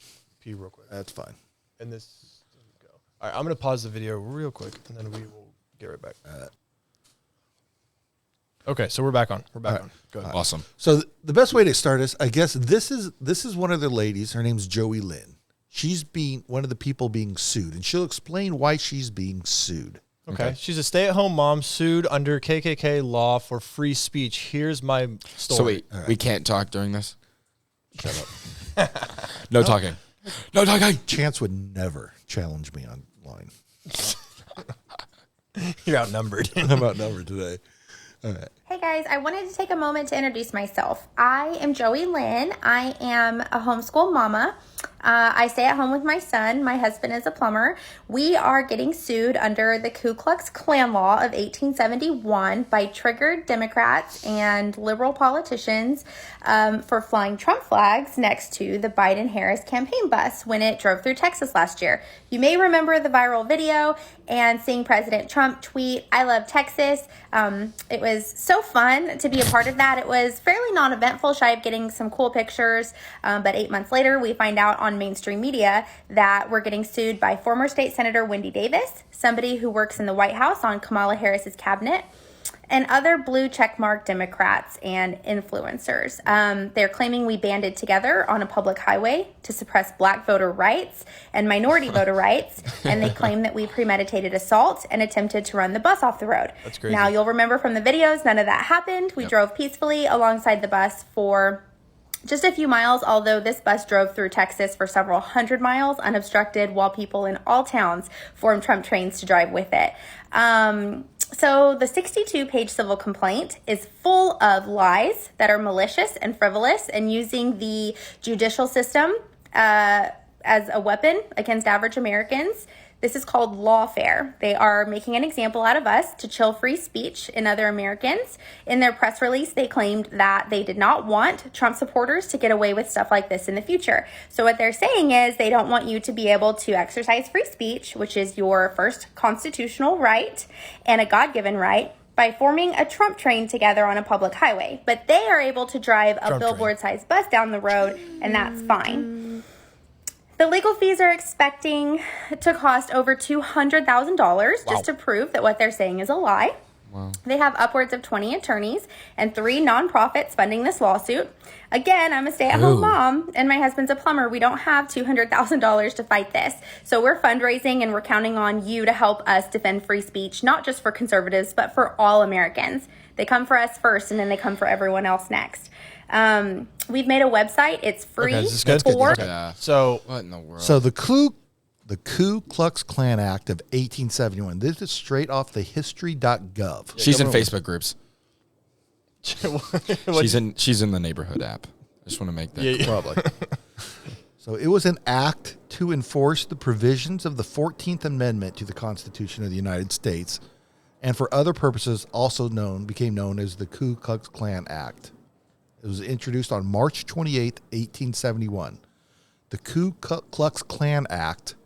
pee real quick. That's fine. And this. Go. All right, I'm gonna pause the video real quick, and then we will get right back. Okay, so we're back on. We're back on. Go ahead. Awesome. So the best way to start is, I guess this is one of the ladies. Her name's Joey Lynn. She's being one of the people being sued, and she'll explain why she's being sued. Okay. She's a stay-at-home mom sued under KKK law for free speech. Here's my story. So wait, we can't talk during this? Shut up. No talking. No talking. Chance would never challenge me online. You're outnumbered. I'm outnumbered today. All right. Hey guys, I wanted to take a moment to introduce myself. I am Joey Lynn. I am a homeschool mama. I stay at home with my son. My husband is a plumber. We are getting sued under the Ku Klux Klan law of 1871 by triggered Democrats and liberal politicians for flying Trump flags next to the Biden-Harris campaign bus when it drove through Texas last year. You may remember the viral video and seeing President Trump tweet, "I love Texas." It was so fun to be a part of that. It was fairly non-eventful, shy of getting some cool pictures. But 8 months later, we find out on mainstream media that we're getting sued by former state senator Wendy Davis, somebody who works in the White House on Kamala Harris's cabinet, and other blue checkmark Democrats and influencers. They're claiming we banded together on a public highway to suppress black voter rights and minority voter rights, and they claim that we premeditated assault and attempted to run the bus off the road. That's crazy. Now, you'll remember from the videos, none of that happened. We drove peacefully alongside the bus for just a few miles, although this bus drove through Texas for several hundred miles unobstructed while people in all towns formed Trump trains to drive with it. So the 62-page civil complaint is full of lies that are malicious and frivolous and using the judicial system as a weapon against average Americans. This is called lawfare. They are making an example out of us to chill free speech in other Americans. In their press release, they claimed that they did not want Trump supporters to get away with stuff like this in the future. So what they're saying is they don't want you to be able to exercise free speech, which is your first constitutional right and a God-given right, by forming a Trump train together on a public highway. But they are able to drive a billboard-sized bus down the road, and that's fine. The legal fees are expecting to cost over $200,000 just to prove that what they're saying is a lie. Wow. They have upwards of 20 attorneys and 3 nonprofits funding this lawsuit. Again, I'm a stay-at-home mom, and my husband's a plumber. We don't have $200,000 to fight this. So we're fundraising, and we're counting on you to help us defend free speech, not just for conservatives, but for all Americans. They come for us first, and then they come for everyone else next. We've made a website. It's free. Okay, is this good? So what in the world? So the Ku Klux Klan Act of 1871. This is straight off the history.gov. She's in Facebook groups. she's in the neighborhood app. I just want to make that public. So it was an act to enforce the provisions of the 14th Amendment to the Constitution of the United States, and for other purposes also became known as the Ku Klux Klan Act. It was introduced on March 28, 1871. The Ku Klux Klan Act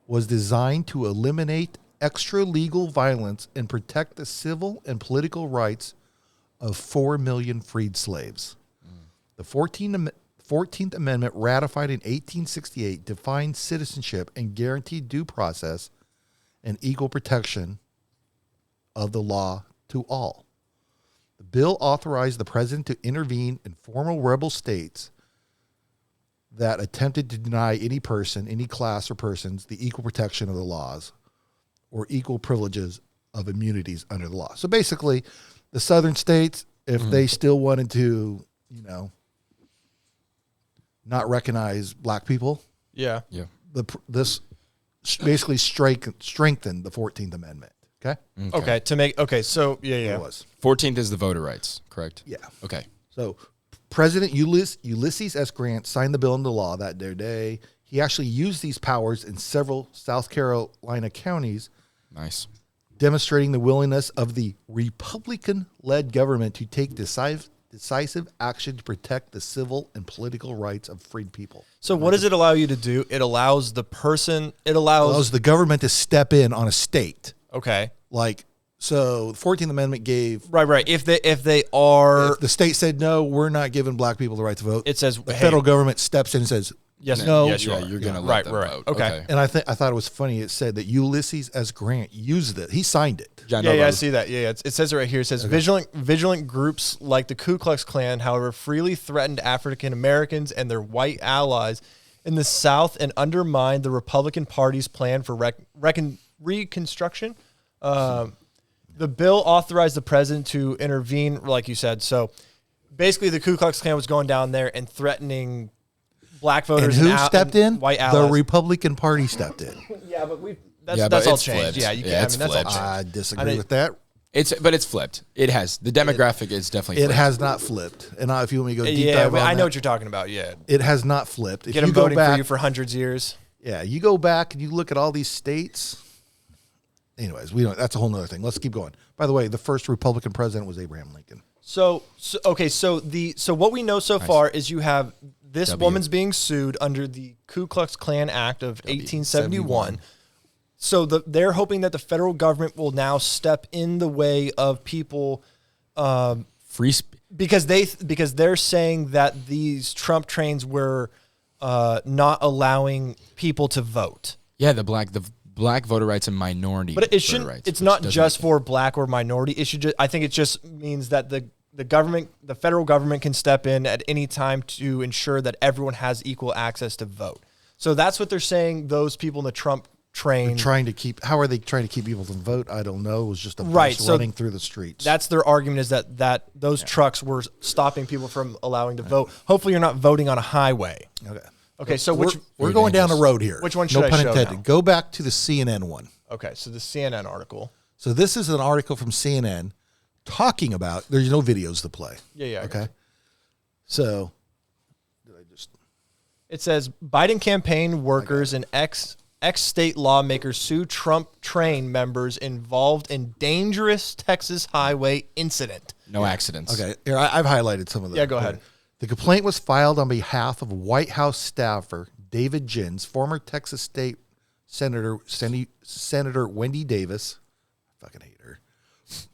was designed to eliminate extra-legal violence and protect the civil and political rights of 4 million freed slaves. The 14th Amendment, ratified in 1868, defined citizenship and guaranteed due process and equal protection of the law to all. The bill authorized the president to intervene in former rebel states that attempted to deny any person, any class or persons, the equal protection of the laws or equal privileges of immunities under the law. So basically, the southern states, if they still wanted to, not recognize black people, this basically strengthened the 14th Amendment. Okay. So It was. 14th is the voter rights, correct? Yeah. Okay. So President Ulysses S. Grant signed the bill into law that day. He actually used these powers in several South Carolina counties. Nice. Demonstrating the willingness of the Republican-led government to take decisive action to protect the civil and political rights of freed people. So what does it allow you to do? It allows the government to step in on a state. Okay. So the 14th Amendment gave... Right. If the state said, no, we're not giving black people the right to vote, it says the federal government steps in and says, yes, no. Yes, you are. You're going to let them vote. Okay. And I thought it was funny. It said that Ulysses S. Grant used it. He signed it. I see that. It says it right here. It says vigilant groups like the Ku Klux Klan, however, freely threatened African Americans and their white allies in the South and undermined the Republican Party's plan for Reconstruction. The bill authorized the president to intervene, like you said. So basically, the Ku Klux Klan was going down there and threatening black voters. And who stepped in? White allies. The Republican Party stepped in. Yeah, but that's all changed. Flipped. That's all changed. I disagree with that. But it's flipped. It has. The demographic is definitely flipped. It has not flipped. And if you want me to go deep Yeah, dive on I know that, what you're talking about. Yeah, it has not flipped. If get them you go voting back, for you for hundreds of years. Yeah, you go back and you look at all these states. Anyways, we don't. That's a whole nother thing. Let's keep going. By the way, the first Republican president was Abraham Lincoln. So what we know so far is you have this woman's being sued under the Ku Klux Klan Act of 1871. So they're hoping that the federal government will now step in the way of people because they're saying that these Trump trains were not allowing people to vote. Yeah, the black voter rights and minority but it shouldn't. voter rights, it's not just for black or minority. It should. I think it just means that the government, the federal government, can step in at any time to ensure that everyone has equal access to vote. So that's what they're saying. Those people in the Trump train They're trying to keep. How are they trying to keep people from vote? I don't know. It was just a bus running through the streets. That's their argument, is that those trucks were stopping people from allowing to vote. Hopefully, you're not voting on a highway. Okay. So we're going down the road here. Which one should I pun show intended. now? Go back to the CNN one. Okay, so the CNN article. So this is an article from CNN talking about. There's no videos to play. Yeah. Okay. So It says Biden campaign workers and ex-state lawmakers sue Trump train members involved in dangerous Texas highway incident. No accidents. Okay, here I've highlighted some of them. Yeah, go ahead. The complaint was filed on behalf of White House staffer David Gins, former Texas State Senator Wendy Davis. I fucking hate her.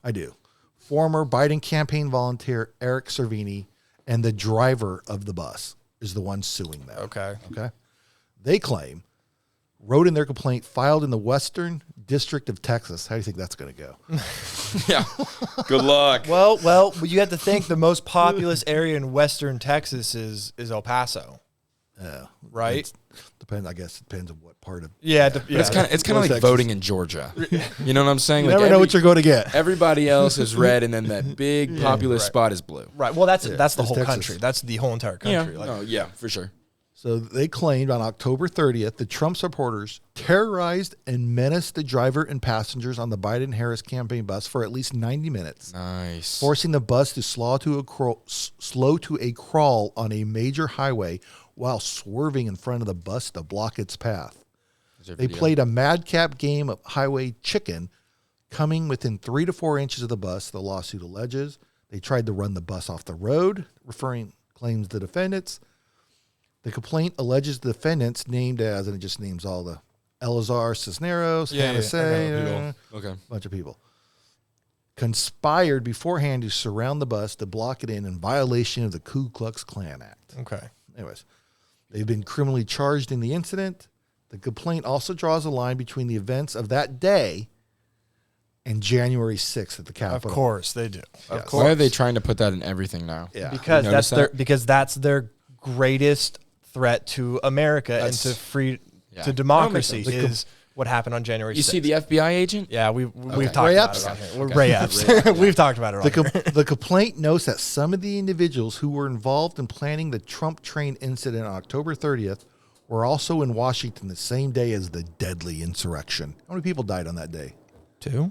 I do. Former Biden campaign volunteer Eric Servini, and the driver of the bus is the one suing them. Okay. They claim, wrote in their complaint, filed in the Western District of Texas. How do you think that's going to go? Yeah. Good luck. Well, you have to think the most populous area in Western Texas is El Paso. Yeah. Right? Depends. I guess it depends on what part of. Yeah. It's kind of like Texas. voting in Georgia. You know what I'm saying? You Like never know what you're going to get. Everybody else is red, and then that big populous spot is blue. Right. Well, that's the whole Texas. country. That's the whole entire country. Yeah, for sure. So they claimed on October 30th that Trump supporters terrorized and menaced the driver and passengers on the Biden-Harris campaign bus for at least 90 minutes. Nice. Forcing the bus to slow to a crawl on a major highway while swerving in front of the bus to block its path. They played a madcap game of highway chicken, coming within 3 to 4 inches of the bus, the lawsuit alleges. They tried to run the bus off the road, claims the defendants. The complaint alleges the defendants named as, and it just names all the Elazar Cisneros, Hannah Say, bunch of people, conspired beforehand to surround the bus to block it in violation of the Ku Klux Klan Act. Okay. Anyways, they've been criminally charged in the incident. The complaint also draws a line between the events of that day and January 6th at the Capitol. Of course they do. Yes. Why are they trying to put that in everything now? Yeah. Because that's their greatest threat to America and to democracy is what happened on January 6th. You see the FBI agent? Yeah, we've talked about it on here. Ray Epps. We've talked about it on here. The complaint notes that some of the individuals who were involved in planning the Trump train incident on October 30th were also in Washington the same day as the deadly insurrection. How many people died on that day? 2?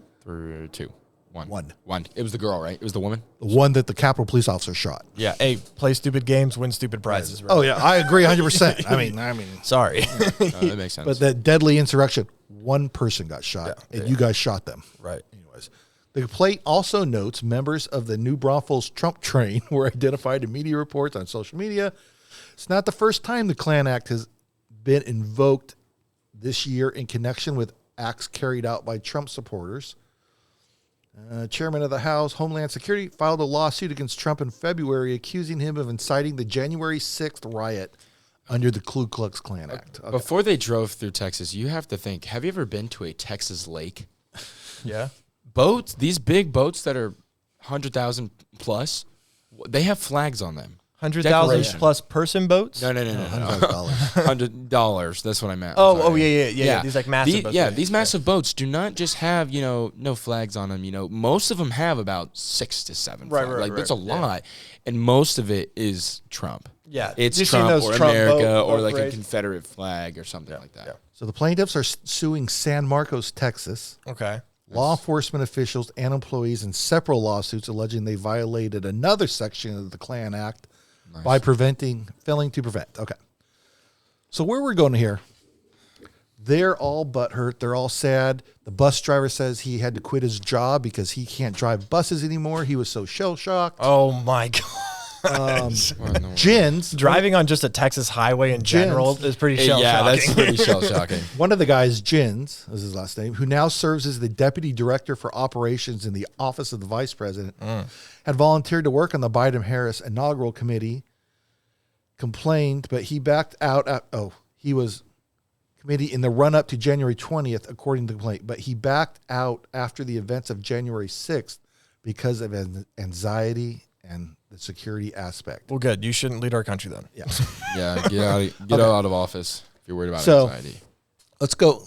2. One. It was the girl, right? It was the woman? The one that the Capitol police officer shot. Yeah. Hey, play stupid games, win stupid prizes. Right? Oh, yeah. I agree 100%. I mean. Sorry. That makes sense. But that deadly insurrection, one person got shot, and you guys shot them. Right. Anyways, the complaint also notes members of the New Braunfels Trump train were identified in media reports on social media. It's not the first time the Klan Act has been invoked this year in connection with acts carried out by Trump supporters. Chairman of the House Homeland Security filed a lawsuit against Trump in February, accusing him of inciting the January 6th riot under the Ku Klux Klan Act. Okay. Before they drove through Texas, you have to think, have you ever been to a Texas lake? Yeah. Boats, these big boats that are 100,000 plus, they have flags on them. 100,000 plus person boats? No. $100. That's what I meant. Yeah. These like massive boats. These massive boats do not just have, no flags on them. Most of them have about 6 to 7 flags. Like, that's a lot. And most of it is Trump. Yeah. It's You've Trump seen or those Trump America boat or like parades. a Confederate flag or something like that. Yeah. So the plaintiffs are suing San Marcos, Texas. Okay. law enforcement officials and employees in several lawsuits alleging they violated another section of the Klan Act by failing to prevent. Okay. So where we're going here, they're all butthurt. They're all sad. The bus driver says he had to quit his job because he can't drive buses anymore. He was so shell-shocked. Oh, my God. Jins. Driving on just a Texas highway in general is pretty shell-shocking. Yeah, that's pretty shell-shocking. One of the guys, Jins, is his last name, who now serves as the deputy director for operations in the office of the vice president, had volunteered to work on the Biden-Harris inaugural committee, complained, but he backed out. He was committee in the run-up to January 20th, according to the complaint, but he backed out after the events of January 6th because of anxiety and the security aspect. Well, good. You shouldn't lead our country then. Yeah. Yeah, get out of office if you're worried about anxiety. Let's go.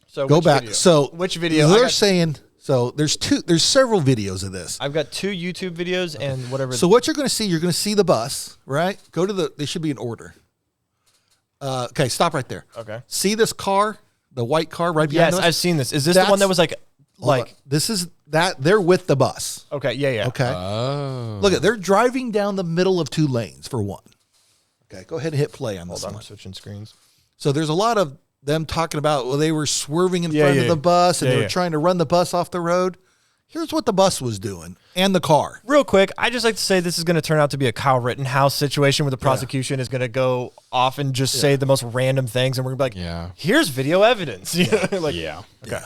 So go back. Video? So which video? They're saying there's several videos of this. I've got 2 YouTube videos and whatever. So what you're going to see the bus, right? Go to they should be in order. Okay, stop right there. Okay. See this car, the white car right behind us? Yes, I've seen this. Is this the one that was like this is that they're with the bus. Okay, yeah. Okay. Oh. Look, they're driving down the middle of 2 lanes for one. Okay, go ahead and hit play on this one. I'm switching screens. So there's a lot of them talking about, they were swerving in front of the bus and they were trying to run the bus off the road. Here's what the bus was doing and the car. Real quick, I just like to say this is going to turn out to be a Kyle Rittenhouse situation where the prosecution is going to go off and just say the most random things, and we're going to be like, here's video evidence. Okay.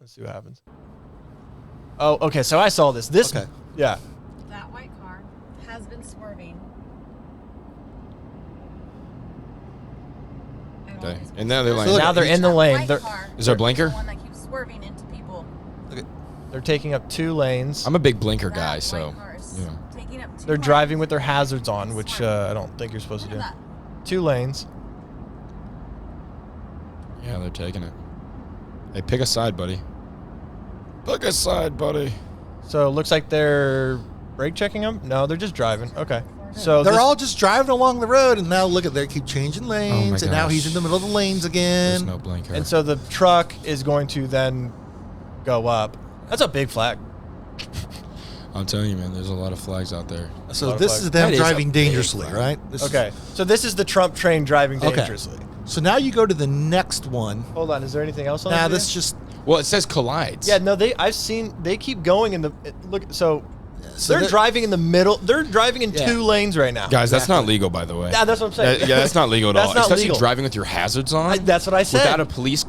Let's see what happens. Oh, okay. So I saw this. Yeah. That white car has been swerving. Okay. And now they're So now they're in the lane. Is there a blinker? The one that keeps swerving into people. They're taking up 2 lanes. I'm a big blinker guy, so Taking up 2 they're driving with their hazards on, which I don't think you're supposed to do. 2 lanes. Yeah, they're taking it. Hey, pick a side, buddy. Pick a side, buddy. So it looks like they're brake checking them? No, they're just driving. Okay. So they're all just driving along the road, and now look at they keep changing lanes, and now he's in the middle of the lanes again. There's no blinker. And so the truck is going to then go up. That's a big flag. I'm telling you, man, there's a lot of flags out there. So this is them driving dangerously, right? So this is the Trump train driving dangerously. So now you go to the next one. Hold on, is there anything else on Nah, the this just... Well, it says collides. Yeah, no, they keep going in the... Look, so they're driving in the middle. They're driving in 2 lanes right now. Guys, that's not legal, by the way. Yeah, that's what I'm saying. That's not legal at all. That's not Especially legal. driving with your hazards on. That's what I said. Without a police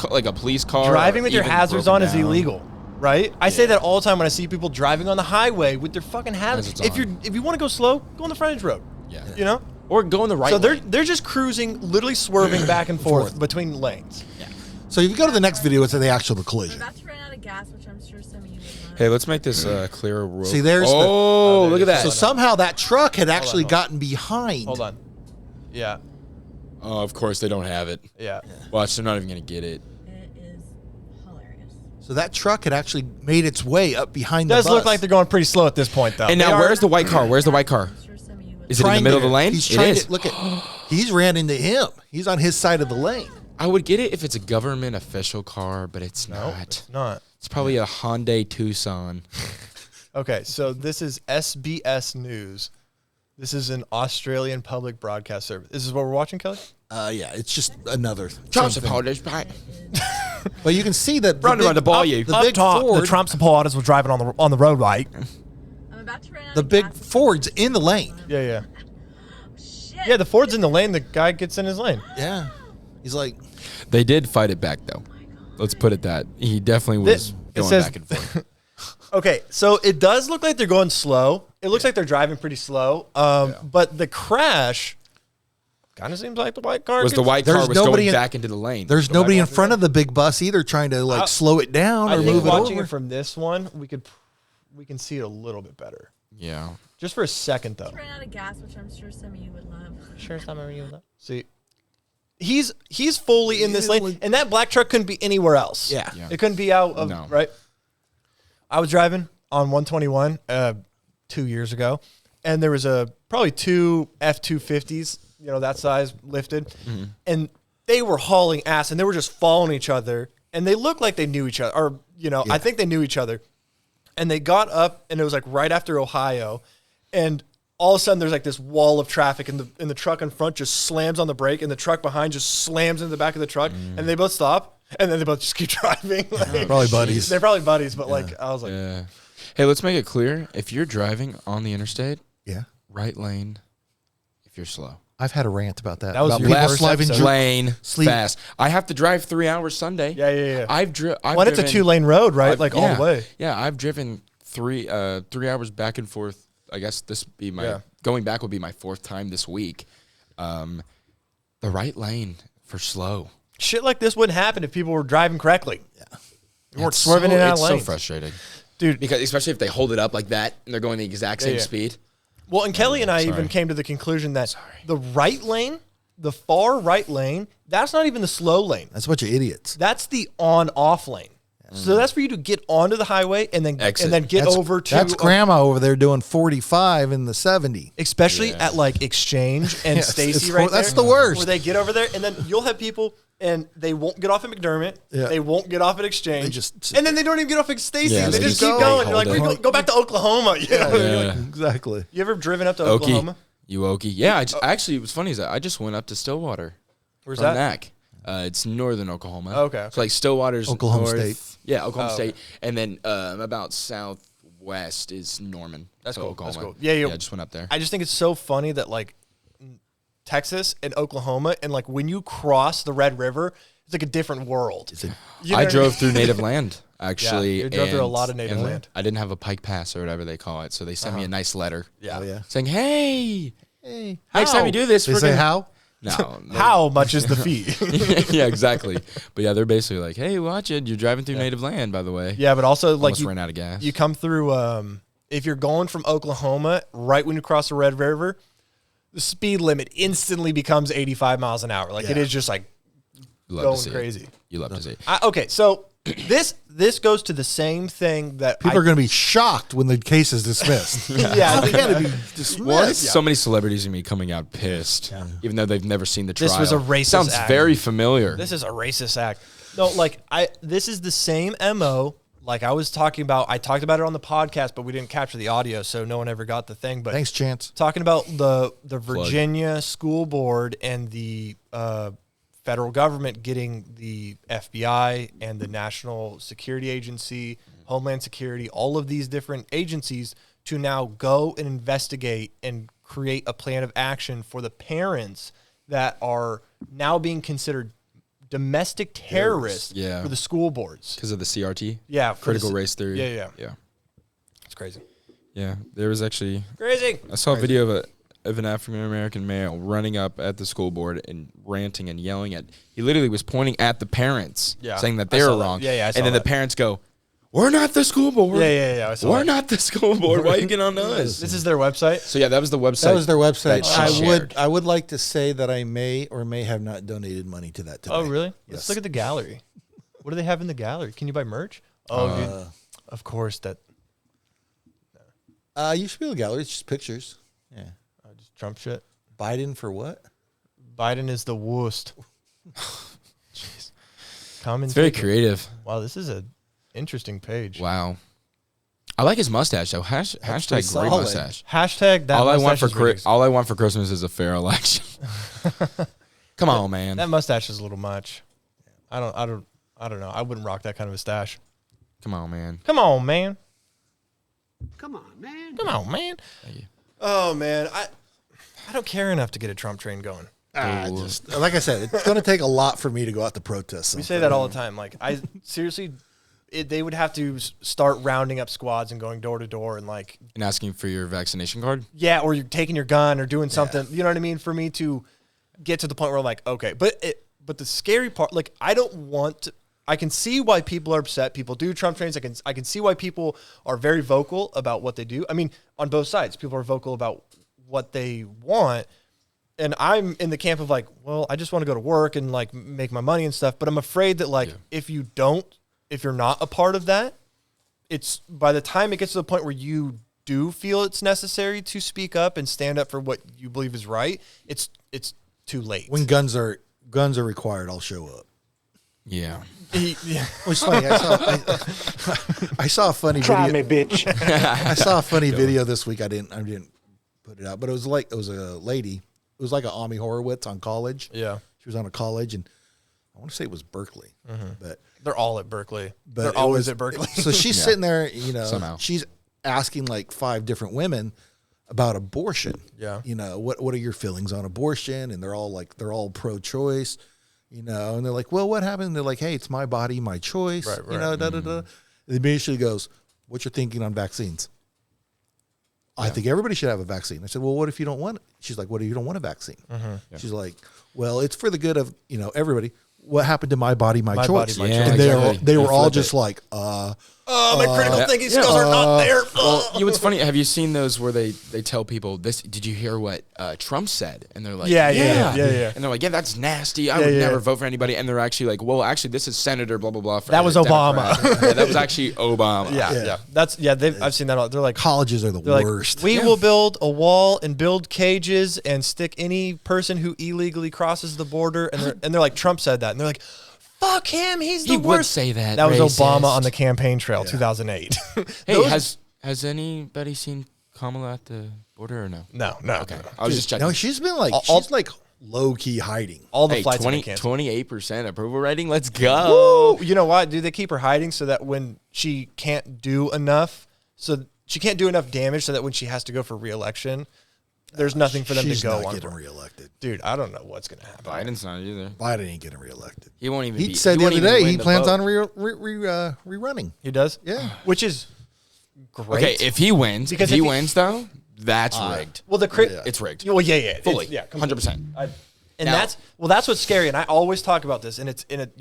car. Driving with your even hazards broken on is down. illegal, right? I say that all the time when I see people driving on the highway with their fucking hazards. Hazards If you want to go slow, go on the frontage road. Yeah. You know? Or go in the right So lane. they're just cruising, literally swerving back and forth between lanes. Yeah. So if you go to the next video, it's the actual collision. About to run out of gas, which I'm sure some of you would love. Hey, let's make this clearer. Road. See, there's look at that. So somehow that truck had actually gotten behind. Hold on. Yeah. Oh, of course they don't have it. Yeah. Watch, they're not even going to get it. It is hilarious. So that truck had actually made its way up behind the Does bus. look like they're going pretty slow at this point, though. And now, where's the white car? Where's the white car? Is it in the middle of the lane? He's It trying is. to look at. He's ran into him. He's on his side of the lane. I would get it if it's a government official car, but it's not. It's not. It's probably a Hyundai Tucson. Okay, so this is SBS News. This is an Australian public broadcast service. This is what we're watching, Kelly? Yeah, it's just another. Trump something. supporters. But you can see that Run around the ball, you. the big Ford, the Trump supporters were driving on the road, right? I'm about to run out the of big gas. Ford's in the lane. Yeah. Shit. Yeah, the Ford's in the lane. The guy gets in his lane. Yeah, he's like, They did fight it back, though. Let's put it that. He definitely was going back and forth. Okay, so it does look like they're going slow. It looks like they're driving pretty slow. But the crash kind of seems like the white car. The white car There's was nobody going in- back into the lane. there's nobody in front of the big bus either, trying to like slow it down I or think move it watching over. it from this one, we can see it a little bit better. Yeah. Just for a second, though. Ran out of gas, which I'm sure some of you would love. Sure, some of you would love. See, he's fully in this lane, and that black truck couldn't be anywhere else. Yeah. It couldn't be out of right. I was driving on 121 2 years ago, and there was probably 2 F-250s, that size lifted, and they were hauling ass, and they were just following each other and they looked like they knew each other, or I think they knew each other. And they got up, and it was like right after Ohio, and all of a sudden there's like this wall of traffic, and the truck in front just slams on the brake, and the truck behind just slams into the back of the truck, and they both stop, and then they both just keep driving. Like, probably buddies. They're probably buddies, but like I was like, Hey, let's make it clear: if you're driving on the interstate, right lane. If you're slow. I've had a rant about that. That was about your people first sliding episode. Lane fast. I have to drive 3 hours Sunday. Yeah. I've Well, it's a 2-lane road, right? Like all the way. Yeah, I've driven 3 hours back and forth. I guess this be my going back will be my 4th time this week. The right lane for slow. Shit like this wouldn't happen if people were driving correctly. Yeah, you weren't swerving in and out of lanes. It's so frustrating, dude. Because especially if they hold it up like that and they're going the exact same speed. Well, and Kelly and I even came to the conclusion that the right lane, the far right lane, that's not even the slow lane. That's a bunch of idiots. That's the on-off lane. So that's for you to get onto the highway and then get over to. That's grandma over there doing 45 in the 70. Especially at like Exchange and Yes, Stacy it's right there. that's the worst. Where they get over there and then you'll have people and they won't get off at McDermott. Yeah. They won't get off at Exchange. just and then they don't even get off at Stacy. Yeah, they they just just keep go. going. You're like, Hold go back to Oklahoma. You know? Yeah. Exactly. You ever driven up to Okie. Oklahoma? You Okie. Yeah, actually, what's funny is that I just went up to Stillwater. Where's from that? NAC. It's northern Oklahoma. Okay. So like Stillwater's Oklahoma north. State. Yeah, Oklahoma Oh, State. okay. And then about southwest is Norman. That's So cool. Oklahoma. That's cool. Yeah, I just went up there. I just think it's so funny that like Texas and Oklahoma and like when you cross the Red River, it's like a different world. You know I what drove mean? through native land, actually. Yeah, you drove through a and- lot of native and land. I didn't have a pike pass or whatever they call it, so they sent me a nice letter. Yeah. Oh, yeah. Saying, hey, Hey. next time you do this, They we're say gonna... how? No. How much is the fee? Yeah, exactly. But yeah, they're basically like, hey, watch it. You're driving through native land, by the way. Yeah, but also like Almost ran out of gas. You come through if you're going from Oklahoma right when you cross the Red River, the speed limit instantly becomes 85 miles an hour. Like it is just like Love going to see crazy. It. You love to see it. Okay, so this goes to the same thing that People are going to be shocked when the case is dismissed. Yeah, They got to be dismissed. Well, so many celebrities are going to be coming out pissed, even though they've never seen the trial. This was a racist Sounds act. very familiar. This is a racist act. No, like this is the same MO. Like I was talking about, I talked about it on the podcast, but we didn't capture the audio, so no one ever got the thing. But Thanks, Chance. talking about the Virginia school board and the federal government getting the FBI and the National Security Agency, Homeland Security, all of these different agencies to now go and investigate and create a plan of action for the parents that are now being considered domestic terrorists for the school boards. Because of the CRT? Yeah. Critical race theory. Yeah. It's crazy. Yeah. There was actually... Crazy. I saw a video of an African-American male running up at the school board and ranting and yelling at... He literally was pointing at the parents, saying that they were wrong. Yeah, I saw and then that. the parents go, we're not the school board. Yeah, I saw We're that. not the school board. Why are you getting on us? This is their website? So yeah, that was the website. That was their website. that she shared. I would like to say that I may or may have not donated money to that today. Oh, really? Yes. Let's look at the gallery. What do they have in the gallery? Can you buy merch? Oh, dude. Of course that... You should be able to gallery. It's just pictures. Yeah. Just Trump shit. Biden for what? Biden is the worst. Jeez. Come It's very creative. Wow, this is a interesting page. Wow. I like his mustache though. Hashtag great solid. mustache. Hashtag that all I want mustache for is all I want for Christmas is a fair election. Come on, man. That mustache is a little much. I don't know. I wouldn't rock that kind of a stash. Come on, man. Come on, man. Come on, man. Come on, man. Thank you. Oh man, I don't care enough to get a Trump train going. Just like I said, it's going to take a lot for me to go out to protest. We say that all the time. Like I seriously, they would have to start rounding up squads and going door to door and like And asking for your vaccination card? yeah, or you're taking your gun or doing something. You know what I mean? For me to get to the point where I'm like, okay, but the scary part, like I don't want to. I can see why people are upset. People do Trump trains. I can see why people are very vocal about what they do. I mean, on both sides, people are vocal about what they want. And I'm in the camp of like, well, I just want to go to work and like make my money and stuff. But I'm afraid that like, if you're not a part of that, it's by the time it gets to the point where you do feel it's necessary to speak up and stand up for what you believe is right, it's too late. When guns are required, I'll show up. Yeah. Yeah. Well, it's funny. I saw a funny Try video. me, bitch. I saw a funny video this week. I didn't put it out, but it was a lady. It was like an Ami Horowitz on college. Yeah. She was on a college, and I want to say it was Berkeley, but They're all at Berkeley. but They're it always was- at Berkeley. So she's Yeah. sitting there, Somehow. she's asking like 5 different women about abortion. Yeah. What are your feelings on abortion? And they're all pro-choice, and they're like, well, what happened? And they're like, hey, it's my body, my choice, Right. da da da. And then she goes, what's your thinking on vaccines? I think everybody should have a vaccine. I said, well, what if you don't want it? She's like, what if you don't want a vaccine? She's like, well, it's for the good of, everybody. What happened to my body, my choice? body, my Yeah, And exactly. they were all Flip just it. like, my critical thinking skills are not there. Well, what's funny? Have you seen those where they tell people this? Did you hear what Trump said? And they're like, Yeah. And they're like, yeah, that's nasty. I would never vote for anybody. And they're actually like, well, actually, this is Senator blah blah blah. That was Obama. Yeah, that was actually Obama. Yeah. I've seen that. They're like, colleges are the they're like, worst. we will build a wall and build cages and stick any person who illegally crosses the border. And they're like, Trump said that. And they're like, fuck him. He's the He worst. would say that. That was racist. Obama on the campaign trail, 2008. Hey, has anybody seen Kamala at the border or no? No. Okay, I was just checking. No, she's been like, All- she's like low key hiding. All the Hey, flights have been canceled. 28% approval rating. Let's go. Woo! You know why? Do they keep her hiding so that when she can't do enough, damage, so that when she has to go for re-election, there's nothing for them She's to go not on. getting for. reelected. Dude, I don't know what's gonna happen. Biden's not either. Biden ain't getting reelected. He won't even. He said the won't other even day win he the plans vote. on rerunning. He does, Yeah. which is great. Okay, if he wins, Because if he if he- wins though, that's rigged. Well, It's rigged. Well, yeah, Fully, It's- 100%. And Now- that's what's scary. And I always talk about this. And it's in it,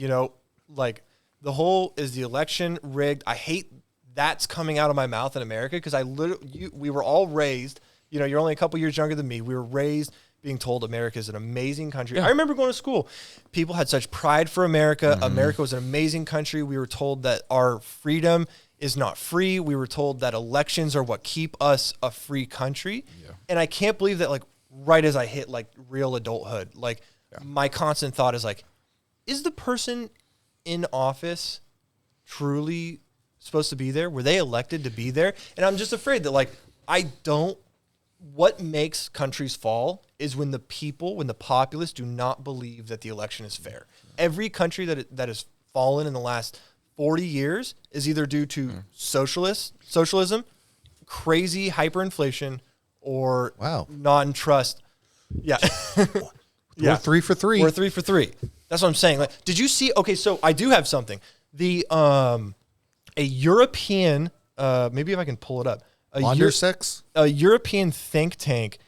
like the whole is the election rigged. I hate that's coming out of my mouth in America because we were all raised. You're only a couple years younger than me. We were raised being told America is an amazing country. I remember going to school. People had such pride for America. America was an amazing country. We were told that our freedom is not free. We were told that elections are what keep us a free country. Yeah. And I can't believe that, like, right as I hit, like, real adulthood, like, my constant thought is, like, is the person in office truly supposed to be there? Were they elected to be there? And I'm just afraid that, like, what makes countries fall is when the populace do not believe that the election is fair. Every country that has fallen in the last 40 years is either due to socialism, crazy hyperinflation, or non-trust. Yeah. We're 3 for 3. We're 3 for 3. That's what I'm saying. Like, did you see? Okay, so I do have something. A European, maybe if I can pull it up. A European think tank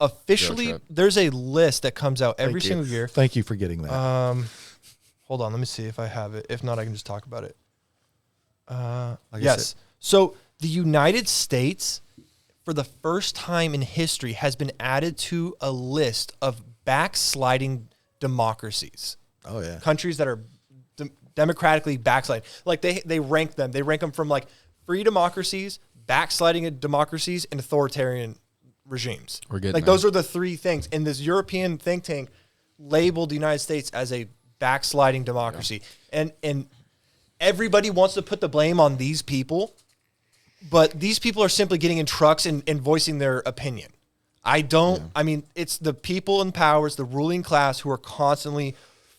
officially, there's a list that comes out every single year. Thank you for getting that. Hold on, let me see if I have it. If not, I can just talk about it. Like Yes. So the United States, for the first time in history, has been added to a list of backsliding democracies. Oh, yeah. Countries that are democratically backsliding. Like they rank them. They rank them from like free democracies, backsliding democracies, and authoritarian regimes. We're good. Like those are the 3 things. And this European think tank labeled the United States as a backsliding democracy. Yeah. And everybody wants to put the blame on these people, but these people are simply getting in trucks and voicing their opinion. I mean, it's the people in power, it's the ruling class who are constantly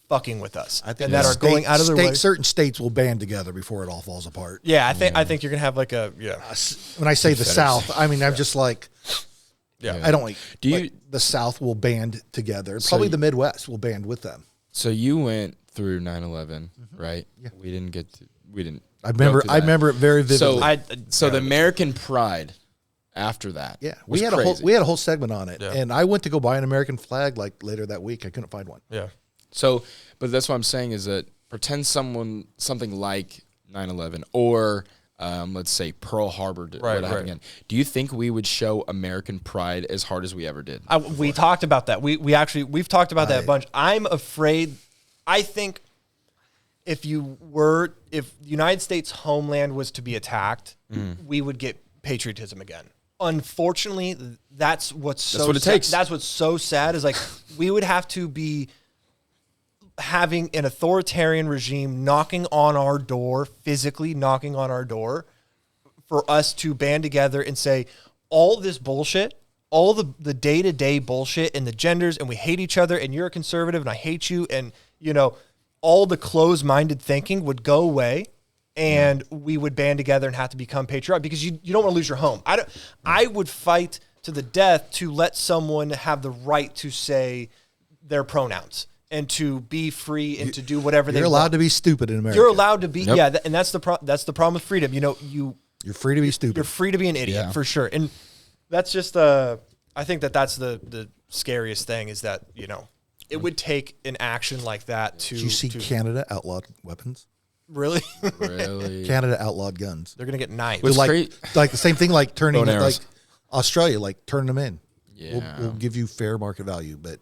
fucking with us. I think that are going out of their way. Certain states will band together before it all falls apart. Yeah, I think you're gonna have like a When I say the South, I mean I'm just like, I don't like. Do you? Like, the South will band together. Probably the Midwest will band with them. So you went through 9/11, right? Yeah. We didn't. I remember it very vividly. So the American pride after that. Yeah, was we had crazy. a whole segment on it, and I went to go buy an American flag like later that week. I couldn't find one. Yeah. So, but that's what I'm saying is that pretend something like 9/11 or let's say Pearl Harbor would happen again. Do you think we would show American pride as hard as we ever did? We talked about that. We've talked about that a bunch. I'm afraid. I think if the United States homeland was to be attacked, we would get patriotism again. Unfortunately, that's what it takes. That's what's so sad is like we would have to be having an authoritarian regime knocking on our door, physically knocking on our door, for us to band together and say all this bullshit, all the day-to-day bullshit and the genders, and we hate each other, and you're a conservative and I hate you, and all the closed-minded thinking would go away, and we would band together and have to become patriotic, because you don't want to lose your home. I would fight to the death to let someone have the right to say their pronouns and to be free and to do whatever they want. You're allowed to be stupid in America. You're allowed to be, and that's the problem with freedom. You're free to be stupid. You're free to be an idiot, for sure. And that's just I think that's the scariest thing, is that, it would take an action like that to... Did you see Canada outlawed weapons? Really? Really? Canada outlawed guns. They're going to get knives. Like the same thing, like turning, arrows. like Australia, like turn them in. Yeah. We'll give you fair market value, but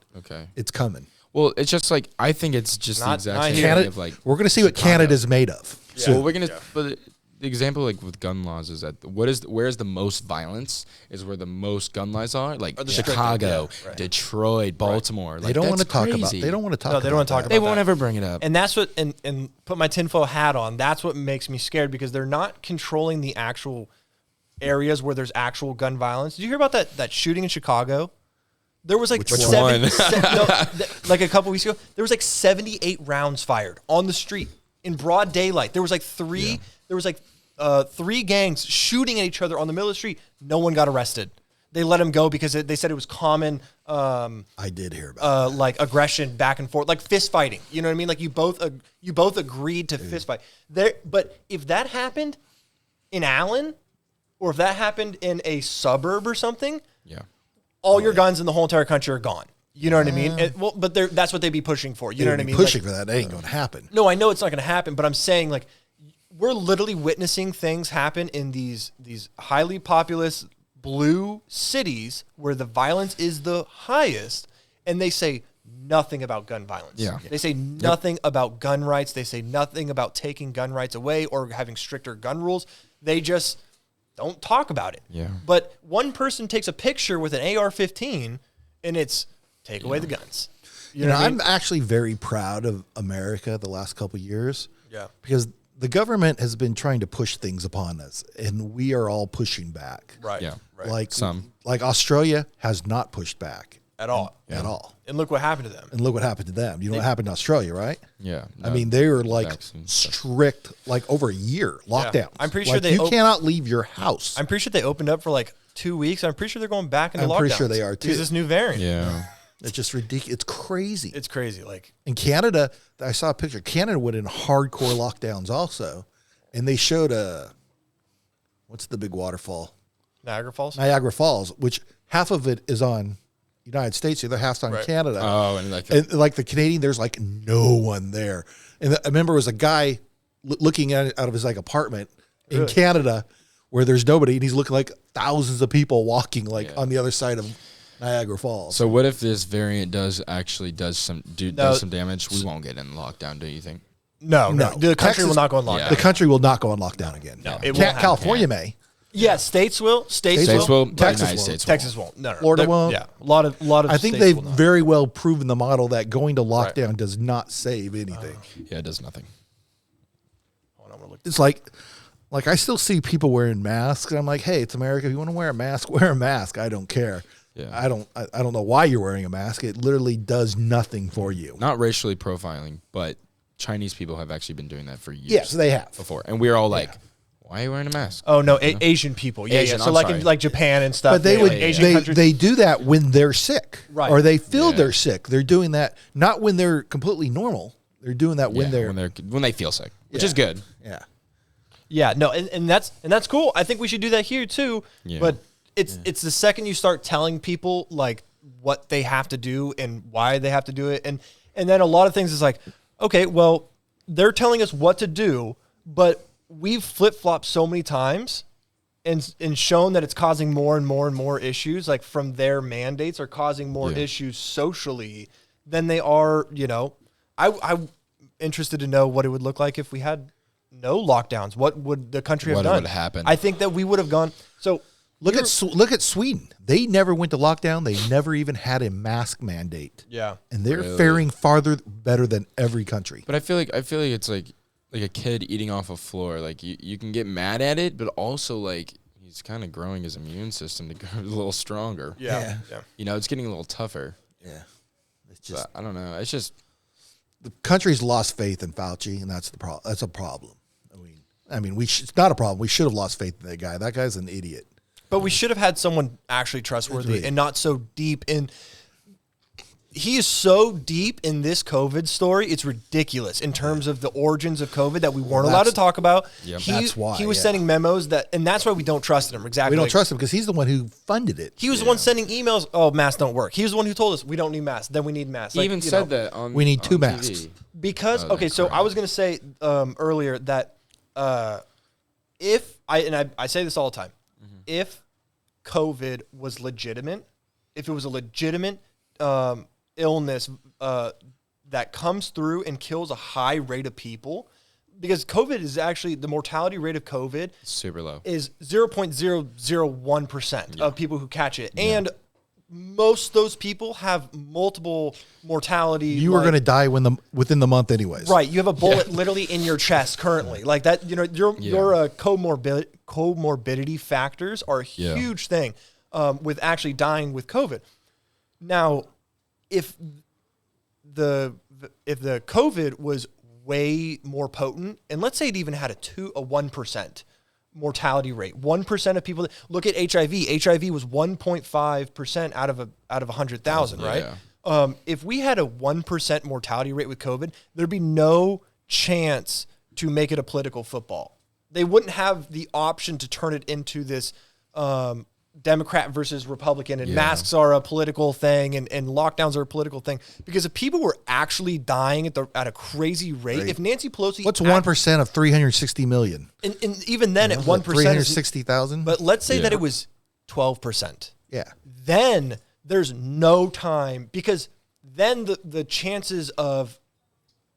it's coming. Well, it's just like, I think it's just the exact same Canada, thing of like... We're going to see what Canada's made of. Yeah. Well, we're going to... But the example, like with gun laws, is that where's the most violence is where the most gun laws are, like Chicago, Detroit, Baltimore. Like, they don't want to talk crazy. about. They don't want to talk. No, they don't want to talk about. They won't that. ever bring it up. And that's what, and put my tinfoil hat on. That's what makes me scared, because they're not controlling the actual areas where there's actual gun violence. Did you hear about that shooting in Chicago? There was like like a couple weeks ago, there was like 78 rounds fired on the street in broad daylight. There was like three gangs shooting at each other on the middle of the street. No one got arrested. They let them go because they said it was common. I did hear about like aggression back and forth, like fist fighting. You know what I mean? Like you both agreed to fist fight there. But if that happened in Allen, or if that happened in a suburb or something, all your guns in the whole entire country are gone. You know what I mean? But that's what they'd be pushing for. You know what I mean? Pushing for that ain't going to happen. No, I know it's not going to happen, but I'm saying, like, we're literally witnessing things happen in these highly populous blue cities where the violence is the highest, and they say nothing about gun violence. Yeah. They say nothing about gun rights. They say nothing about taking gun rights away or having stricter gun rules. They just don't talk about it. Yeah. But one person takes a picture with an AR-15, and it's take away the guns. You know, I'm actually very proud of America the last couple of years. Yeah. Because the government has been trying to push things upon us, and we are all pushing back. Right. Yeah. Right. Like Australia has not pushed back at all. At all. And look what happened to them. And look what happened to them. You know what happened to Australia, right? Yeah. I mean, they were like strict, like over a year lockdown. I'm pretty sure you cannot leave your house. I'm pretty sure they opened up for like 2 weeks. I'm pretty sure they're going back into lockdowns. I'm pretty sure they are too. Because this new variant. Yeah. It's just ridiculous. It's crazy. It's crazy. Like in Canada, I saw a picture. Canada went in hardcore lockdowns also, and they showed what's the big waterfall? Niagara Falls. Niagara Falls, which half of it is on United States, the other half's on Canada. Oh, and like the Canadian, there's like no one there. And I remember it was a guy looking at it out of his like apartment in Canada where there's nobody, and he's looking like thousands of people walking like on the other side of Niagara Falls. So what if this variant does some damage? We won't get in lockdown, do you think? No. The country will not go on lockdown. The country will not go on lockdown again. No, it won't. California may. Yeah, states will. States will. Texas won't. No. Florida won't. Yeah, a lot of. I think they've very well proven the model that going to lockdown does not save anything. Yeah, it does nothing. Hold on, we're looking. It's like I still see people wearing masks, and I'm like, hey, it's America. If you want to wear a mask, wear a mask. I don't care. Yeah. I don't know why you're wearing a mask. It literally does nothing for you. Not racially profiling, but Chinese people have actually been doing that for years. Yes, they have before, and we're all like, "Why are you wearing a mask?" Oh no, Asian people. Yeah, Asian, yeah. So in Japan and stuff. But they do that when they're sick, right? Or they feel they're sick. They're doing that not when they're completely normal. They're doing that when they feel sick, which is good. Yeah. Yeah. No, and that's cool. I think we should do that here too. Yeah. But it's the second you start telling people like what they have to do and why they have to do it, and then a lot of things is like, okay, well, they're telling us what to do, but we've flip-flopped so many times and shown that it's causing more and more and more issues, like from their mandates are causing more issues socially than they are, I'm interested to know what it would look like if we had no lockdowns. What would the country have done? What would happen? I think that we would have gone. So Look at Sweden. They never went to lockdown. They never even had a mask mandate. Yeah. And they're faring farther better than every country. But I feel like it's like a kid eating off a floor. Like you can get mad at it, but also like he's kind of growing his immune system to grow a little stronger. Yeah. You know, it's getting a little tougher. Yeah. It's just I don't know. It's just the country's lost faith in Fauci, and that's the problem. That's a problem. I mean, it's not a problem. We should have lost faith in that guy. That guy's an idiot. But we should have had someone actually trustworthy and not so deep in. He is so deep in this COVID story. It's ridiculous in terms of the origins of COVID that we weren't allowed to talk about. Yep. That's why he was sending memos and that's why we don't trust him. Exactly. We don't trust him because he's the one who funded it. He was the one sending emails. Oh, masks don't work. He was the one who told us we don't need masks. Then we need masks. he even said that on. We need 2 on masks. TV. Because so I was going to say earlier that if I say this all the time, if COVID was legitimate, if it was a legitimate illness that comes through and kills a high rate of people, because COVID is actually the mortality rate of COVID super low is 0.001% of people who catch it, and most of those people have multiple mortality. You were going to die within the month, anyways. Right, you have a bullet literally in your chest currently, like that. You know, your comorbidity factors are a huge thing with actually dying with COVID. Now, if the COVID was way more potent, and let's say it even had a 1% mortality rate, 1% of people look at HIV. HIV was 1.5% out of 100,000, right? Yeah. If we had a 1% mortality rate with COVID, there'd be no chance to make it a political football. They wouldn't have the option to turn it into this Democrat versus Republican, and masks are a political thing, and lockdowns are a political thing. Because if people were actually dying at a crazy rate, if Nancy Pelosi, what's 1% of 360 million? And even then, at 1%, 360,000. But let's say that it was 12%. Yeah. Then there's no time, because then the chances of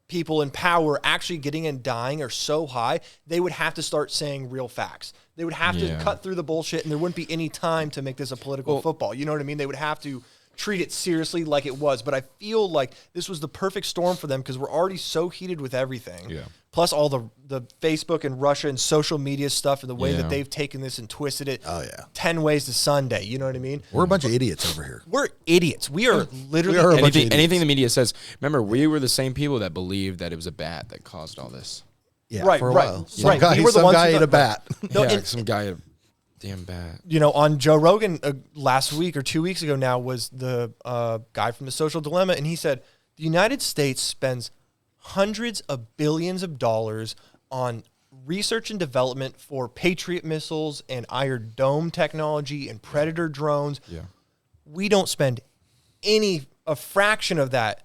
people in power actually getting and dying are so high, they would have to start saying real facts. They would have to cut through the bullshit, and there wouldn't be any time to make this a political football. You know what I mean? They would have to treat it seriously like it was. But I feel like this was the perfect storm for them, because we're already so heated with everything. Yeah. Plus all the Facebook and Russia and social media stuff, and the way that they've taken this and twisted it 10 ways to Sunday. You know what I mean? We're a bunch of idiots over here. We're idiots. We are literally anything the media says. Remember, we were the same people that believed that it was a bat that caused all this. Yeah, for a while. Some guy ate a bat. Some guy damn bat. You know, on Joe Rogan last week or 2 weeks ago now was the guy from The Social Dilemma, and he said the United States spends hundreds of billions of dollars on research and development for Patriot missiles and Iron Dome technology and Predator drones. Yeah. We don't spend a fraction of that.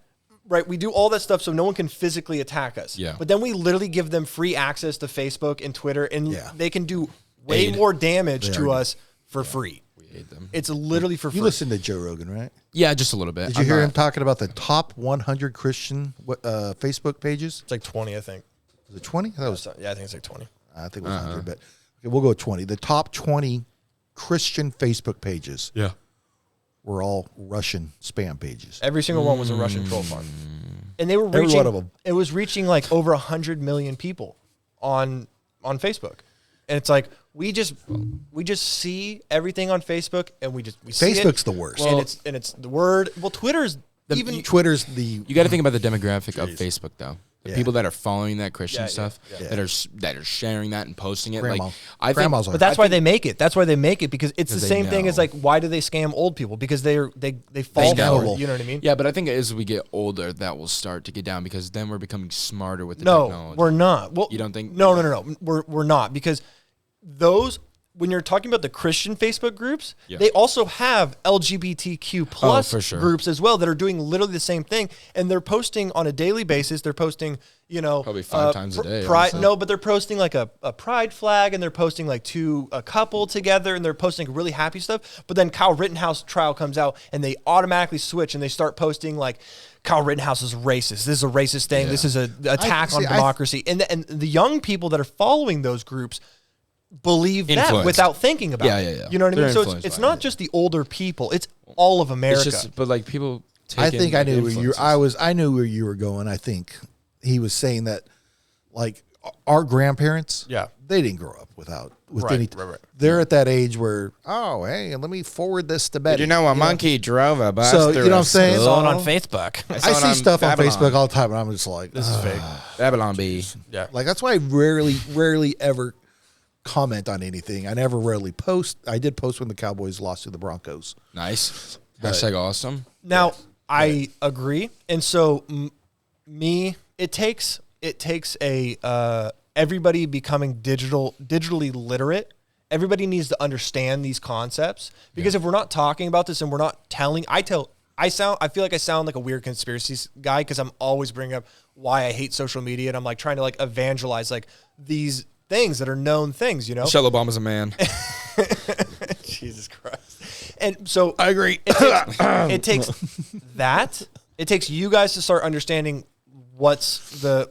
Right, we do all that stuff so no one can physically attack us. Yeah. But then we literally give them free access to Facebook and Twitter, and they can do way more damage to us for free. We hate them. It's literally for free. You listen to Joe Rogan, right? Yeah, just a little bit. Did you hear him talking about the top 100 Christian Facebook pages? It's like 20, I think. Was it 20? I think it's like 20. I think it was 100, but okay, we'll go with 20. The top 20 Christian Facebook pages. Yeah. Were all Russian spam pages. Every single one was a Russian troll farm. And they were Every reaching, one of them. It was reaching like over 100 million people on Facebook. And it's like we just see everything on Facebook, and we see Facebook's the worst. And it's the word. Well, Twitter's Twitter's the. You got to think about the demographic of Facebook, though. The people that are following that Christian stuff, that are sharing that and posting it. Grandma. Like I think, but that's why they make it. That's why they make it, because it's the same thing as like, why do they scam old people? Because they fall for it. You know what I mean? Yeah, but I think as we get older, that will start to get down, because then we're becoming smarter with the technology. No, we're not. Well, you don't think? No. We're not, because those. When you're talking about the Christian Facebook groups, they also have LGBTQ plus groups as well that are doing literally the same thing, and they're posting on a daily basis. They're posting, probably 5 times a day. But they're posting like a pride flag, and they're posting like a couple together, and they're posting really happy stuff. But then Kyle Rittenhouse trial comes out, and they automatically switch, and they start posting like, Kyle Rittenhouse is racist. This is a racist thing. This is an attack on democracy. And the young people that are following those groups believe that Influenced. without thinking about it. Yeah. You know what I They're mean? So influenced it's by not just the older people; it's all of America. It's just, but like people. I think I knew where I knew where you were going. I think he was saying that, like our grandparents, they didn't grow up with any. Right. They're at that age where, oh, hey, let me forward this to Betty. Did you know a monkey drove a bus? So through you know what a I'm saying? school? Saw it on Facebook. I see stuff on Babylon. Facebook all the time, and I'm just like, This is fake. Babylon B. Yeah. Like that's why I rarely ever comment on anything. I never rarely post. I did post when the Cowboys lost to the Broncos. Nice. But- Hashtag awesome. Now I agree, and so it takes a everybody becoming digitally literate. Everybody needs to understand these concepts because if we're not talking about this and we're not telling, I feel like I sound like a weird conspiracy guy because I'm always bringing up why I hate social media and I'm like trying to like evangelize like these things that are known things, you know? Michelle Obama's a man. Jesus Christ. And so I agree. It takes you guys to start understanding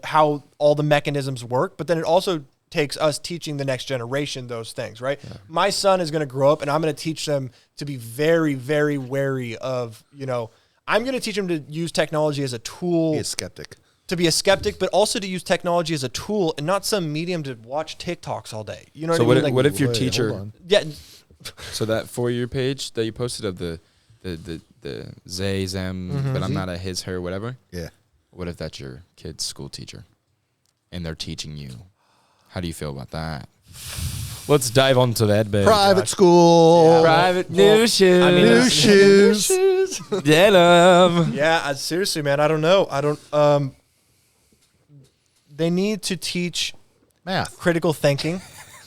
how all the mechanisms work, but then it also takes us teaching the next generation those things, right? Yeah. My son is going to grow up and I'm going to teach them to be very, very wary of, I'm going to teach them to use technology as a tool. Be a skeptic. To be a skeptic, but also to use technology as a tool and not some medium to watch TikToks all day. You know what I mean? What if your teacher... Yeah. So that for-you page that you posted of the Zay, Zem, but I'm not a his, her, whatever. Yeah. What if that's your kid's school teacher and they're teaching you? How do you feel about that? Let's dive onto that, baby. Private school. Yeah. Private new shoes. I mean, new shoes. Get them. Yeah, seriously, man. I don't know. They need to teach math, critical thinking,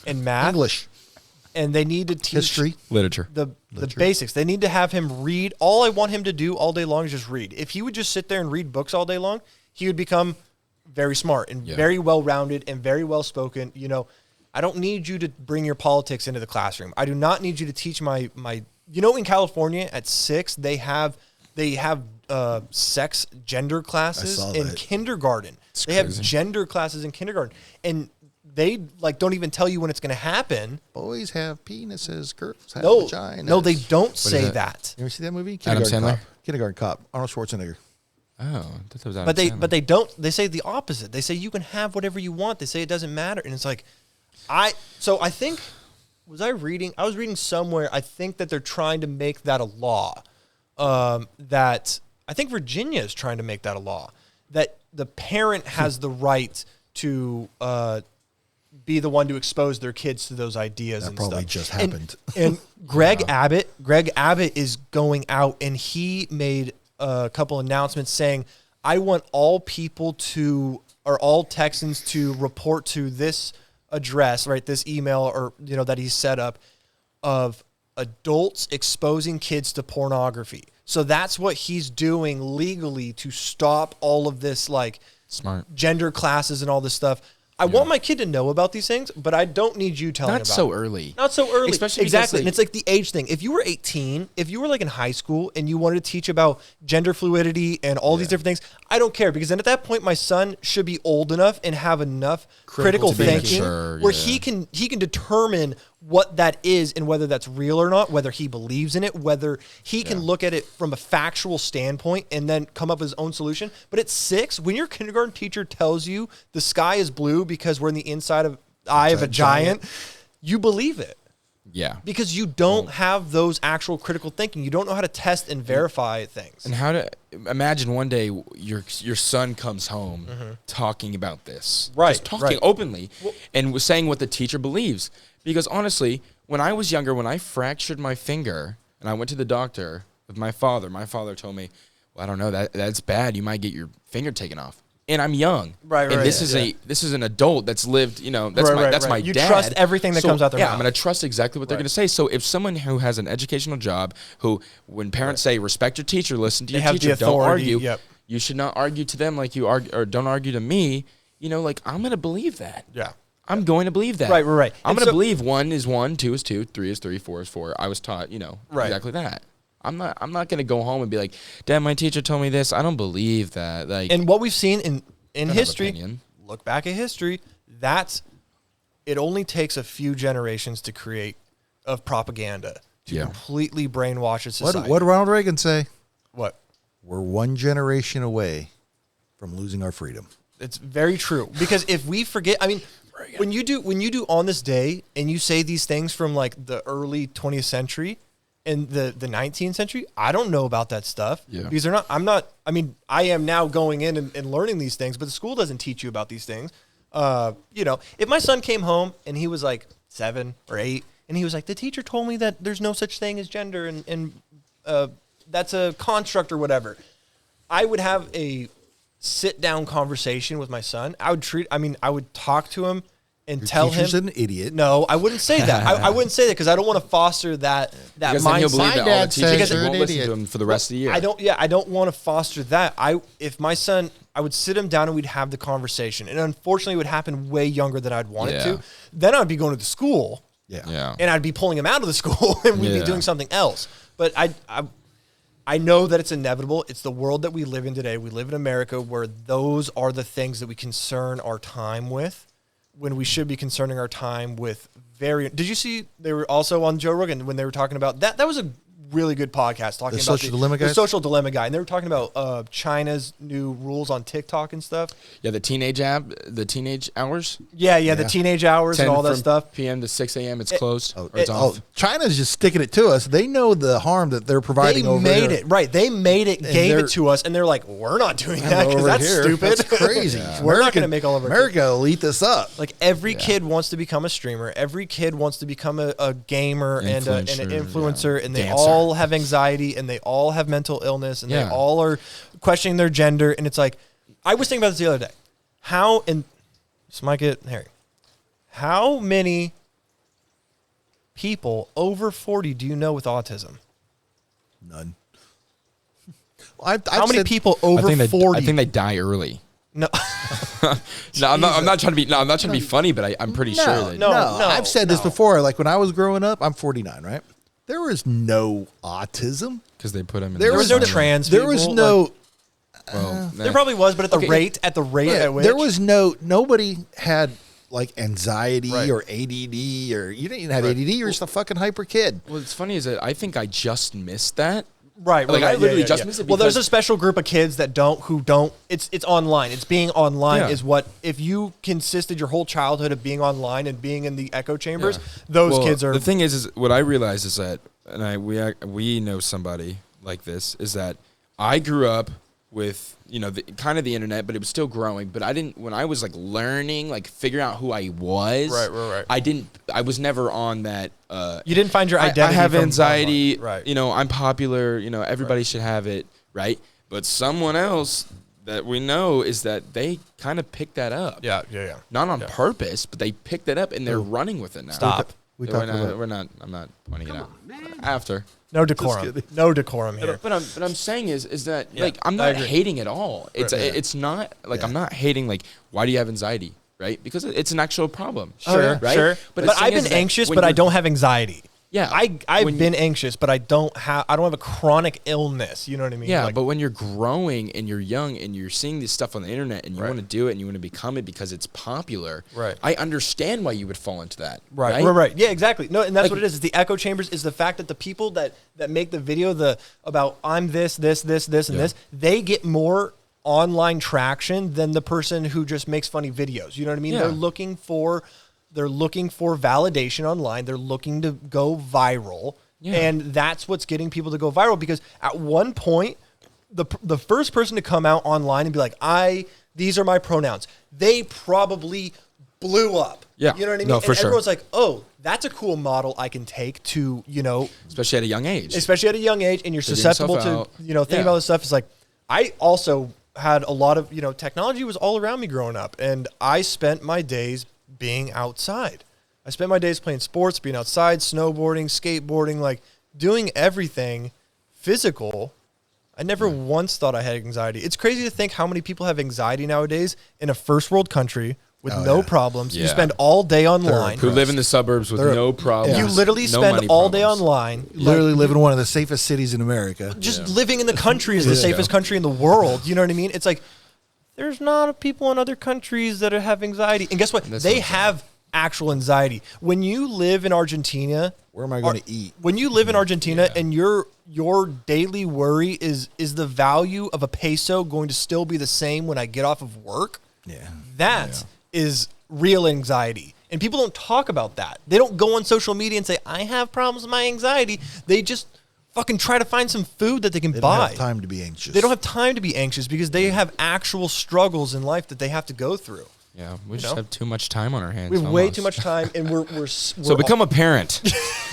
and math, English, and they need to teach history, literature, the basics. They need to have him read. All I want him to do all day long is just read. If he would just sit there and read books all day long, he would become very smart and very well-rounded and very well-spoken. I don't need you to bring your politics into the classroom. I do not need you to teach my. In California at 6 they have sex gender classes in kindergarten. They have gender classes in kindergarten, and they don't even tell you when it's going to happen. Boys have penises, girls have vaginas. No, they don't say that. You ever see that movie? Adam Sandler? Kindergarten Cop. Arnold Schwarzenegger. Oh, that was Adam But Sandler. they don't. They say the opposite. They say you can have whatever you want. They say it doesn't matter, and it's like, I think I was reading somewhere. I think that they're trying to make that a law. That I think Virginia is trying to make that a law. That the parent has the right to be the one to expose their kids to those ideas. That probably just happened. And Greg Abbott is going out and he made a couple announcements saying, I want all Texans to report to this address, right? This email or, that he's set up of adults exposing kids to pornography. So that's what he's doing legally to stop all of this, smart gender classes and all this stuff. I want my kid to know about these things, but I don't need you telling Not about so it. early. Not so early. Especially exactly. because, And it's like the age thing. If you were 18, if you were in high school and you wanted to teach about gender fluidity and all these different things, I don't care, because then at that point my son should be old enough and have enough critical thinking where he can determine what that is and whether that's real or not, whether he believes in it, whether he can look at it from a factual standpoint and then come up with his own solution. But at 6, when your kindergarten teacher tells you the sky is blue because we're in the inside of eye of a giant, you believe it. Yeah. Because you don't have those actual critical thinking. You don't know how to test and verify things. And how to imagine one day your son comes home talking about this. Right. Just talking openly and was saying what the teacher believes. Because honestly, when I was younger, when I fractured my finger and I went to the doctor with my father told me, well, I don't know, that's bad. You might get your finger taken off. And I'm young. Right. And this is an adult that's lived, that's my you dad. You trust everything that comes out their mouth. I'm going to trust exactly what they're going to say. So if someone who has an educational job, who when parents say respect your teacher, listen to your teacher, don't argue, you should not argue to them like you argue, or don't argue to me, I'm going to believe that. Yeah. I'm going to believe that. Right. I'm going to believe 1 is 1, 2 is 2, 3 is 3, 4 is 4. I was taught, exactly that. I'm not going to go home and be like, Dad, my teacher told me this. I don't believe that. And what we've seen in history, look back at history, that's it only takes a few generations to create of propaganda to completely brainwash a society. What did Ronald Reagan say? What? We're one generation away from losing our freedom. It's very true, because if we forget, I mean, when you do on this day and you say these things from like the early 20th century and the 19th century, I don't know about that stuff. Yeah. Because I am now going in and learning these things, but the school doesn't teach you about these things. If my son came home and he was like 7 or 8 and he was like, the teacher told me that there's no such thing as gender and that's a construct or whatever, I would have a sit down conversation with my son. I would talk to him and tell him teacher's an idiot. No, I wouldn't say that. I wouldn't say that because I don't want to foster that Because then he'll mindset. believe that all the teachers you're won't an listen idiot. to him for the rest of the year. I don't want to foster that. If my son, I would sit him down and we'd have the conversation. And unfortunately, it would happen way younger than I'd want it to. Then I'd be going to the school. Yeah. And I'd be pulling him out of the school and we'd be doing something else. But I know that it's inevitable. It's the world that we live in today. We live in America where those are the things that we concern our time with, when we should be concerning our time with Did you see they were also on Joe Rogan when they were talking about that? That was a really good podcast talking The about social dilemma guy? the social dilemma guy, and they were talking about China's new rules on TikTok and stuff. Yeah, the teenage hours. Yeah, the teenage hours and all that from stuff. PM to 6 a.m. It's closed. Or it's off. China's just sticking it to us. They know the harm that they're providing over there. They made it, gave it to us, and they're like, we're not doing that because that's stupid. That's crazy. We're not going to make all of our America will eat this up. Like every kid wants to become a streamer. Every kid wants to become a gamer and an influencer, and they all have anxiety and they all have mental illness and they all are questioning their gender. And it's like, I was thinking about this the other day. This might get hairy. How many people over 40 do you know with autism? None. How many people over 40? I think they die early. No, no, I'm not trying to be funny, but I'm pretty sure. They No. I've said this before. Like when I was growing up, I'm 49, right? There was no autism because they put them in. There was no trans. There was no. There probably was, but at the rate at which there was nobody had like anxiety or ADD or you didn't even have ADD. You're just a fucking hyper kid. What's funny is that I think I just missed that. Right. I literally just missed it. Well, there's a special group of kids that don't. It's online. It's being online is what, if you consisted your whole childhood of being online and being in the echo chambers, those kids are. The thing is what I realized is that, and we know somebody like this, is that I grew up with, kind of the internet, but it was still growing. But when I was like learning, like figuring out who I was, right. I was never on that. You didn't find your identity. I have from anxiety. online. Right. I'm popular. Everybody should have it. Right. But someone else that we know is that they kind of picked that up. Yeah. Not on purpose, but they picked it up and they're running with it now. Stop. We're not. I'm not pointing it out. After. No decorum. No decorum here. But I'm saying is that like I'm not hating at all. It's not like I'm not hating like why do you have anxiety, right? Because it's an actual problem. Sure, right? Sure. But I've been anxious, but I don't have anxiety. Yeah, I've been anxious, but I don't have a chronic illness. You know what I mean? Yeah, but when you're growing and you're young and you're seeing this stuff on the internet and you want to do it and you want to become it because it's popular, right? I understand why you would fall into that. Right. Yeah, exactly. No, and that's what it is. It's the echo chambers. Is the fact that the people that make the video about I'm this, and this, they get more online traction than the person who just makes funny videos. You know what I mean? Yeah. They're looking for validation online. They're looking to go viral. Yeah. And that's what's getting people to go viral, because at one point, the first person to come out online and be like, these are my pronouns, they probably blew up. Yeah. You know what I mean? No, for and sure. Everyone's like, oh, that's a cool model I can take to, Especially at a young age. And you're susceptible to, thinking about this stuff. It's like, I also had a lot of, technology was all around me growing up. And I spent my days being outside. I spent my days playing sports, being outside, snowboarding, skateboarding, like doing everything physical. I never once thought I had anxiety. It's crazy to think how many people have anxiety nowadays in a first world country with no problems. You spend all day online. Who live in the suburbs with no problems. You literally spend all day online. Literally live in one of the safest cities in America. Just living in the country is the safest country in the world. You know what I mean? It's like, there's not people in other countries that have anxiety. And guess what? They have actual anxiety. When you live in Argentina, where am I going to eat? When you live in Argentina and your daily worry is the value of a peso going to still be the same when I get off of work? Yeah. That is real anxiety. And people don't talk about that. They don't go on social media and say, I have problems with my anxiety. They just fucking try to find some food that they can buy. They don't have time to be anxious. They don't have time to be anxious because they have actual struggles in life that they have to go through. Yeah, we just have too much time on our hands. We have way too much time, and we're so become a parent.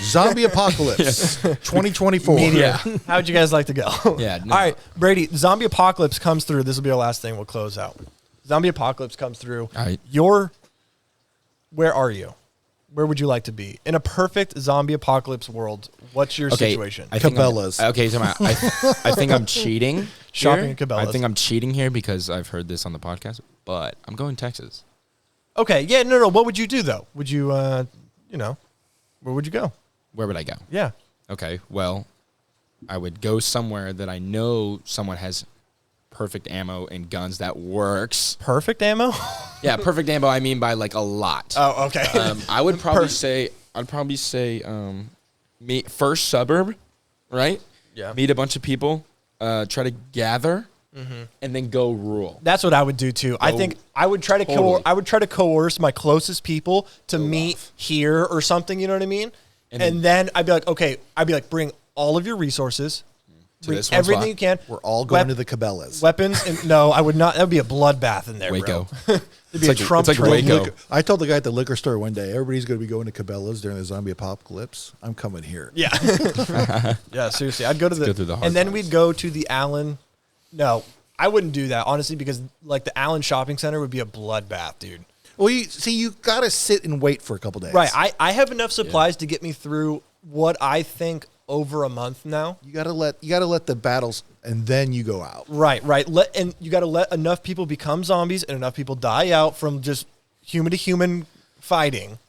Zombie apocalypse, 2024. Yeah. How'd you guys like to go? Yeah. No. All right, Brady. Zombie apocalypse comes through. This will be our last thing. We'll close out. Zombie apocalypse comes through. All right. Where are you? Where would you like to be in a perfect zombie apocalypse world? What's your situation? Cabela's. I think I'm cheating. Shopping at Cabela's. I think I'm cheating here because I've heard this on the podcast, but I'm going Texas. Okay. Yeah. No. What would you do though? Would you, where would you go? Where would I go? Yeah. Okay. Well, I would go somewhere that I know someone has perfect ammo and guns that works. Perfect ammo? Yeah, perfect ammo. I mean by like a lot. Oh, okay. I would probably say. First suburb, right? Yeah. Meet a bunch of people, try to gather, and then go rural. That's what I would do too. I think I would try to I would try to coerce my closest people to meet here or something. You know what I mean? And then I'd be like, okay, bring all of your resources. Bring everything you can. We're all going to the Cabela's. Weapons. And no, I would not. That would be a bloodbath in there, Waco. bro. It'd be a Trump it's like Waco. I told the guy at the liquor store one day, everybody's going to be going to Cabela's during the zombie apocalypse. I'm coming here. Yeah. Yeah, seriously. I'd go to go through the hard and then times. we'd go to the Allen. No, I wouldn't do that, honestly, because like the Allen Shopping Center would be a bloodbath, dude. Well, you got to sit and wait for a couple days. Right. I have enough supplies to get me through what I think over a month now. You got to let the battles and then you go out. Right. And you got to let enough people become zombies and enough people die out from just human to human fighting,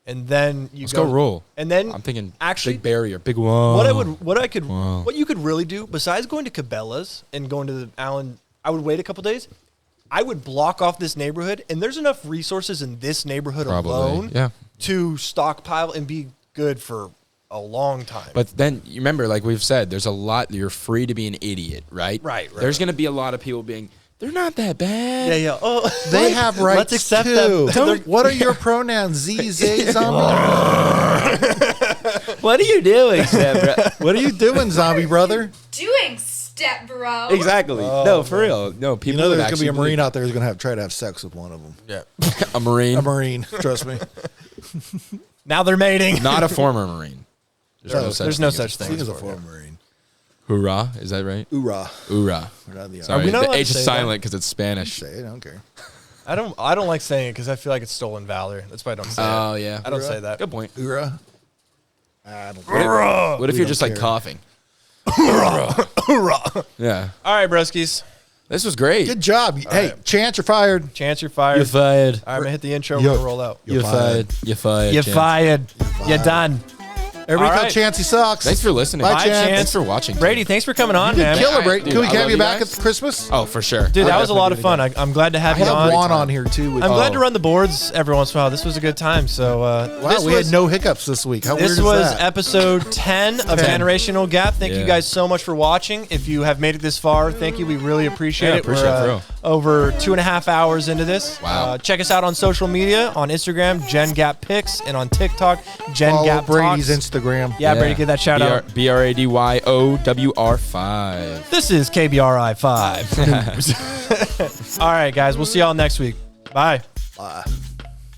and then Let's go rural. And then I'm thinking actually big barrier, big wall. What you could really do besides going to Cabela's and going to the Allen, I would wait a couple days. I would block off this neighborhood, and there's enough resources in this neighborhood alone to stockpile and be good for a long time. But then you remember, like we've said, there's a lot. You're free to be an idiot, right? Right. There's going to be a lot of people being, they're not that bad. Yeah. Oh, they have rights. Let's accept too. them. What are your pronouns? Z, zombie. What are you doing, Step Bro? What are you doing, zombie brother? Doing, Step Bro. Exactly. No, for real. No, people. You know, there's going to be a Marine out there who's going to try to have sex with one of them. Yeah. A Marine. A Marine. Trust me. Now they're mating. Not a former Marine. There's no such thing as a former Marine. Hoorah, is that right? Hoorah. Hoorah. Sorry, the H is silent because it's Spanish. Say it, I don't care. I don't like saying it because I feel like it's stolen valor. That's why I don't say it. Oh, yeah. I don't say that. Good point. Hoorah. I don't care. What if you're just like coughing? Hoorah. Yeah. All right, broskies. This was great. Good job. Hey, Chance, you're fired. Chance, you're fired. You're fired. All right, I'm going to hit the intro. We're going to roll out. You're fired. You're fired. You're Chance. fired. You're done. Everybody tell Chance he sucks. Thanks for listening. Bye, Chance. Thanks for watching. Brady, thanks for coming on, man. Killer, Brady. Can we have you back guys. at Christmas? Oh, for sure. Dude, that was a lot of fun. I'm glad to have you on. I have Juan on here, too. I'm glad to run the boards every once in a while. This was a good time. So, wow, we had no hiccups this week. How weird is that? This was episode 10 of Generational Gap. Thank you guys so much for watching. If you have made it this far, thank you. We really appreciate it. We're over 2.5 hours into this. Wow. Check us out on social media, on Instagram, Gen Gap Pics, and on TikTok, Gen Follow Gap Brady's Talks. Instagram. Yeah, Brady, give that shout out. BRADYOWR5. This is KBRI 5. All right, guys. We'll see y'all next week. Bye. Bye.